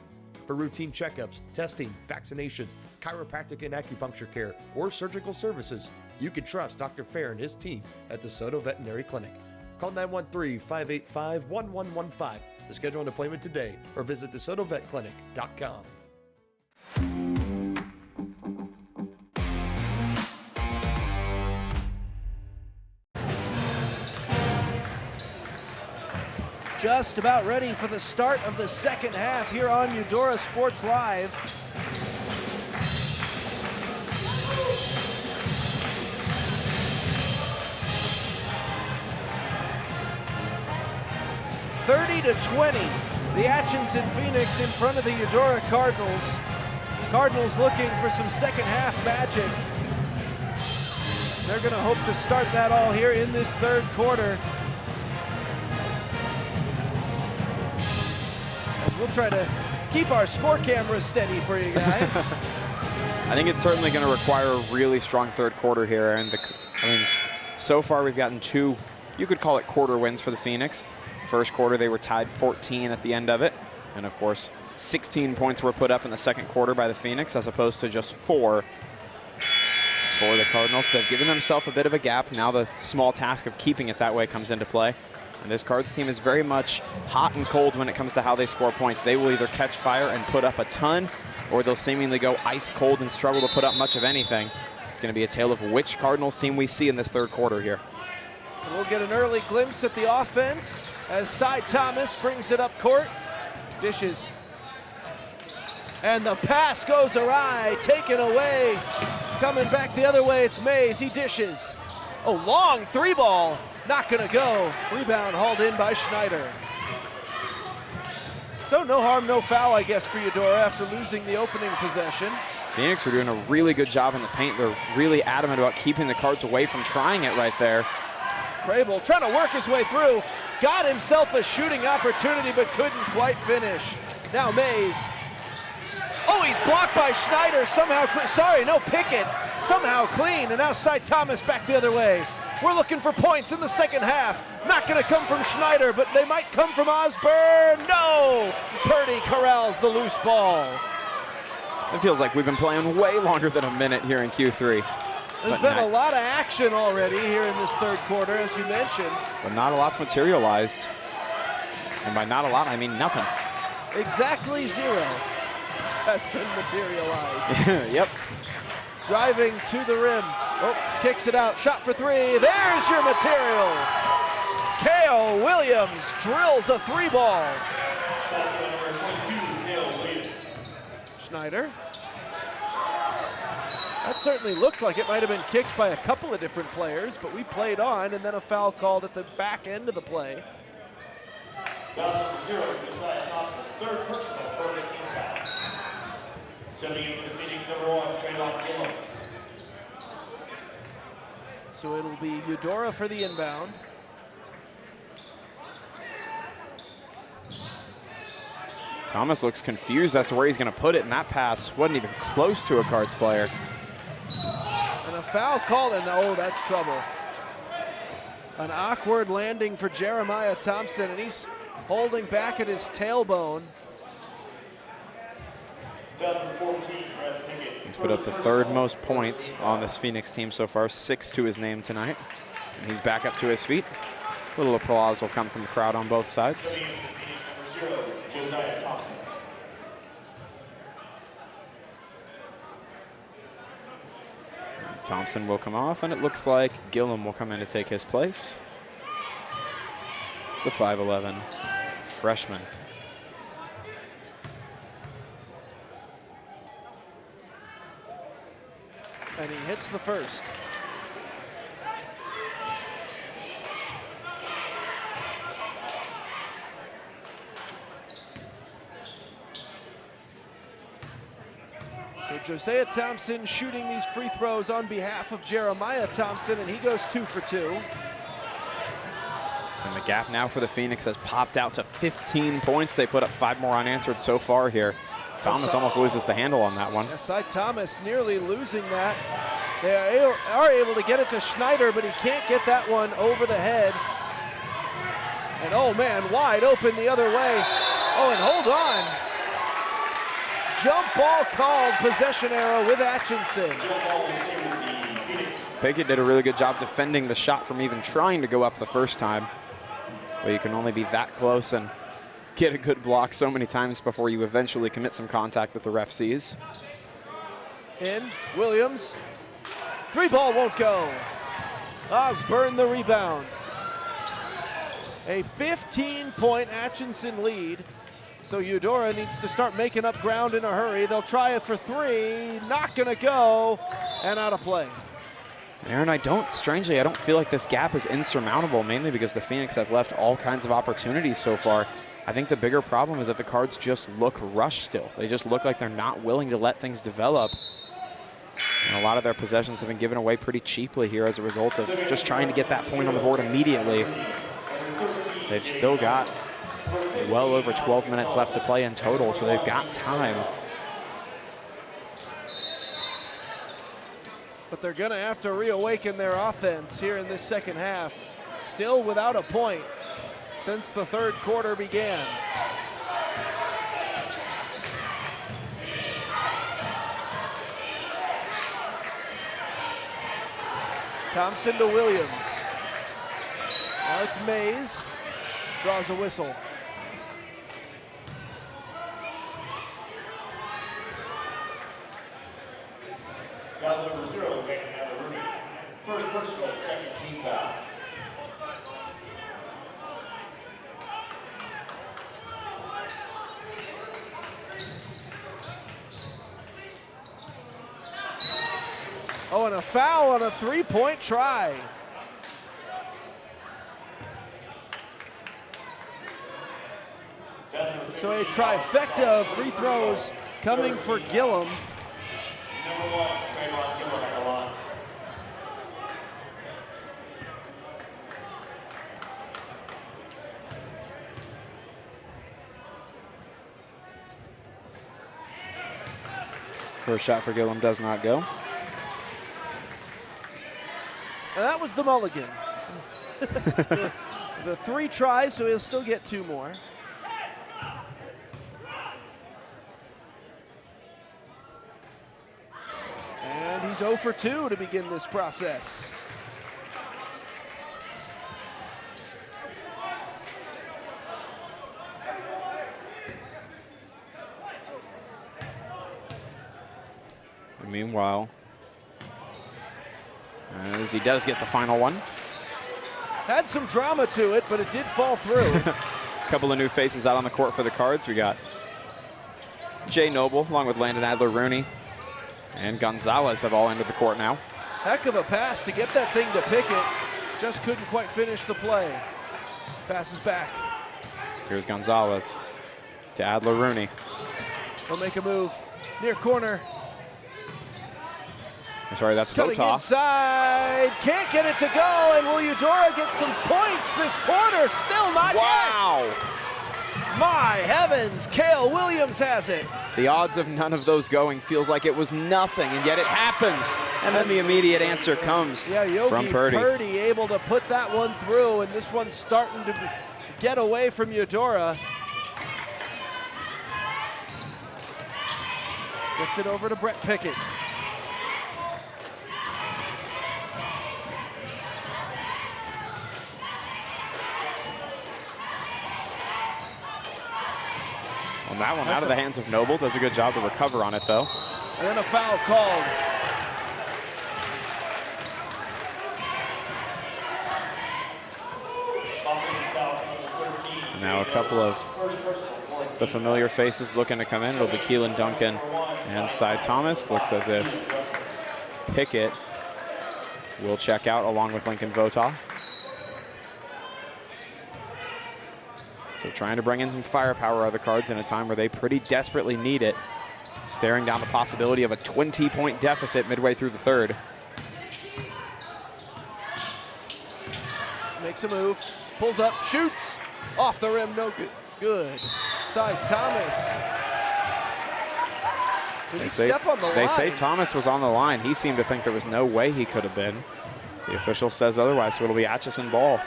For routine checkups, testing, vaccinations, chiropractic and acupuncture care, or surgical services, you can trust Dr. Fair and his team at DeSoto Veterinary Clinic. Call 913-585-1115 to schedule an appointment today or visit DeSotoVetClinic.com. Just about ready for the start of the second half here on Eudora Sports Live. (30-20). The Atchison Phoenix in front of the Eudora Cardinals. Cardinals looking for some second half magic. They're going to hope to start that all here in this third quarter. As we'll try to keep our score cameras steady for you guys. I think it's certainly going to require a really strong third quarter here. And so far we've gotten two, you could call it quarter wins for the Phoenix. First quarter they were tied 14 at the end of it. And of course, 16 points were put up in the second quarter by the Phoenix as opposed to just 4 for the Cardinals. They've given themselves a bit of a gap. Now the small task of keeping it that way comes into play. And this Cards team is very much hot and cold when it comes to how they score points. They will either catch fire and put up a ton, or they'll seemingly go ice cold and struggle to put up much of anything. It's going to be a tale of which Cardinals team we see in this third quarter here. We'll get an early glimpse at the offense as Cy Thomas brings it up court. Dishes. And the pass goes awry, taken away. Coming back the other way, it's Mays. He dishes. Oh, long three ball. Not gonna go. Rebound hauled in by Schneider. So no harm, no foul, I guess, for Eudora after losing the opening possession. Phoenix are doing a really good job in the paint. They're really adamant about keeping the Cards away from trying it right there. Crable trying to work his way through. Got himself a shooting opportunity, but couldn't quite finish. Now Mays. Oh, he's blocked by Schneider. Somehow, sorry, no, Pickett. Somehow clean, and now Cy Thomas back the other way. We're looking for points in the second half. Not going to come from Schneider, but they might come from Osborne. No! Purdy corrals the loose ball. It feels like we've been playing way longer than a minute here in Q3. There's been a lot of action already here in this third quarter, as you mentioned. But not a lot's materialized. And by not a lot, I mean nothing. Exactly 0 has been materialized. Yep. Driving to the rim. Oh, kicks it out. Shot for 3. There's your material. Kale Williams drills a 3-ball. Schneider. That certainly looked like it might have been kicked by a couple of different players, but we played on, and then a foul called at the back end of the play. Foul 0 to Josiah Thompson, third personal for the team foul. Stepping in for the Phoenix, number 1, Traylon Gillen. So it'll be Eudora for the inbound. Thomas looks confused as to where he's going to put it, and that pass wasn't even close to a Cards player. And a foul called, and oh, that's trouble. An awkward landing for Jeremiah Thompson, and he's holding back at his tailbone. He's put up the third most points on this Phoenix team so far, 6 to his name tonight. And he's back up to his feet. A little applause will come from the crowd on both sides. Thompson will come off, and it looks like Gillum will come in to take his place. The 5'11" freshman. And he hits the first. So Josiah Thompson shooting these free throws on behalf of Jeremiah Thompson, and he goes 2 for 2. And the gap now for the Phoenix has popped out to 15 points. They put up 5 more unanswered so far here. Thomas almost loses the handle on that one. Cy Thomas nearly losing that. They are able to get it to Schneider, but he can't get that one over the head. And oh man, wide open the other way. Oh, and hold on. Jump ball called, possession arrow with Atchison. Pickett did a really good job defending the shot from even trying to go up the first time. But you can only be that close and get a good block so many times before you eventually commit some contact that the ref sees. In, Williams. 3-ball won't go. Osborne the rebound. A 15-point Atchison lead. So Eudora needs to start making up ground in a hurry. They'll try it for 3, not gonna go, and out of play. Aaron, strangely, I don't feel like this gap is insurmountable, mainly because the Phoenix have left all kinds of opportunities so far. I think the bigger problem is that the Cards just look rushed still. They just look like they're not willing to let things develop. And a lot of their possessions have been given away pretty cheaply here as a result of just trying to get that point on the board immediately. They've still got well over 12 minutes left to play in total, so they've got time. But they're gonna have to reawaken their offense here in this second half. Still without a point since the third quarter began. Thompson to Williams. Now it's Mays, draws a whistle. Foul number 0, making Adler Rooney. First personal, second team foul. Oh, and a foul on a 3-point try. So a trifecta of free throws coming for Gillum. Number 1, Trayvon Gillum at the line. First shot for Gillum does not go. And that was the mulligan. The 3 tries, so he'll still get 2 more. And he's 0 for 2 to begin this process. And meanwhile, as he does get the final one. Had some drama to it, but it did fall through. A couple of new faces out on the court for the Cards. We got Jay Noble along with Landon Adler-Rooney and Gonzalez have all entered the court now. Heck of a pass to get that thing to Pickett. Just couldn't quite finish the play. Passes back. Here's Gonzalez to Adler-Rooney. He'll make a move. Near corner. I'm sorry, that's Cutting Votov. inside. Can't get it to go. And will Eudora get some points this quarter? Still not yet. My heavens, Cale Williams has it. The odds of none of those going feels like it was nothing, and yet it happens. And then the immediate answer comes from Purdy. Purdy able to put that one through, and this one's starting to get away from Eudora. Gets it over to Brett Pickett. On that one, out of the hands of Noble. Does a good job to recover on it, though. And then a foul called. Now a couple of the familiar faces looking to come in. It'll be Keelan Duncan and Cy Thomas. Looks as if Pickett will check out along with Lincoln Vota. So trying to bring in some firepower out of the Cards in a time where they pretty desperately need it. Staring down the possibility of a 20-point deficit midway through the third. Makes a move, pulls up, shoots, off the rim, no good. Good. Cy Thomas. Did he step on the line? They say Thomas was on the line. He seemed to think there was no way he could have been. The official says otherwise, so it'll be Atchison ball.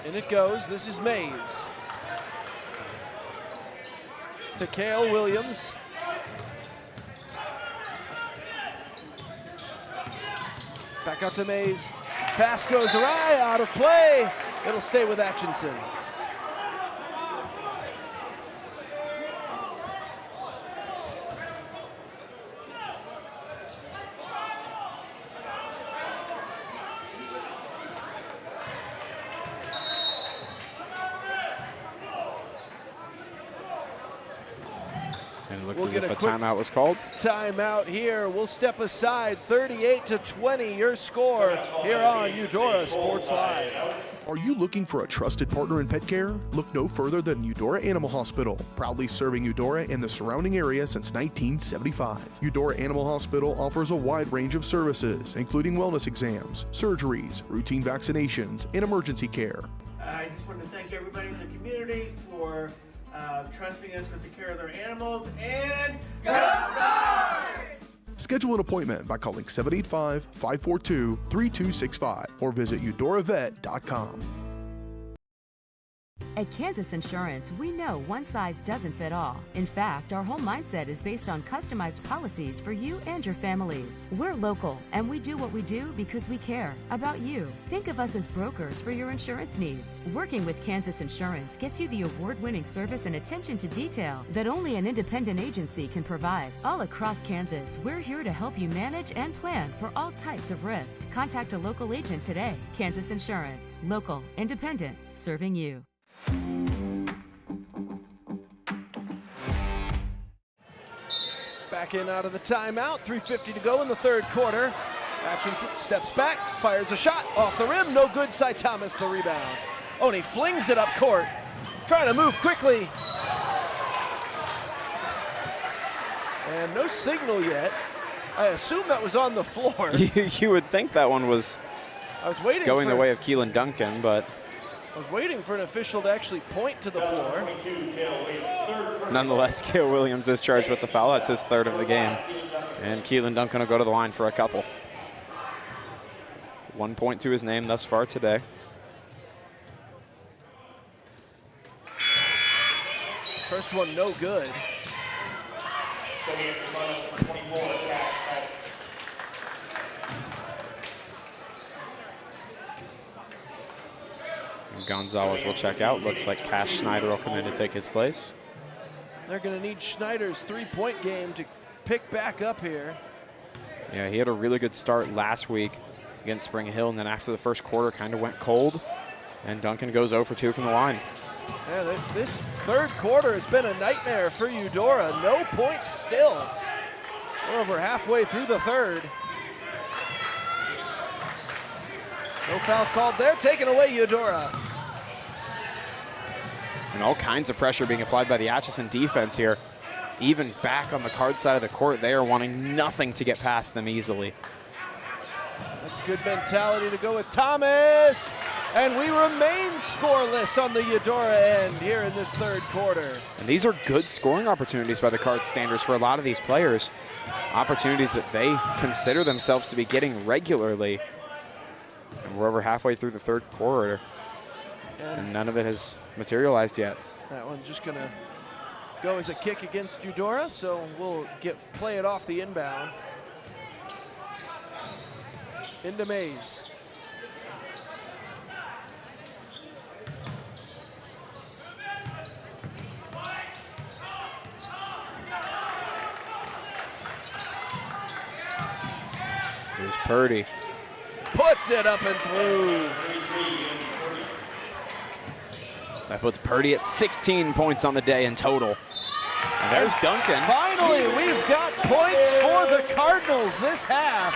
In it goes. This is Mays. To Cale Williams. Back out to Mays. Pass goes awry, out of play. It'll stay with Atchison. Looks as if a timeout was called. Timeout here. We'll step aside. 38-20, your score here on Eudora Sports Live. Are you looking for a trusted partner in pet care? Look no further than Eudora Animal Hospital, proudly serving Eudora and the surrounding area since 1975. Eudora Animal Hospital offers a wide range of services, including wellness exams, surgeries, routine vaccinations, and emergency care. I just want to thank everybody in the community for trusting us with the care of their animals, and go Dogs! Schedule an appointment by calling 785-542-3265 or visit eudoravet.com. At Kansas Insurance, we know one size doesn't fit all. In fact, our whole mindset is based on customized policies for you and your families. We're local, and we do what we do because we care about you. Think of us as brokers for your insurance needs. Working with Kansas Insurance gets you the award-winning service and attention to detail that only an independent agency can provide. All across Kansas, we're here to help you manage and plan for all types of risk. Contact a local agent today. Kansas Insurance. Local, independent, serving you. Back in out of the timeout, 3:50 to go in the third quarter. Atchison steps back, fires a shot, off the rim, no good. Cy Thomas the rebound. Oh, and he flings it up court, trying to move quickly. And no signal yet. I assume that was on the floor. You would think that one was going the way of Keelan Duncan, but I was waiting for an official to actually point to the floor. Nonetheless, Cale Williams is charged with the foul. That's his third of the game. And Keelan Duncan will go to the line for a couple. 1 point to his name thus far today. First one, no good. Gonzalez will check out. Looks like Cash Schneider will come in to take his place. They're going to need Schneider's three-point game to pick back up here. Yeah, he had a really good start last week against Spring Hill, and then after the first quarter kind of went cold, and Duncan goes 0 for 2 from the line. Yeah, this third quarter has been a nightmare for Eudora. No points still. We're over halfway through the third. No foul called there, taken away Eudora. And all kinds of pressure being applied by the Atchison defense here. Even back on the Card side of the court, they are wanting nothing to get past them easily. That's good mentality to go with Thomas. And we remain scoreless on the Eudora end here in this third quarter. And these are good scoring opportunities by the Card standards for a lot of these players. Opportunities that they consider themselves to be getting regularly. And we're over halfway through the third quarter, and none of it has materialized yet. That one's just going to go as a kick against Eudora, so we'll play it off the inbound. Into Mays. Here's Purdy. Puts it up and through. That puts Purdy at 16 points on the day in total. And there's Duncan. Finally, we've got points for the Cardinals this half.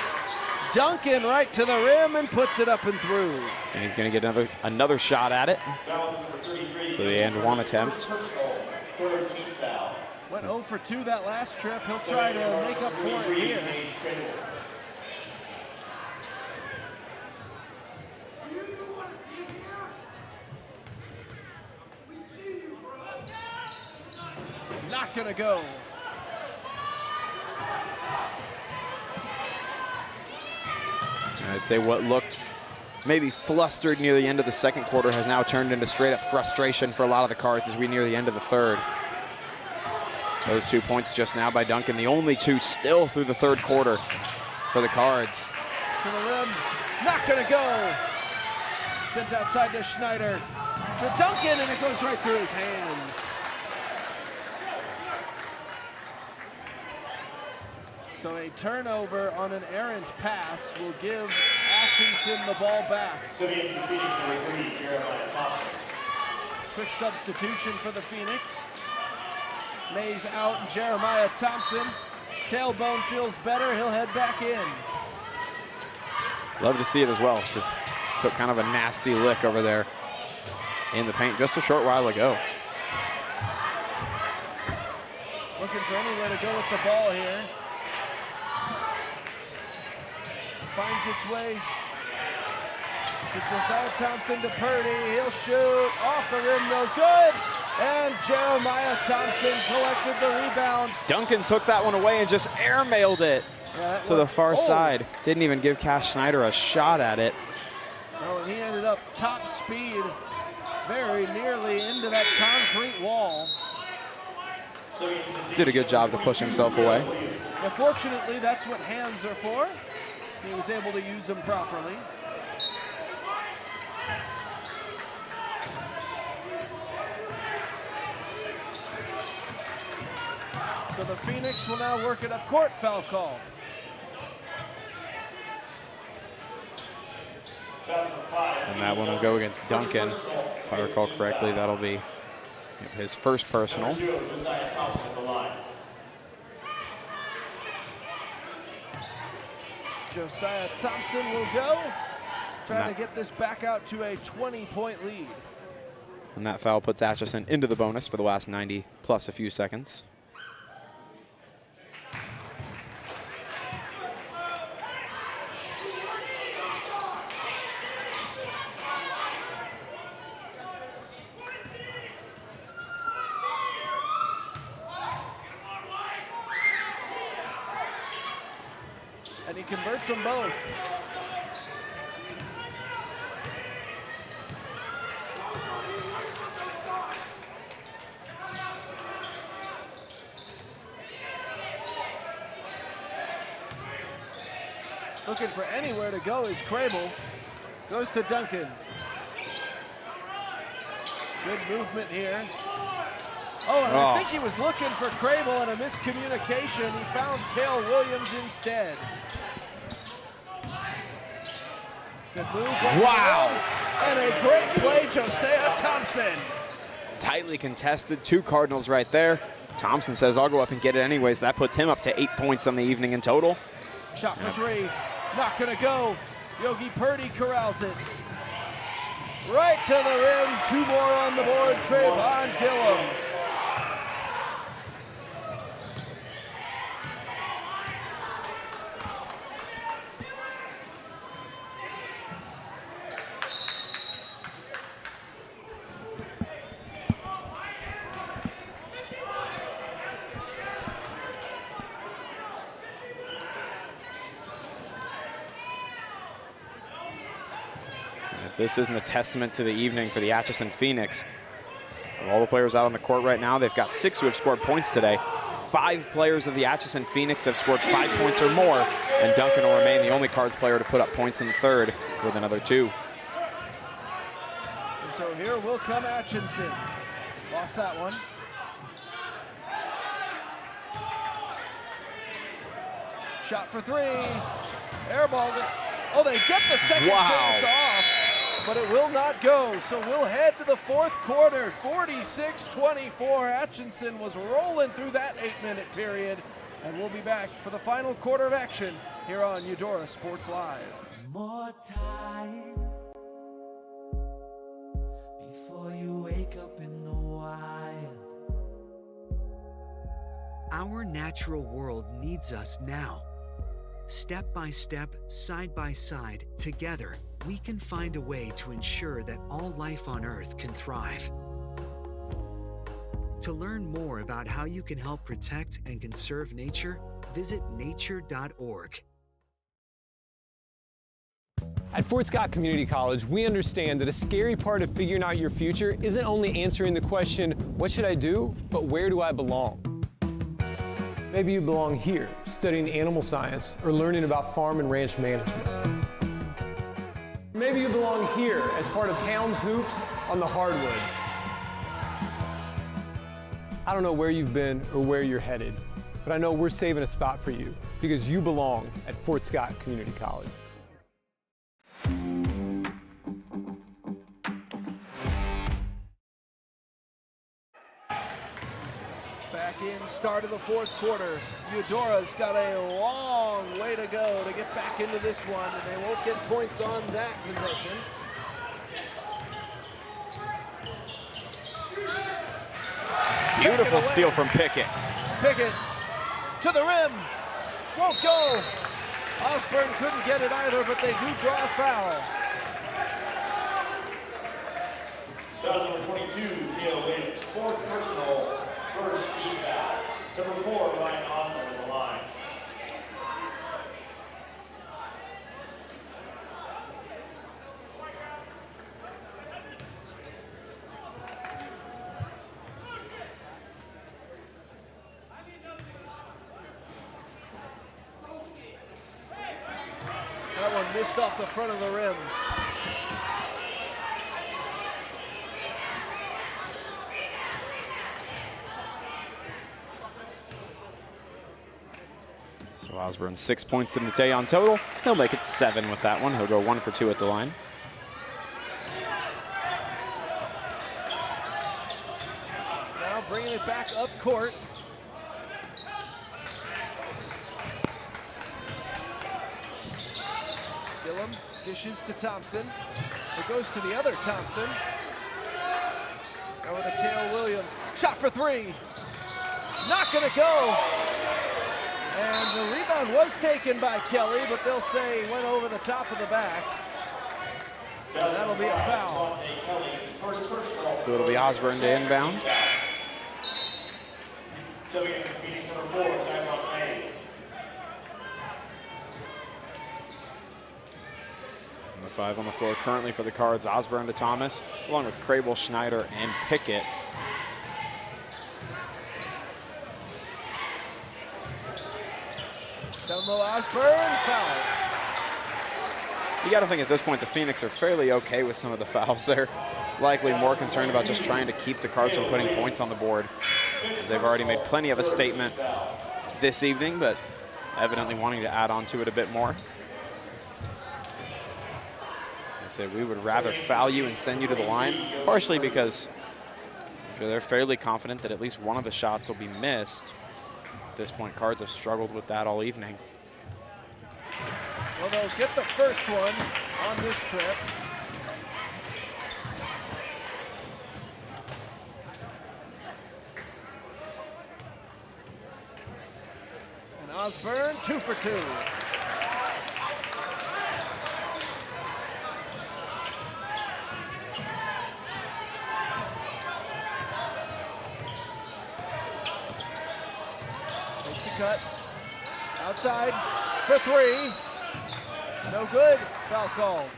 Duncan right to the rim and puts it up and through. And he's going to get another shot at it. So the end one attempt. Went 0 for 2 that last trip. He'll try to make up for it here. Not gonna go. I'd say what looked maybe flustered near the end of the second quarter has now turned into straight up frustration for a lot of the Cards as we near the end of the third. Those 2 points just now by Duncan, the only 2 still through the third quarter for the Cards. To the rim, not gonna go. Sent outside to Schneider. To Duncan, and it goes right through his hands. So a turnover on an errant pass will give Atchison the ball back. Quick substitution for the Phoenix. Mays out and Jeremiah Thompson. Tailbone feels better, he'll head back in. Love to see it as well. Just took kind of a nasty lick over there in the paint just a short while ago. Looking for anywhere to go with the ball here. Finds its way to Josiah Thompson to Purdy. He'll shoot off the rim, no good. And Jeremiah Thompson collected the rebound. Duncan took that one away and just airmailed it to the far side. Didn't even give Cash Schneider a shot at it. Oh, and he ended up top speed very nearly into that concrete wall. Did a good job to push himself away. Now, fortunately, that's what hands are for. He was able to use them properly. So the Phoenix will now work at a court foul call. And that one will go against Duncan. If I recall correctly, that'll be his first personal. Josiah Thompson will go. Trying to get this back out to a 20-point lead. And that foul puts Atchison into the bonus for the last 90 plus a few seconds. And he converts them both. Looking for anywhere to go is Crable. Goes to Duncan. Good movement here. Oh, and I think he was looking for Crable and a miscommunication. He found Cale Williams instead. Good move. Wow. And a great play, Josiah Thompson. Tightly contested, 2 Cardinals right there. Thompson says, I'll go up and get it anyways. That puts him up to 8 points on the evening in total. Shot for 3, not gonna go. Yogi Purdy corrals it. Right to the rim, 2 more on the board, Trayvon Gillum. This isn't a testament to the evening for the Atchison Phoenix. Of all the players out on the court right now, they've got 6 who have scored points today. 5 players of the Atchison Phoenix have scored 5 points or more, and Duncan will remain the only Cards player to put up points in the third with another 2. And so here will come Atchison. Lost that one. Shot for three. Air ball. Oh, they get the second chance off, but it will not go. So we'll head to the fourth quarter. 46-24. Atchison was rolling through that 8-minute period. And we'll be back for the final quarter of action here on Eudora Sports Live. More time before you wake up in the wild. Our natural world needs us now. Step by step, side by side, together, we can find a way to ensure that all life on Earth can thrive. To learn more about how you can help protect and conserve nature, visit nature.org. At Fort Scott Community College, we understand that a scary part of figuring out your future isn't only answering the question, what should I do, but where do I belong? Maybe you belong here, studying animal science or learning about farm and ranch management. Maybe you belong here as part of Hounds Hoops on the hardwood. I don't know where you've been or where you're headed, but I know we're saving a spot for you because you belong at Fort Scott Community College. Back in, start of the fourth quarter. Eudora's got a long way to go to get back into this one, and they won't get points on that possession. Beautiful steal from Pickett. Pickett to the rim. Won't go. Osborne couldn't get it either, but they do draw a foul. Foul number 22, Taylor Williams. Fourth personal, first team foul. Number 4, Ryan Osborne on the line. That one missed off the front of the rim. So Osborne 6 points in the day on total. He'll make it 7 with that one. He'll go 1 for 2 at the line. Now bringing it back up court. Gillum dishes to Thompson. It goes to the other Thompson. Over to Cale Williams. Shot for three. Not gonna go. And the rebound was taken by Kelly, but they'll say he went over the top of the back. And that'll be a foul. So it'll be Osborne to inbound. So we get Phoenix number 4, Tyrone May. Number 5 on the floor currently for the Cards, Osborne to Thomas, along with Crable, Schneider, and Pickett. Down low, Osborne, foul. You got to think at this point the Phoenix are fairly okay with some of the fouls there. Likely more concerned about just trying to keep the Cards from putting points on the board, as they've already made plenty of a statement this evening, but evidently wanting to add on to it a bit more. They say we would rather foul you and send you to the line, partially because they're fairly confident that at least one of the shots will be missed. At this point, Cards have struggled with that all evening. Well, they'll get the first one on this trip. And Osborne, 2 for 2. Takes a cut. Outside for 3. No good. Foul called.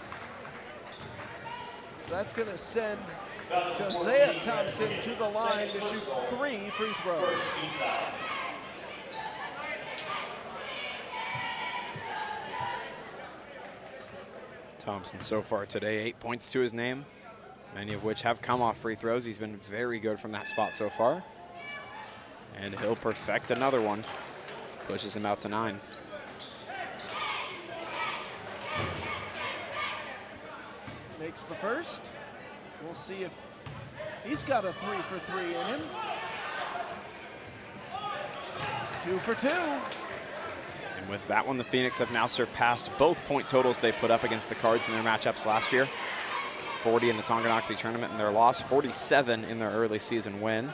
So that's going to send Josiah Thompson to the line to shoot 3 free throws. Thompson so far today, 8 points to his name, many of which have come off free throws. He's been very good from that spot so far. And he'll perfect another one. Pushes him out to 9. makes the first. We'll see if he's got a 3 for 3 in him. 2 for 2. And with that one, the Phoenix have now surpassed both point totals they put up against the Cards in their matchups last year. 40 in the Tonganoxie tournament in their loss, 47 in their early season win.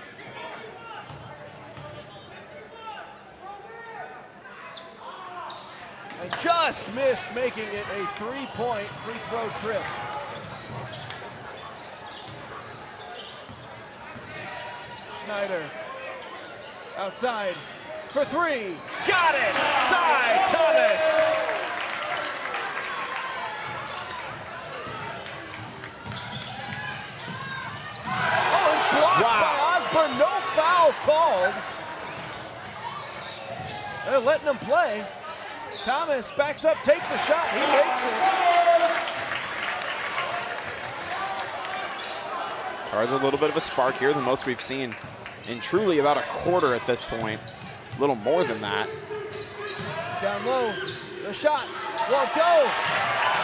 And just missed making it a 3-point free throw trip. Schneider outside for 3. Got it! Cy Thomas! Oh, and blocked by Osborne. No foul called. They're letting him play. Thomas backs up, takes a shot, he makes it. Cards a little bit of a spark here, the most we've seen in truly about a quarter at this point. A little more than that. Down low, the shot won't go.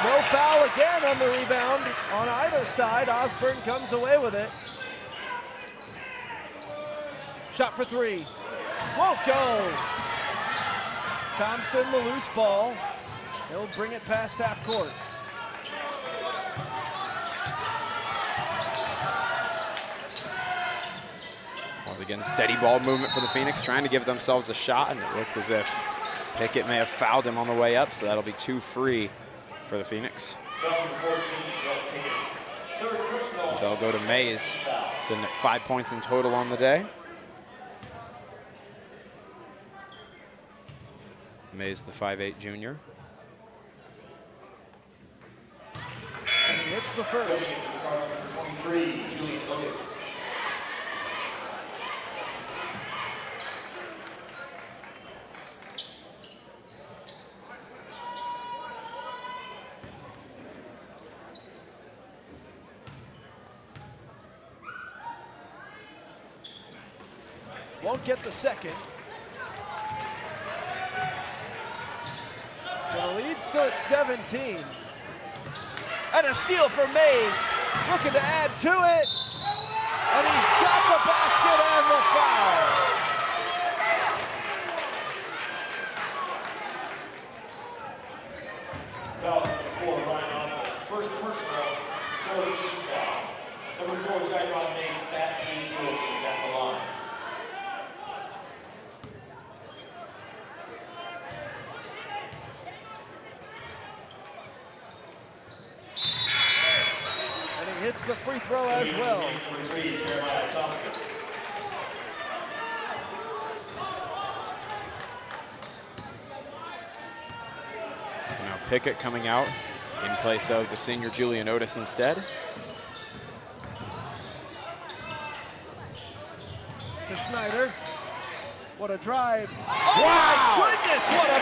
No foul again on the rebound on either side. Osborne comes away with it. Shot for 3, won't go. Thompson, the loose ball. He'll bring it past half court. Once again, steady ball movement for the Phoenix, trying to give themselves a shot, and it looks as if Pickett may have fouled him on the way up, so that'll be 2 free for the Phoenix. They'll go to Mays, sitting at 5 points in total on the day. Mays, the 5'8" junior. And he hits the first. 23, Julian Lucas. Won't get the second. So the lead's still at 17. And a steal for Mays, looking to add to it. And he's got the basket and the foul. Foul for Ryan Osborne. First personal, 14 foul. Number 4 is Zyron Mays, basket is at the line. Hits the free throw as well. Now Pickett coming out in place of the senior Julian Otis instead. To Schneider. What a drive. Oh wow. My goodness, what a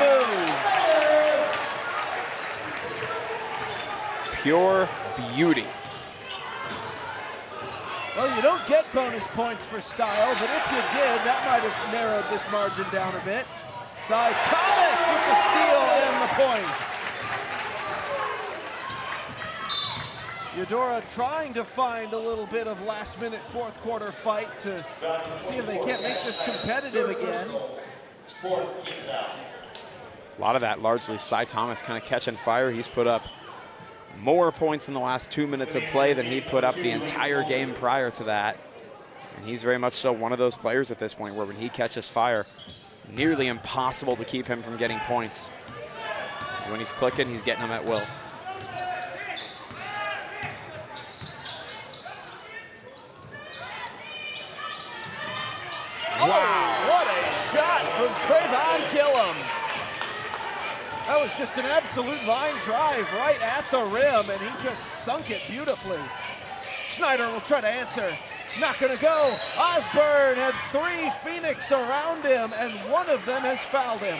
move. Pure beauty. Well, you don't get bonus points for style, but if you did, that might have narrowed this margin down a bit. Cy Thomas with the steal and the points. Eudora trying to find a little bit of last-minute fourth quarter fight to see if they can't make this competitive again. A lot of that largely Cy Thomas kind of catching fire. He's put up more points in the last 2 minutes of play than he put up the entire game prior to that. And he's very much so one of those players at this point where when he catches fire, nearly impossible to keep him from getting points. When he's clicking, he's getting them at will. Wow, what a shot from Trayvon Gillum. That was just an absolute line drive right at the rim, and he just sunk it beautifully. Schneider will try to answer. Not gonna go. Osborne had 3 Phoenix around him, and one of them has fouled him.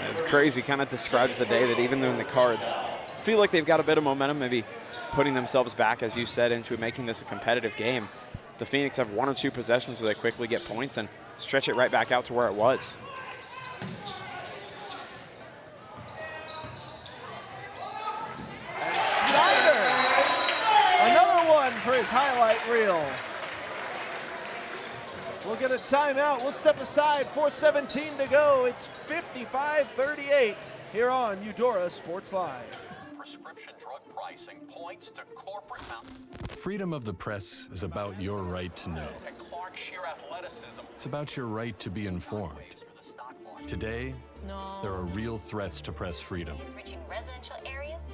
It's crazy, kind of describes the day that even though in the Cards feel like they've got a bit of momentum, maybe putting themselves back, as you said, into making this a competitive game. The Phoenix have 1 or 2 possessions where they quickly get points and stretch it right back out to where it was. for his highlight reel. We'll get a timeout. We'll step aside. 4:17 to go. It's 55-38 here on Eudora Sports Live. Prescription drug pricing points to corporate Freedom of the press is about your right to know. It's about your right to be informed. Today, there are real threats to press freedom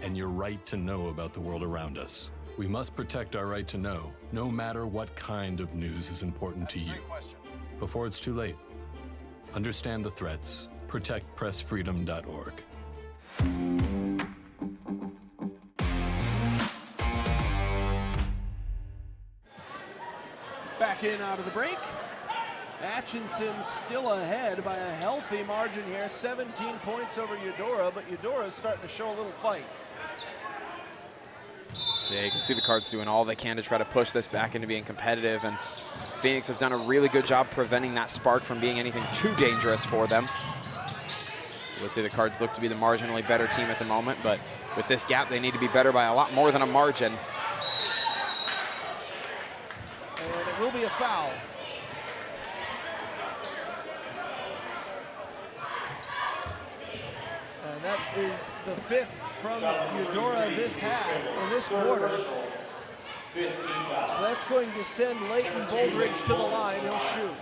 and your right to know about the world around us. We must protect our right to know, no matter what kind of news is important to you. Before it's too late, understand the threats. ProtectPressFreedom.org. Back in out of the break. Atchison still ahead by a healthy margin here, 17 points over Eudora, but Eudora's starting to show a little fight. Yeah, you can see the Cards doing all they can to try to push this back into being competitive, and Phoenix have done a really good job preventing that spark from being anything too dangerous for them. Let's say the Cards look to be the marginally better team at the moment, but with this gap, they need to be better by a lot more than a margin. And it will be a foul. And that is the 5th from Eudora this half, or this quarter. So that's going to send Leighton Boldridge to the line. He'll shoot.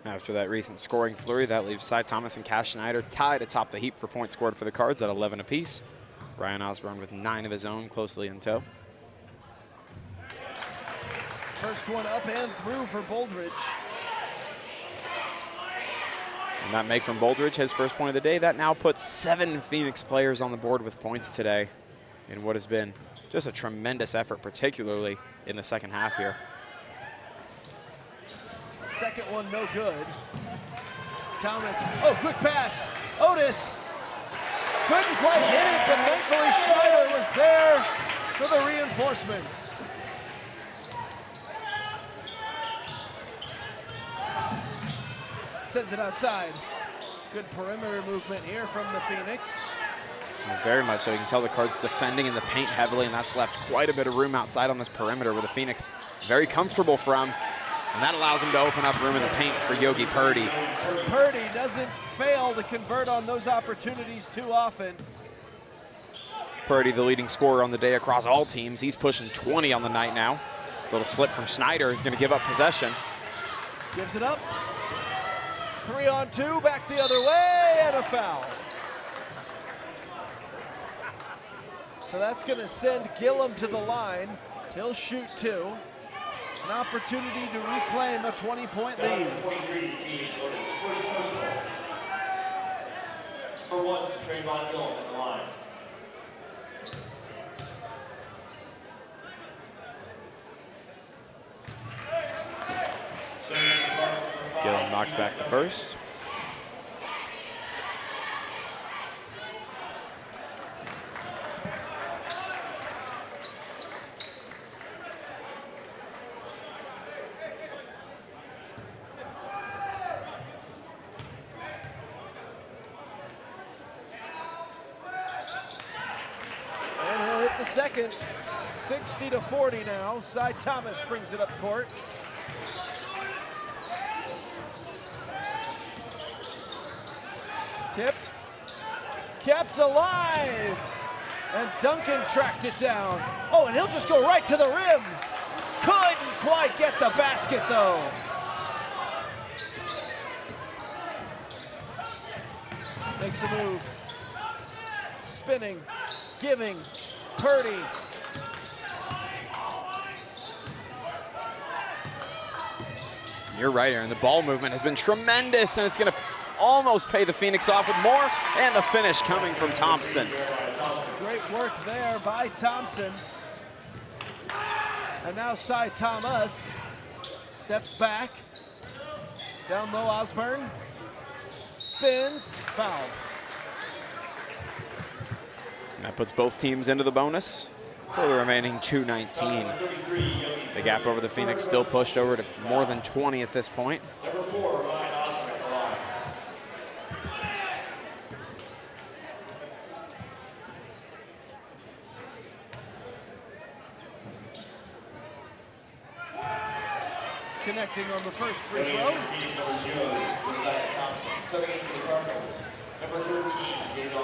After that recent scoring flurry, that leaves Cy Thomas and Cash Schneider tied atop the heap for points scored for the Cards at 11 apiece. Ryan Osborne with 9 of his own closely in tow. First one up and through for Boldridge. And that make from Boldridge, his first point of the day. That now puts 7 Phoenix players on the board with points today in what has been just a tremendous effort, particularly in the second half here. Second one no good. Thomas, oh, quick pass. Otis couldn't quite hit it, but thankfully Schneider was there for the reinforcements. Sends it outside. Good perimeter movement here from the Phoenix. And very much so. You can tell the Cards defending in the paint heavily, and that's left quite a bit of room outside on this perimeter where the Phoenix very comfortable from. And that allows him to open up room in the paint for Yogi Purdy. And Purdy doesn't fail to convert on those opportunities too often. Purdy, the leading scorer on the day across all teams. He's pushing 20 on the night now. Little slip from Schneider is going to give up possession. Gives it up. 3-on-2, back the other way, and a foul. So that's going to send Gillum to the line. He'll shoot 2. An opportunity to reclaim a 20-point lead. For one, Trayvon Gillum at the line. Gillum knocks back the first. And he'll hit the second. 60-40 now. Cy Thomas brings it up court. Tipped, kept alive, and Duncan tracked it down. Oh, and he'll just go right to the rim. Couldn't quite get the basket, though. Makes a move. Spinning, giving, Purdy. You're right, Aaron. The ball movement has been tremendous, and it's going to almost pay the Phoenix off with more, and the finish coming from Thompson. Great work there by Thompson. And now Cy Thomas steps back. Down low, Osborne. Spins, foul. And that puts both teams into the bonus for the remaining 2:19. The gap over the Phoenix still pushed over to more than 20 at this point. connecting on the first free throw.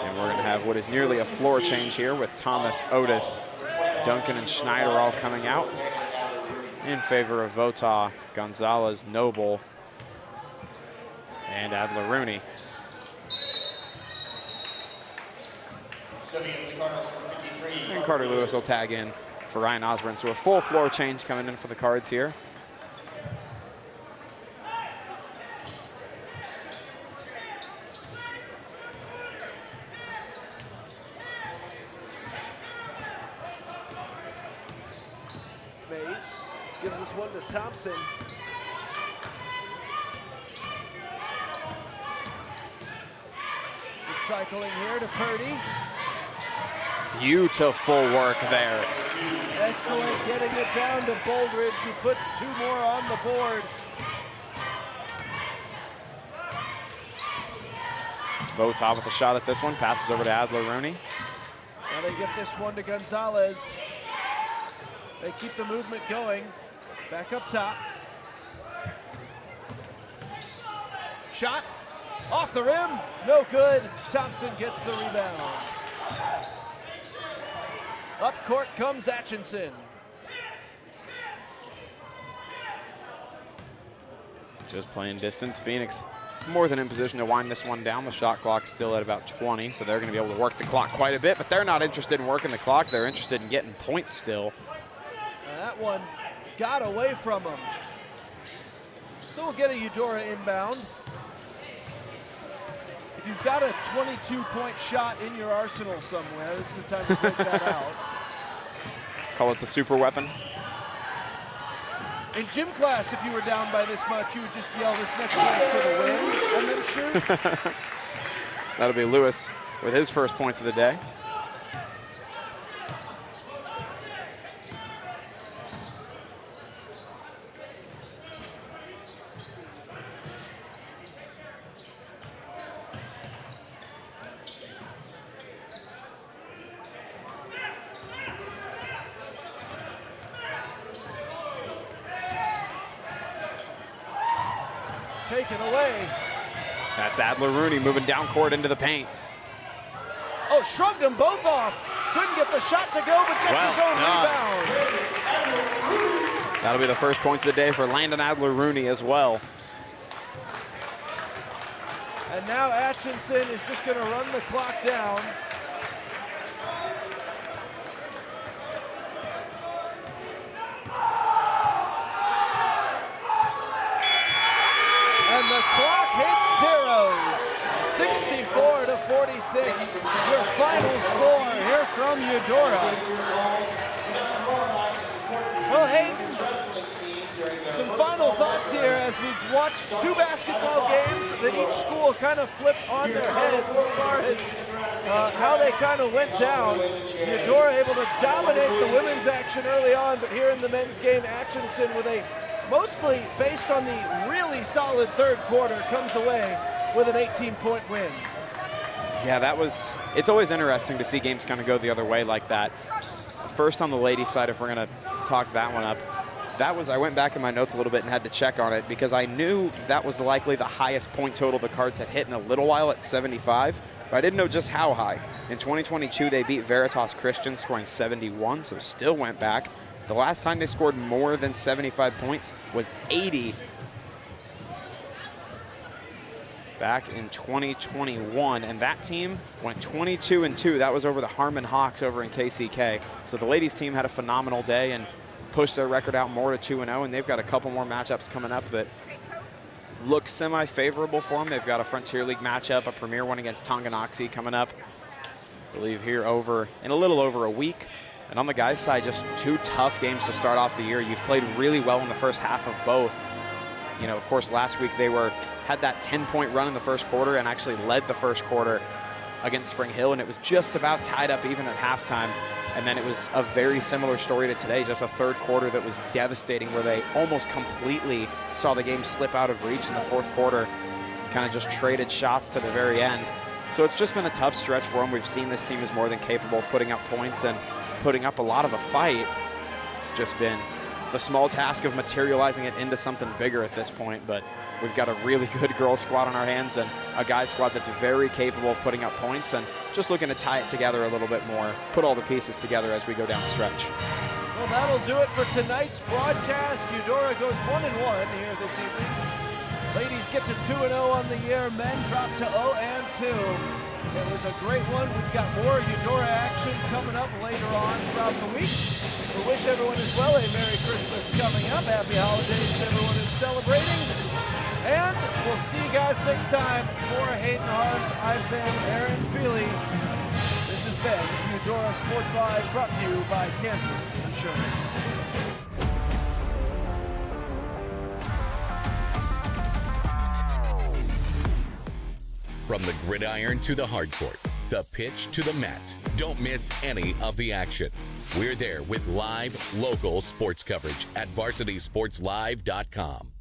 And we're going to have what is nearly a floor change here with Thomas, Otis, Duncan, and Schneider all coming out in favor of Vota, Gonzalez, Noble, and Adler-Rooney. And Carter Lewis will tag in for Ryan Osborne. So a full floor change coming in for the Cards here. Mays gives this one to Thompson. Cycling here to Purdy. Beautiful work there. Excellent, getting it down to Boldridge, who puts 2 more on the board. Vota with a shot at this one, passes over to Adler-Rooney. Now they get this one to Gonzalez. They keep the movement going. Back up top. Shot. Off the rim, no good. Thompson gets the rebound. Up court comes Atchison. Just playing distance. Phoenix more than in position to wind this one down. The shot clock's still at about 20, so they're going to be able to work the clock quite a bit, but they're not interested in working the clock. They're interested in getting points still. And that one got away from them. So we'll get a Eudora inbound. If you've got a 22-point shot in your arsenal somewhere, this is the time to break that out. Call it the super weapon. In gym class, if you were down by this much, you would just yell this next one's for the win and then shoot. That'll be Lewis with his first points of the day. Taken away. That's Adler-Rooney moving down court into the paint. Oh, shrugged them both off. Couldn't get the shot to go, but gets his own rebound. That'll be the first points of the day for Landon Adler-Rooney as well. And now Atchison is just going to run the clock down. And the clock hits zeros. 64 to 46. Your final score here from Eudora. Well, Hayden, some final thoughts here as we've watched 2 basketball games that each school kind of flipped on their heads as far as how they kind of went down. Eudora able to dominate the women's action early on, but here in the men's game, Atchison with a mostly based on the really solid third quarter comes away with an 18-point win. Yeah, it's always interesting to see games kind of go the other way like that. First on the ladies' side, if we're going to talk that one up, I went back in my notes a little bit and had to check on it because I knew that was likely the highest point total the Cards had hit in a little while at 75, but I didn't know just how high. In 2022, they beat Veritas Christian, scoring 71, so still went back. The last time they scored more than 75 points was 80 back in 2021, and that team went 22-2. That was over the Harmon Hawks over in KCK. So the ladies team had a phenomenal day and pushed their record out more to 2-0, and they've got a couple more matchups coming up that look semi-favorable for them. They've got a Frontier League matchup, a premier one against Tonganoxie coming up, I believe here in a little over a week. And on the guys' side, just 2 tough games to start off the year. You've played really well in the first half of both. You know, of course, last week they had that 10-point run in the first quarter and actually led the first quarter against Spring Hill, and it was just about tied up even at halftime. And then it was a very similar story to today, just a third quarter that was devastating where they almost completely saw the game slip out of reach in the fourth quarter, kind of just traded shots to the very end. So it's just been a tough stretch for them. We've seen this team is more than capable of putting up points and putting up a lot of a fight. It's just been the small task of materializing it into something bigger at this point, but we've got a really good girls squad on our hands and a guys squad that's very capable of putting up points and just looking to tie it together a little bit more, put all the pieces together as we go down the stretch. Well, that'll do it for tonight's broadcast. Eudora goes 1-1 here this evening. Ladies get to 2-0 on the year. Men drop to 0-2. It was a great one. We've got more Eudora action coming up later on throughout the week. We wish everyone as well a Merry Christmas coming up. Happy holidays to everyone who's celebrating. And we'll see you guys next time. For Hayden Harms, I've been Aaron Feely. This has been Eudora Sports Live, brought to you by Kansas Insurance. From the gridiron to the hardcourt, the pitch to the mat, don't miss any of the action. We're there with live, local sports coverage at varsitysportslive.com.